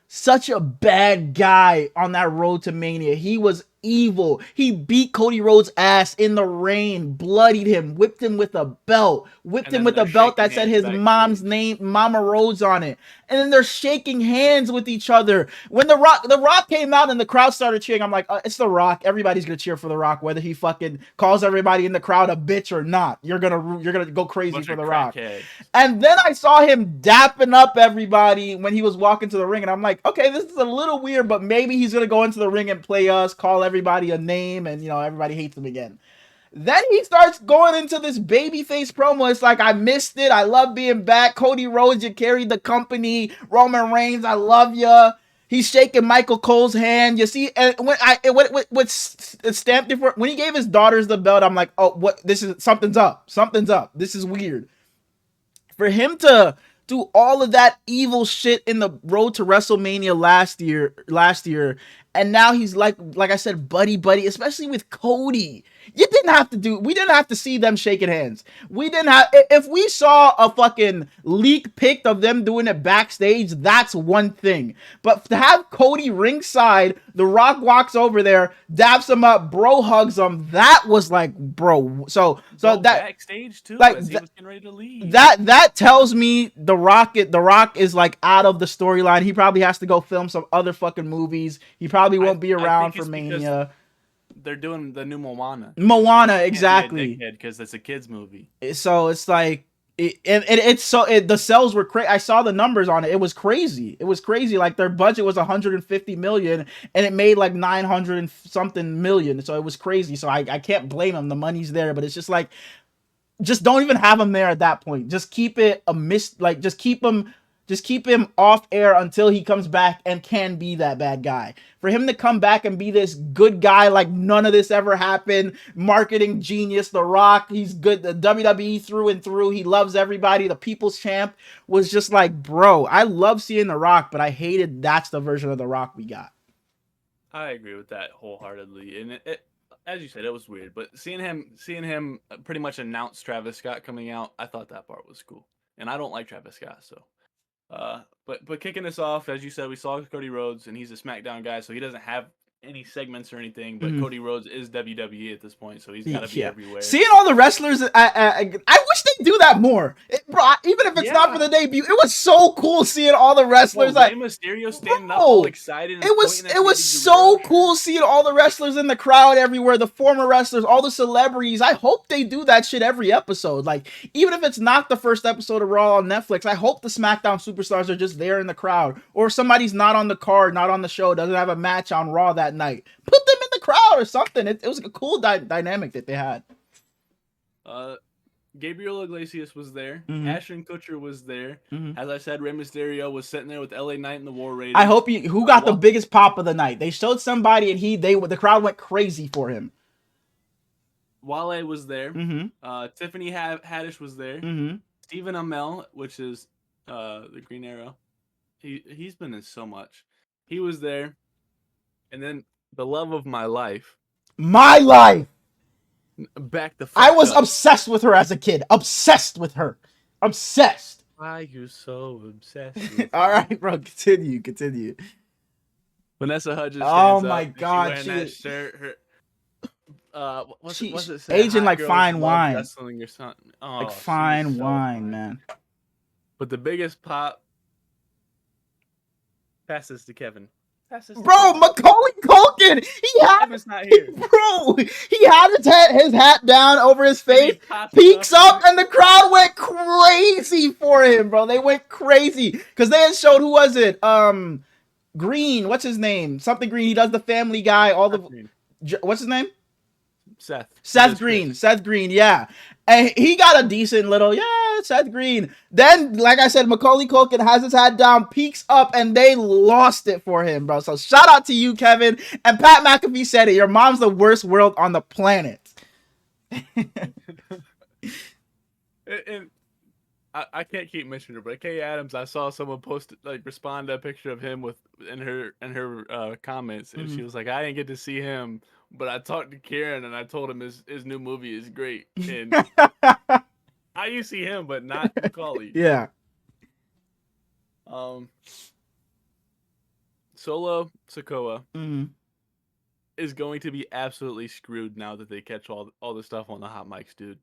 such a bad guy on that road to Mania. He was evil. He beat Cody Rhodes' ass in the rain, bloodied him, whipped him with a belt, that said his mom's name, Mama Rhodes, on it. And then they're shaking hands with each other. When The Rock came out and the crowd started cheering, I'm like, it's The Rock. Everybody's gonna cheer for The Rock, whether he fucking calls everybody in the crowd a bitch or not. You're gonna go crazy for The Rock. And then I saw him dapping up everybody when he was walking to the ring, and I'm like, okay, this is a little weird, but maybe he's gonna go into the ring and play us, call everybody a name, and everybody hates him again. Then he starts going into this babyface promo. It's like, I missed it. I love being back. Cody Rhodes, you carried the company. Roman Reigns, I love ya. He's shaking Michael Cole's hand. You see, and what stamped it for when he gave his daughters the belt, I'm like, oh, something's up. This is weird. For him to do all of that evil shit in the road to WrestleMania last year, and now he's like I said, buddy, especially with Cody. We didn't have to see them shaking hands. If we saw a fucking leak pic of them doing it backstage, that's one thing. But to have Cody ringside, The Rock walks over there, daps him up, bro hugs him, that was like, bro. So that backstage too, as he was getting ready to leave. That tells me The Rock is like out of the storyline. He probably has to go film some other fucking movies. He probably won't be around for Mania. They're doing the new Moana. Exactly. Because it's a kids movie. So it's like, the sales were crazy. I saw the numbers on it. It was crazy. Like, their budget was 150 million, and it made like 900 and something million. So it was crazy. So I can't blame them. The money's there, but it's just like, just don't even have him there at that point. Just keep it Just keep him off air until he comes back and can be that bad guy. For him to come back and be this good guy like none of this ever happened, marketing genius, The Rock, he's good, the WWE through and through, he loves everybody, the people's champ, was just like, bro, I love seeing The Rock, but I hated that's the version of The Rock we got. I agree with that wholeheartedly. And it as you said, it was weird, but seeing him pretty much announce Travis Scott coming out, I thought that part was cool. And I don't like Travis Scott, so... But kicking this off, as you said, we saw Cody Rhodes, and he's a SmackDown guy, so he doesn't have any segments or anything. But Cody Rhodes is WWE at this point, so he's got to be everywhere. Seeing all the wrestlers, I wish they'd do that more. Even if it's not for the debut, it was so cool seeing all the wrestlers. Rey Mysterio standing up, all excited. It was so cool seeing all the wrestlers in the crowd everywhere, the former wrestlers, all the celebrities. I hope they do that shit every episode. Like, even if it's not the first episode of Raw on Netflix, I hope the SmackDown superstars are just there in the crowd, or somebody's not on the card, not on the show, doesn't have a match on Raw that night. Put them in the crowd or something. It was a cool dynamic that they had. Gabriel Iglesias was there. Ashton Kutcher was there. As I said, Rey Mysterio was sitting there with LA Knight and the War Raiders. I hope who got the biggest pop of the night? They showed somebody and the crowd went crazy for him. Wale was there. Tiffany Haddish was there. Stephen Amell, which is the Green Arrow. He's been in so much. He was there. And then the love of my life. My life! Back the fuck I was up. Obsessed with her as a kid. Obsessed with her. Obsessed. Why are you so obsessed with All right, bro. Continue. Vanessa Hudgens. Oh my God. She that shirt. What's it say? Aging like fine wine. Wrestling or something. Oh, like fine wine, man. But the biggest pop. Pass this to Kevin. Bro, Macaulay Culkin. Kevin's not here. Bro, he had his hat down over his face, peeks up, and the crowd went crazy for him, bro. They went crazy because they had showed, who was it? Green. What's his name? Something Green. He does the Family Guy. What's his name? Seth Green, yeah. And he got a decent little, Seth Green. Then, like I said, Macaulay Culkin has his head down, peeks up, and they lost it for him, bro. So shout out to you, Kevin. And Pat McAfee said it, your mom's the worst world on the planet. And I can't keep mentioning her, but Kay Adams, I saw someone respond to a picture of him in her comments, and she was like, I didn't get to see him, but I talked to Kieran and I told him his new movie is great. And you see him, but not Macaulay. Yeah. Solo Sikoa is going to be absolutely screwed now that they catch all the stuff on the hot mics, dude.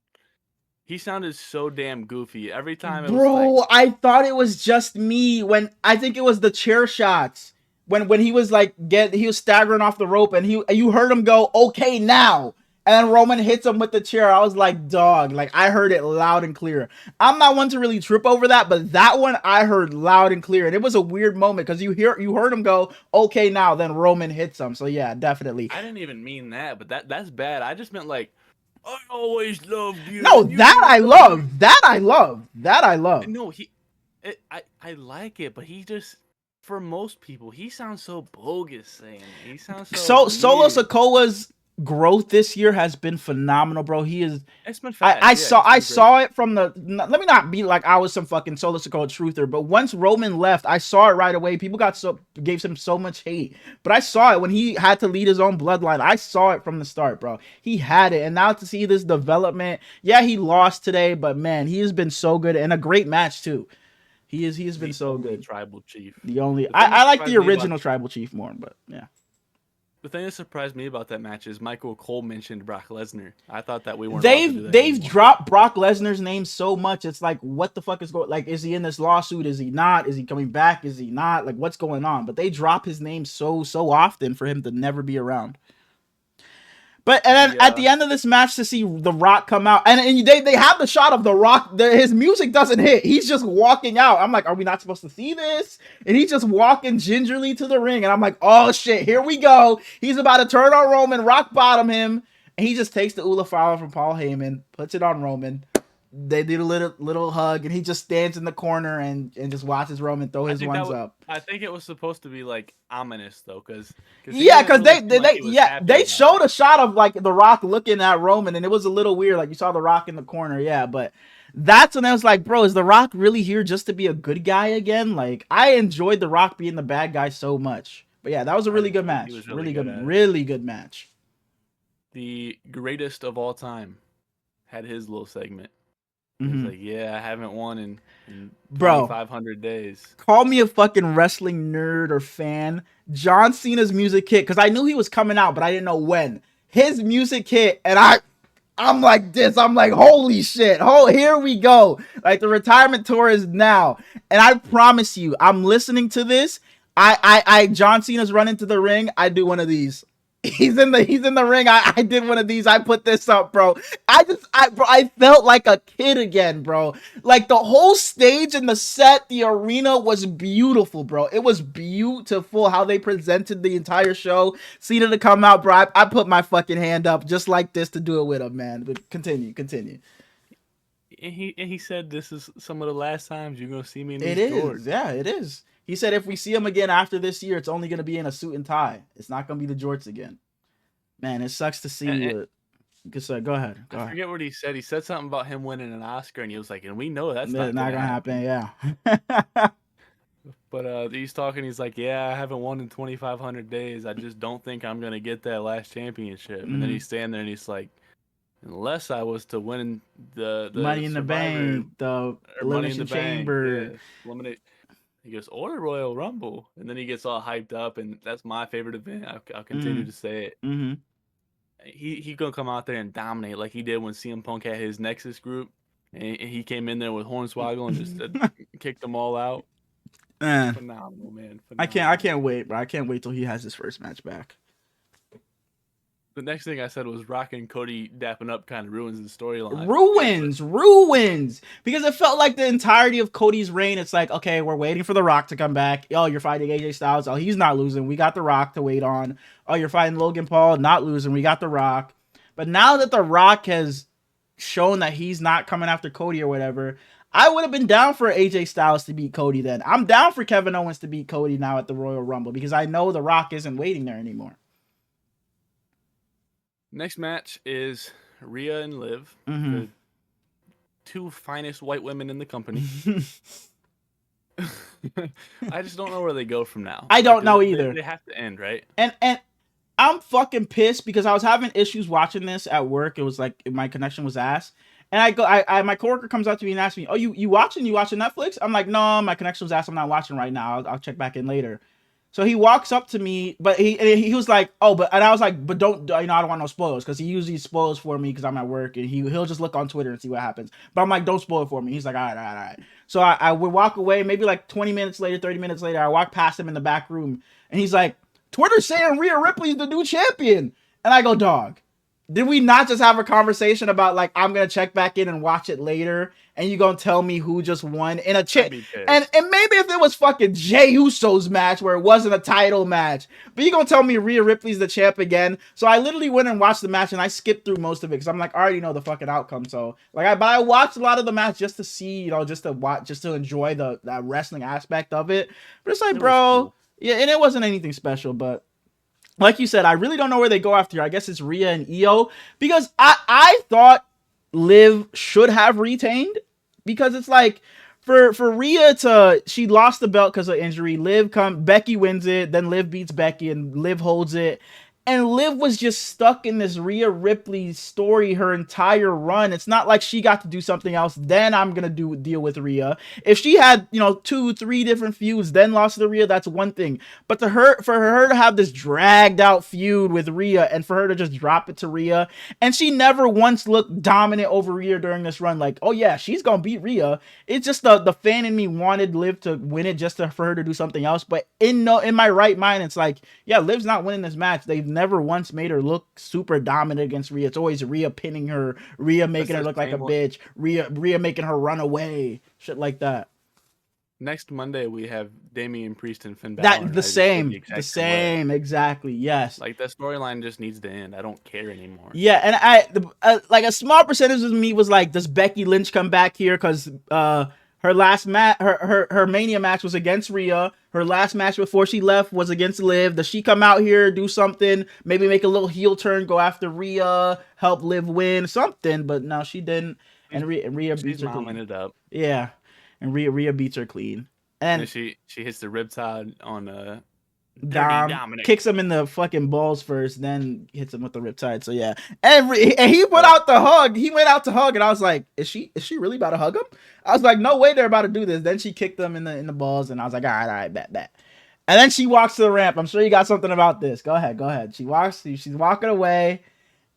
He sounded so damn goofy every time. Bro, I thought it was just me when I think it was the chair shots when he was he was staggering off the rope and you heard him go, okay, now. And then Roman hits him with the chair. I was like, dog, I heard it loud and clear. I'm not one to really trip over that, but that one I heard loud and clear. And it was a weird moment because you heard him go, okay, now, then Roman hits him. So yeah, definitely. I didn't even mean that, but that's bad. I just meant I always loved you. No, I love. That I love. No, I like it, but he just, for most people, he sounds so bogus saying it. He sounds so Solo Sikoa's growth this year has been phenomenal, bro. It's been fast. I saw it from let me not be like I was some fucking Solo Sikoa truther, but once Roman left, I saw it right away. People gave him so much hate, but I saw it when he had to lead his own bloodline. I saw it from the start, bro. He had it, and now to see this development, he lost today, but man, he has been so good and a great match too. He has been so good. Tribal chief. I like the original tribal chief more, but yeah. The thing that surprised me about that match is Michael Cole mentioned Brock Lesnar. I thought that we weren't. They've dropped Brock Lesnar's name so much. It's like, what the fuck is going? Like, is he in this lawsuit? Is he not? Is he coming back? Is he not? Like, what's going on? But they drop his name so often for him to never be around. But and then at the end of this match, to see The Rock come out, and they have the shot of The Rock. His music doesn't hit. He's just walking out. I'm like, are we not supposed to see this? And he's just walking gingerly to the ring, and I'm like, oh shit, here we go. He's about to turn on Roman, rock bottom him, and he just takes the Ula Fowler from Paul Heyman, puts it on Roman. They did a little hug, and he just stands in the corner and just watches Roman throw his ones up. I think it was supposed to be ominous though, because they showed a shot of The Rock looking at Roman, and it was a little weird. You saw The Rock in the corner, but that's when I was like, bro, is The Rock really here just to be a good guy again? I enjoyed The Rock being the bad guy so much. But yeah, that was a really good match. Really good match. The greatest of all time had his little segment. He's like, I haven't won in 2,500 days. Call me a fucking wrestling nerd or fan. John Cena's music hit, because I knew he was coming out, but I didn't know when. His music hit, and I'm like this. I'm like, holy shit. Oh, here we go. The retirement tour is now. And I promise you, I'm listening to this. John Cena's running to the ring. I do one of these. He's in the ring. I did one of these. I put this up, bro. I felt like a kid again, bro. The whole stage and the set, the arena was beautiful, bro. It was beautiful how they presented the entire show. Cena to come out, bro. I put my fucking hand up just like this to do it with him, man. But continue. And he said this is some of the last times you're gonna see me in these Jordans. Yeah, it is. He said if we see him again after this year, it's only going to be in a suit and tie. It's not going to be the jorts again. Man, it sucks to see. Go ahead. I forget what he said. He said something about him winning an Oscar, and he was like, and we know that's not going to happen. Yeah. But he's talking. He's like, I haven't won in 2,500 days. I just don't think I'm going to get that last championship. And then he's standing there, and he's like, unless I was to win the Money in the Bank, the Elimination Chamber. He goes, or Royal Rumble. And then he gets all hyped up, and that's my favorite event. I'll continue to say it. Mm-hmm. He going to come out there and dominate like he did when CM Punk had his Nexus group. And he came in there with Hornswoggle and just kicked them all out. Phenomenal, man. Phenomenal. I can't wait, bro. I can't wait till he has his first match back. The next thing I said was Rock and Cody dapping up kind of ruins the storyline. Ruins! Because it felt like the entirety of Cody's reign, it's like, okay, we're waiting for The Rock to come back. Oh, you're fighting AJ Styles. Oh, he's not losing. We got The Rock to wait on. Oh, you're fighting Logan Paul. Not losing. We got The Rock. But now that The Rock has shown that he's not coming after Cody or whatever, I would have been down for AJ Styles to beat Cody then. I'm down for Kevin Owens to beat Cody now at the Royal Rumble because I know The Rock isn't waiting there anymore. Next match is Rhea and Liv, the two finest white women in the company. I just don't know where they go from now. I don't know either. They have to end, right? And I'm fucking pissed because I was having issues watching this at work. It was like my connection was ass. And my coworker comes up to me and asks me, "Oh, you watching Netflix?" I'm like, "No, my connection was ass. I'm not watching right now. I'll check back in later." So he walks up to me, but he was like, "Oh, but," and I was like, "But don't, I don't want no spoilers," because he usually spoils for me because I'm at work, and he'll just look on Twitter and see what happens. But I'm like, "Don't spoil it for me." He's like, "All right." So I would walk away, maybe like 20 minutes later, 30 minutes later, I walk past him in the back room, and he's like, "Twitter's saying Rhea Ripley's the new champion," and I go, "Dog, did we not just have a conversation about like I'm gonna check back in and watch it later, and you gonna tell me who just won in a and maybe if it was fucking Jey Uso's match where it wasn't a title match, but you gonna tell me Rhea Ripley's the champ again?" So I literally went and watched the match, and I skipped through most of it because I'm like, I already know the fucking outcome. So like I watched a lot of the match just to see, just to watch, just to enjoy the wrestling aspect of it. But it's like, bro, cool. Yeah, and it wasn't anything special, but. Like you said, I really don't know where they go after. I guess it's Rhea and Io because I thought Liv should have retained because it's like for Rhea she lost the belt because of injury. Becky wins it, then Liv beats Becky and Liv holds it. And Liv was just stuck in this Rhea Ripley story her entire run. It's not like she got to do something else. Then I'm going to deal with Rhea. If she had, 2-3 different feuds, then lost to Rhea, that's one thing. But for her to have this dragged out feud with Rhea and for her to just drop it to Rhea, and she never once looked dominant over Rhea during this run. Like, oh yeah, she's going to beat Rhea. It's just the fan in me wanted Liv to win it just for her to do something else. But in my right mind, it's like, yeah, Liv's not winning this match. They've never once made her look super dominant against Rhea. It's always Rhea pinning her, Rhea making her look like a bitch, Rhea making her run away, shit like that. Next Monday we have Damian Priest and Finn Balor. The same, exactly. Yes. Like the storyline just needs to end. I don't care anymore. Yeah, and like a small percentage of me was like, does Becky Lynch come back here? Because her last match, her Mania match was against Rhea. Her last match before she left was against Liv. Does she come out here, do something, maybe make a little heel turn, go after Rhea, help Liv win something? But no, she didn't. And Rhea beats her clean. It up. Yeah, and Rhea beats her clean. And she hits the riptide on Dom, kicks him in the fucking balls first, then hits him with the riptide. So yeah, and he went out to hug. He went out to hug, and I was like, "Is she really about to hug him?" I was like, "No way, they're about to do this." Then she kicked him in the balls, and I was like, "All right, bet." And then she walks to the ramp. I'm sure you got something about this. Go ahead. She's walking away,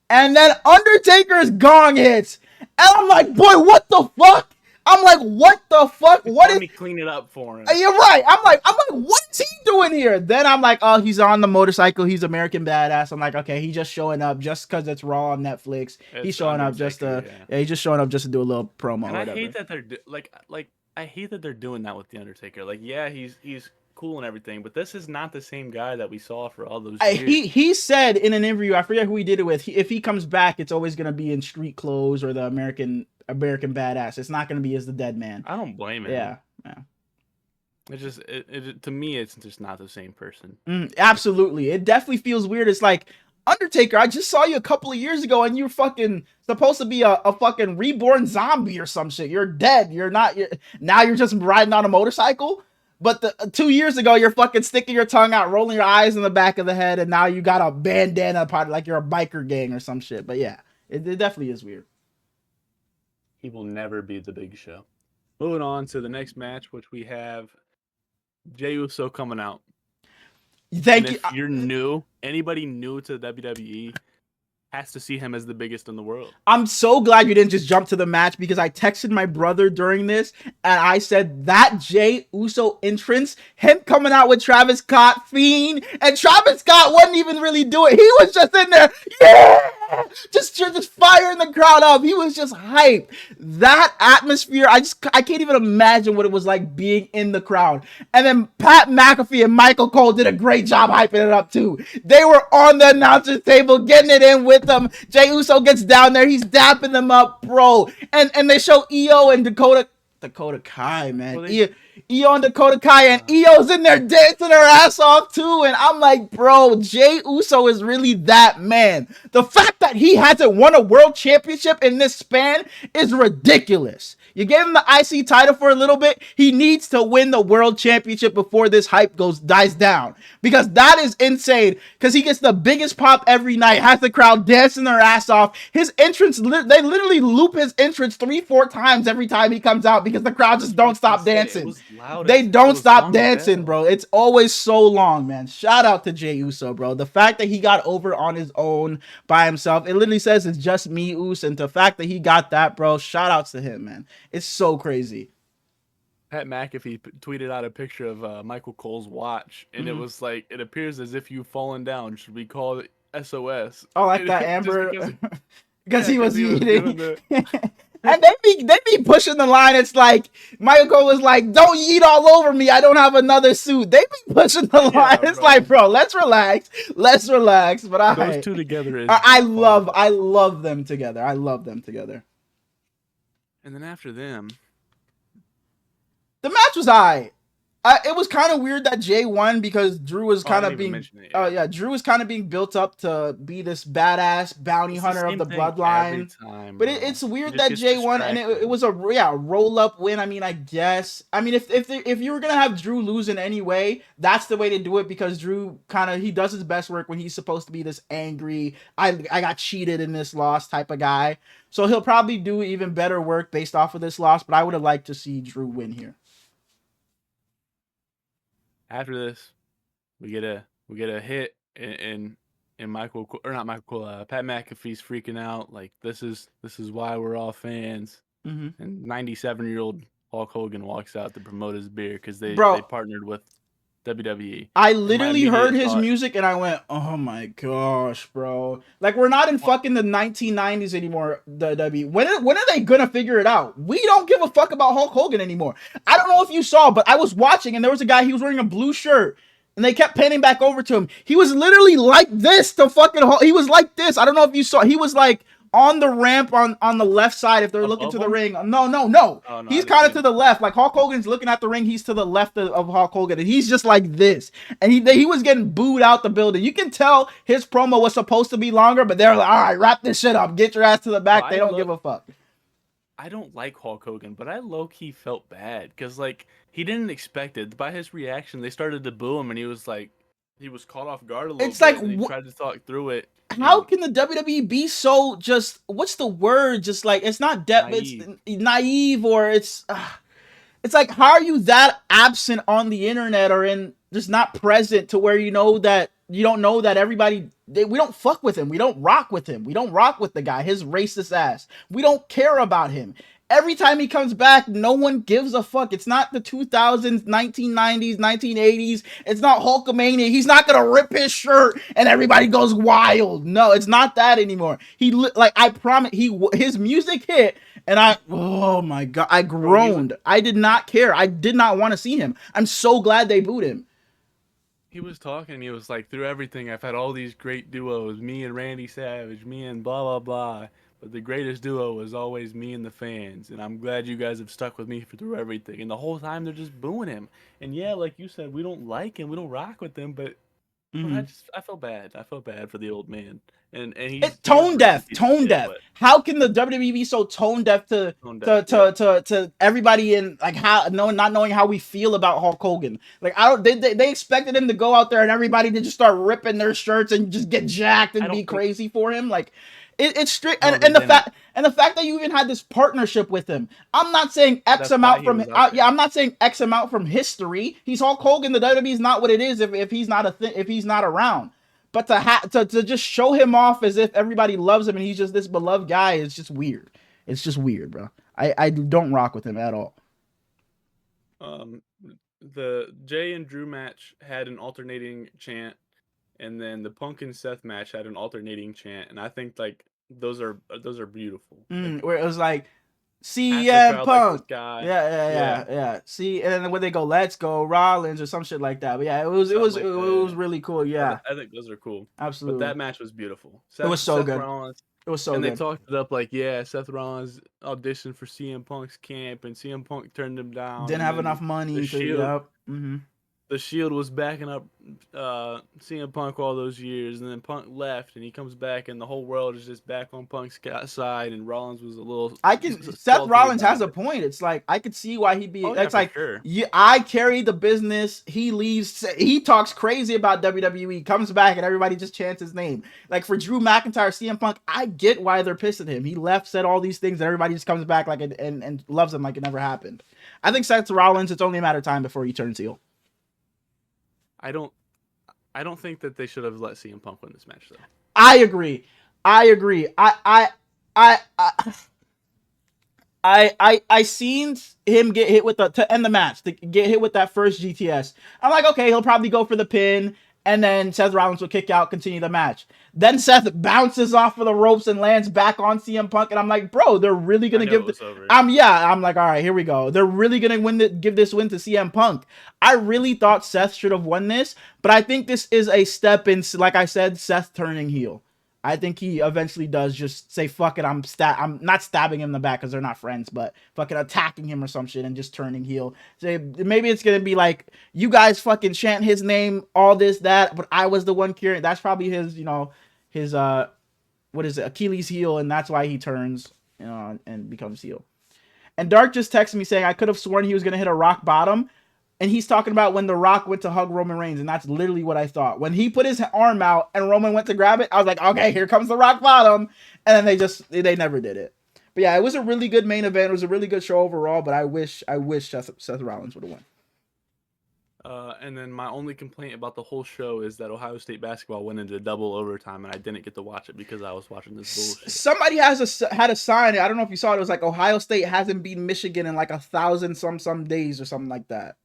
and then Undertaker's gong hits, and I'm like, "Boy, what the fuck?" I'm like, what the fuck? Let me clean it up for him. You're right. I'm like, what is he doing here? Then I'm like, oh, he's on the motorcycle. He's American Badass. I'm like, okay, he's just showing up just because it's Raw on Netflix. He's showing up just to, he's just showing up just to do a little promo. And I hate that they're I hate that they're doing that with the Undertaker. Like, yeah, he's cool and everything, but this is not the same guy that we saw for all those years. He said in an interview, I forget who he did it with. If he comes back, it's always gonna be in street clothes or the American Badass. It's not going to be as the dead man. I don't blame him. Yeah. It just to me, it's just not the same person. Absolutely. It definitely feels weird. It's like, Undertaker, I just saw you a couple of years ago and you're fucking supposed to be a fucking reborn zombie or some shit. You're dead. Now you're just riding on a motorcycle. But 2 years ago, you're fucking sticking your tongue out, rolling your eyes in the back of the head, and now you got a bandana part like you're a biker gang or some shit. But yeah, it definitely is weird. He will never be the Big Show. Moving on to the next match, which we have Jey Uso coming out. Thank you. If you're new, anybody new to WWE has to see him as the biggest in the world. I'm so glad you didn't just jump to the match because I texted my brother during this and I said that Jey Uso entrance, him coming out with Travis Scott, Fiend, and Travis Scott wasn't even really doing it. He was just in there, yeah! just firing the crowd up. He was just hype. That atmosphere, I can't even imagine what it was like being in the crowd. And then Pat McAfee and Michael Cole did a great job hyping it up too. They were on the announcer's table, getting it in with them. Jey Uso gets down there, he's dapping them up, bro. And they show EO and Dakota Kai, man. Well, EO and Dakota Kai, and EO's in there dancing her ass off too. And I'm like, bro, Jey Uso is really that man. The fact that he hasn't won a world championship in this span is ridiculous. You gave him the IC title for a little bit. He needs to win the world championship before this hype dies down. Because that is insane. Because he gets the biggest pop every night. Has the crowd dancing their ass off. His entrance, they literally loop his entrance 3-4 times every time he comes out. Because the crowd just don't stop dancing. They don't stop dancing, bro. It's always so long, man. Shout out to Jey Uso, bro. The fact that he got over on his own by himself. It literally says it's just me, Uso. And the fact that he got that, bro. Shout outs to him, man. It's so crazy. Pat McAfee tweeted out a picture of Michael Cole's watch, and it was like, it appears as if you've fallen down. Should we call it SOS? Oh, like that Amber, because he was eating. And they be pushing the line. It's like Michael Cole was like, "Don't eat all over me. I don't have another suit." They be pushing the line. It's like, bro, let's relax. But those two together is I love them together. I love them together. And then after them, the match was alright. It was kind of weird that Jay won because Drew was kind of being. Oh yeah, Drew was kind of being built up to be this badass bounty hunter of the bloodline. But it's weird that Jay won, and it was a roll up win. I mean, I guess. I mean, if you were gonna have Drew lose in any way, that's the way to do it because Drew he does his best work when he's supposed to be this angry, I got cheated in this loss type of guy. So he'll probably do even better work based off of this loss. But I would have liked to see Drew win here. After this, we get a hit in Pat McAfee's freaking out like this is why we're all fans. And 97-year-old Hulk Hogan walks out to promote his beer because they partnered with WWE. I literally heard his music and I went, oh my gosh, bro. Like, we're not in fucking the 1990s anymore, the WWE. When are they gonna figure it out? We don't give a fuck about Hulk Hogan anymore. I don't know if you saw, but I was watching and there was a guy, he was wearing a blue shirt and they kept panning back over to him. He was literally like this to fucking Hulk. He was like this. I don't know if you saw. He was like on the ramp on the left side if they're looking to the ring. No. Oh, no, he's kind of to the left. Like Hulk Hogan's looking at the ring. He's to the left of Hulk Hogan. And he's just like this. And he was getting booed out the building. You can tell his promo was supposed to be longer, but they're like, all right, wrap this shit up. Get your ass to the back. They don't give a fuck. I don't like Hulk Hogan, but I low-key felt bad because, like, he didn't expect it. By his reaction, they started to boo him, and he was caught off guard a little bit. Like, and he tried to talk through it. How can the WWE be so just, what's the word? Just like, it's not it's naive, or it's like, how are you that absent on the internet or just not present to where you don't know that everybody, we don't fuck with him. We don't rock with him. We don't rock with the guy, his racist ass. We don't care about him. Every time he comes back, no one gives a fuck. It's not the 2000s, 1990s, 1980s. It's not Hulkamania. He's not going to rip his shirt and everybody goes wild. No, it's not that anymore. I promise, his music hit and oh my God, I groaned. I did not care. I did not want to see him. I'm so glad they booed him. He was talking. He was like, through everything, I've had all these great duos, me and Randy Savage, me and blah, blah, blah. But the greatest duo was always me and the fans, and I'm glad you guys have stuck with me through everything. And the whole time they're just booing him. And yeah, like you said, we don't like him, we don't rock with him, but I felt bad. I felt bad for the old man. And he's tone deaf. How can the WWE be so tone deaf to everybody in like not knowing how we feel about Hulk Hogan? Like they expected him to go out there and everybody to just start ripping their shirts and just get jacked and be crazy for him. Like it's strict, and the fact that you even had this partnership with him. I'm not saying X amount from I'm not saying X amount from history. He's Hulk Hogan. The WWE is not what it is if he's not if he's not around. But to just show him off as if everybody loves him and he's just this beloved guy is just weird. It's just weird, bro. I don't rock with him at all. The Jay and Drew match had an alternating chant. And then the Punk and Seth match had an alternating chant. And I think, like, those are beautiful. Where it was like CM Punk. Like guy. Yeah. See, and then when they go, let's go Rollins or some shit like that. But yeah, it was really cool. Yeah, I think those are cool. Absolutely. But that match was beautiful. It was so good. Rollins, it was so and good. They talked it up like, yeah, Seth Rollins auditioned for CM Punk's camp, and CM Punk turned him down. Didn't have enough money. The Shield was backing up CM Punk all those years, and then Punk left, and he comes back, and the whole world is just back on Punk's side, and Rollins was a little. Seth Rollins has a point. It's like I could see why he'd be. It's like, sure. I carry the business. He leaves. He talks crazy about WWE. Comes back, and everybody just chants his name. Like for Drew McIntyre, CM Punk, I get why they're pissed at him. He left, said all these things, and everybody just comes back like and loves him like it never happened. I think Seth Rollins, it's only a matter of time before he turns heel. I don't think that they should have let CM Punk win this match though. I agree. I seen him get hit with to end the match, to get hit with that first GTS. I'm like, okay, he'll probably go for the pin, and then Seth Rollins will kick out, continue the match. Then Seth bounces off of the ropes and lands back on CM Punk, and I'm like, bro, they're really gonna give this. I'm like, all right, here we go. They're really gonna give this win to CM Punk. I really thought Seth should have won this, but I think this is a step in, like I said, Seth turning heel. I think he eventually does just say, fuck it, I'm not stabbing him in the back because they're not friends, but fucking attacking him or some shit and just turning heel. So maybe it's going to be like, you guys fucking chant his name, all this, that, but I was the one curing. That's probably his, what is it, Achilles heel, and that's why he turns, and becomes heel. And Dark just texted me saying, I could have sworn he was going to hit a rock bottom. And he's talking about when The Rock went to hug Roman Reigns, and that's literally what I thought. When he put his arm out and Roman went to grab it, I was like, okay, here comes the rock bottom. And then they never did it. But yeah, it was a really good main event. It was a really good show overall, but I wish Seth Rollins would have won. And then my only complaint about the whole show is that Ohio State basketball went into double overtime, and I didn't get to watch it because I was watching this bullshit. Somebody had a sign. I don't know if you saw it. It was like Ohio State hasn't beaten Michigan in like 1,000 some days or something like that.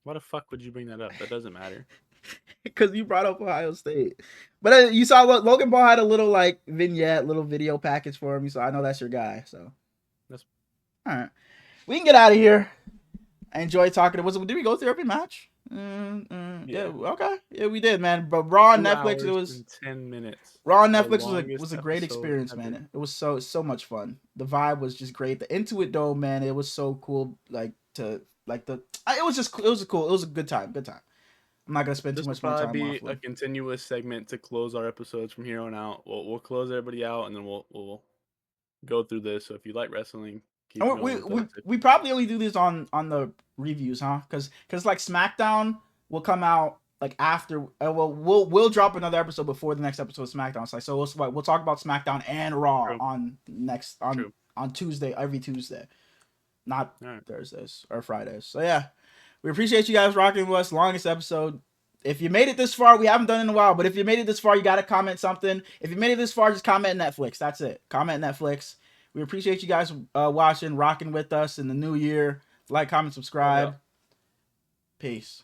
Why the fuck would you bring that up? That doesn't matter. Because you brought up Ohio State. But you saw Logan Paul had a little like vignette, little video package for him. So I know that's your guy. So that's all right. We can get out of here. I enjoyed talking. Did we go through every match? Yeah. Okay. Yeah, we did, man. But Raw on Netflix, it was 10 minutes. Raw on Netflix was a great experience, man. It was so much fun. The vibe was just great. The Intuit Dome, man, it was so cool. It was a good time. I'm not gonna spend too much more time. This will probably be a continuous segment to close our episodes from here on out. We'll close everybody out, and then we'll go through this. So if you like wrestling, we probably only do this on the reviews, huh? Because like SmackDown will come out like after. We'll drop another episode before the next episode of SmackDown. So we'll talk about SmackDown and Raw on Tuesday, every Tuesday. Not Thursdays or Fridays. So yeah, we appreciate you guys rocking with us. Longest episode. If you made it this far, we haven't done it in a while, but if you made it this far, you got to comment something. If you made it this far, just comment Netflix. That's it. Comment Netflix. We appreciate you guys watching, rocking with us in the new year. Like, comment, subscribe. Peace.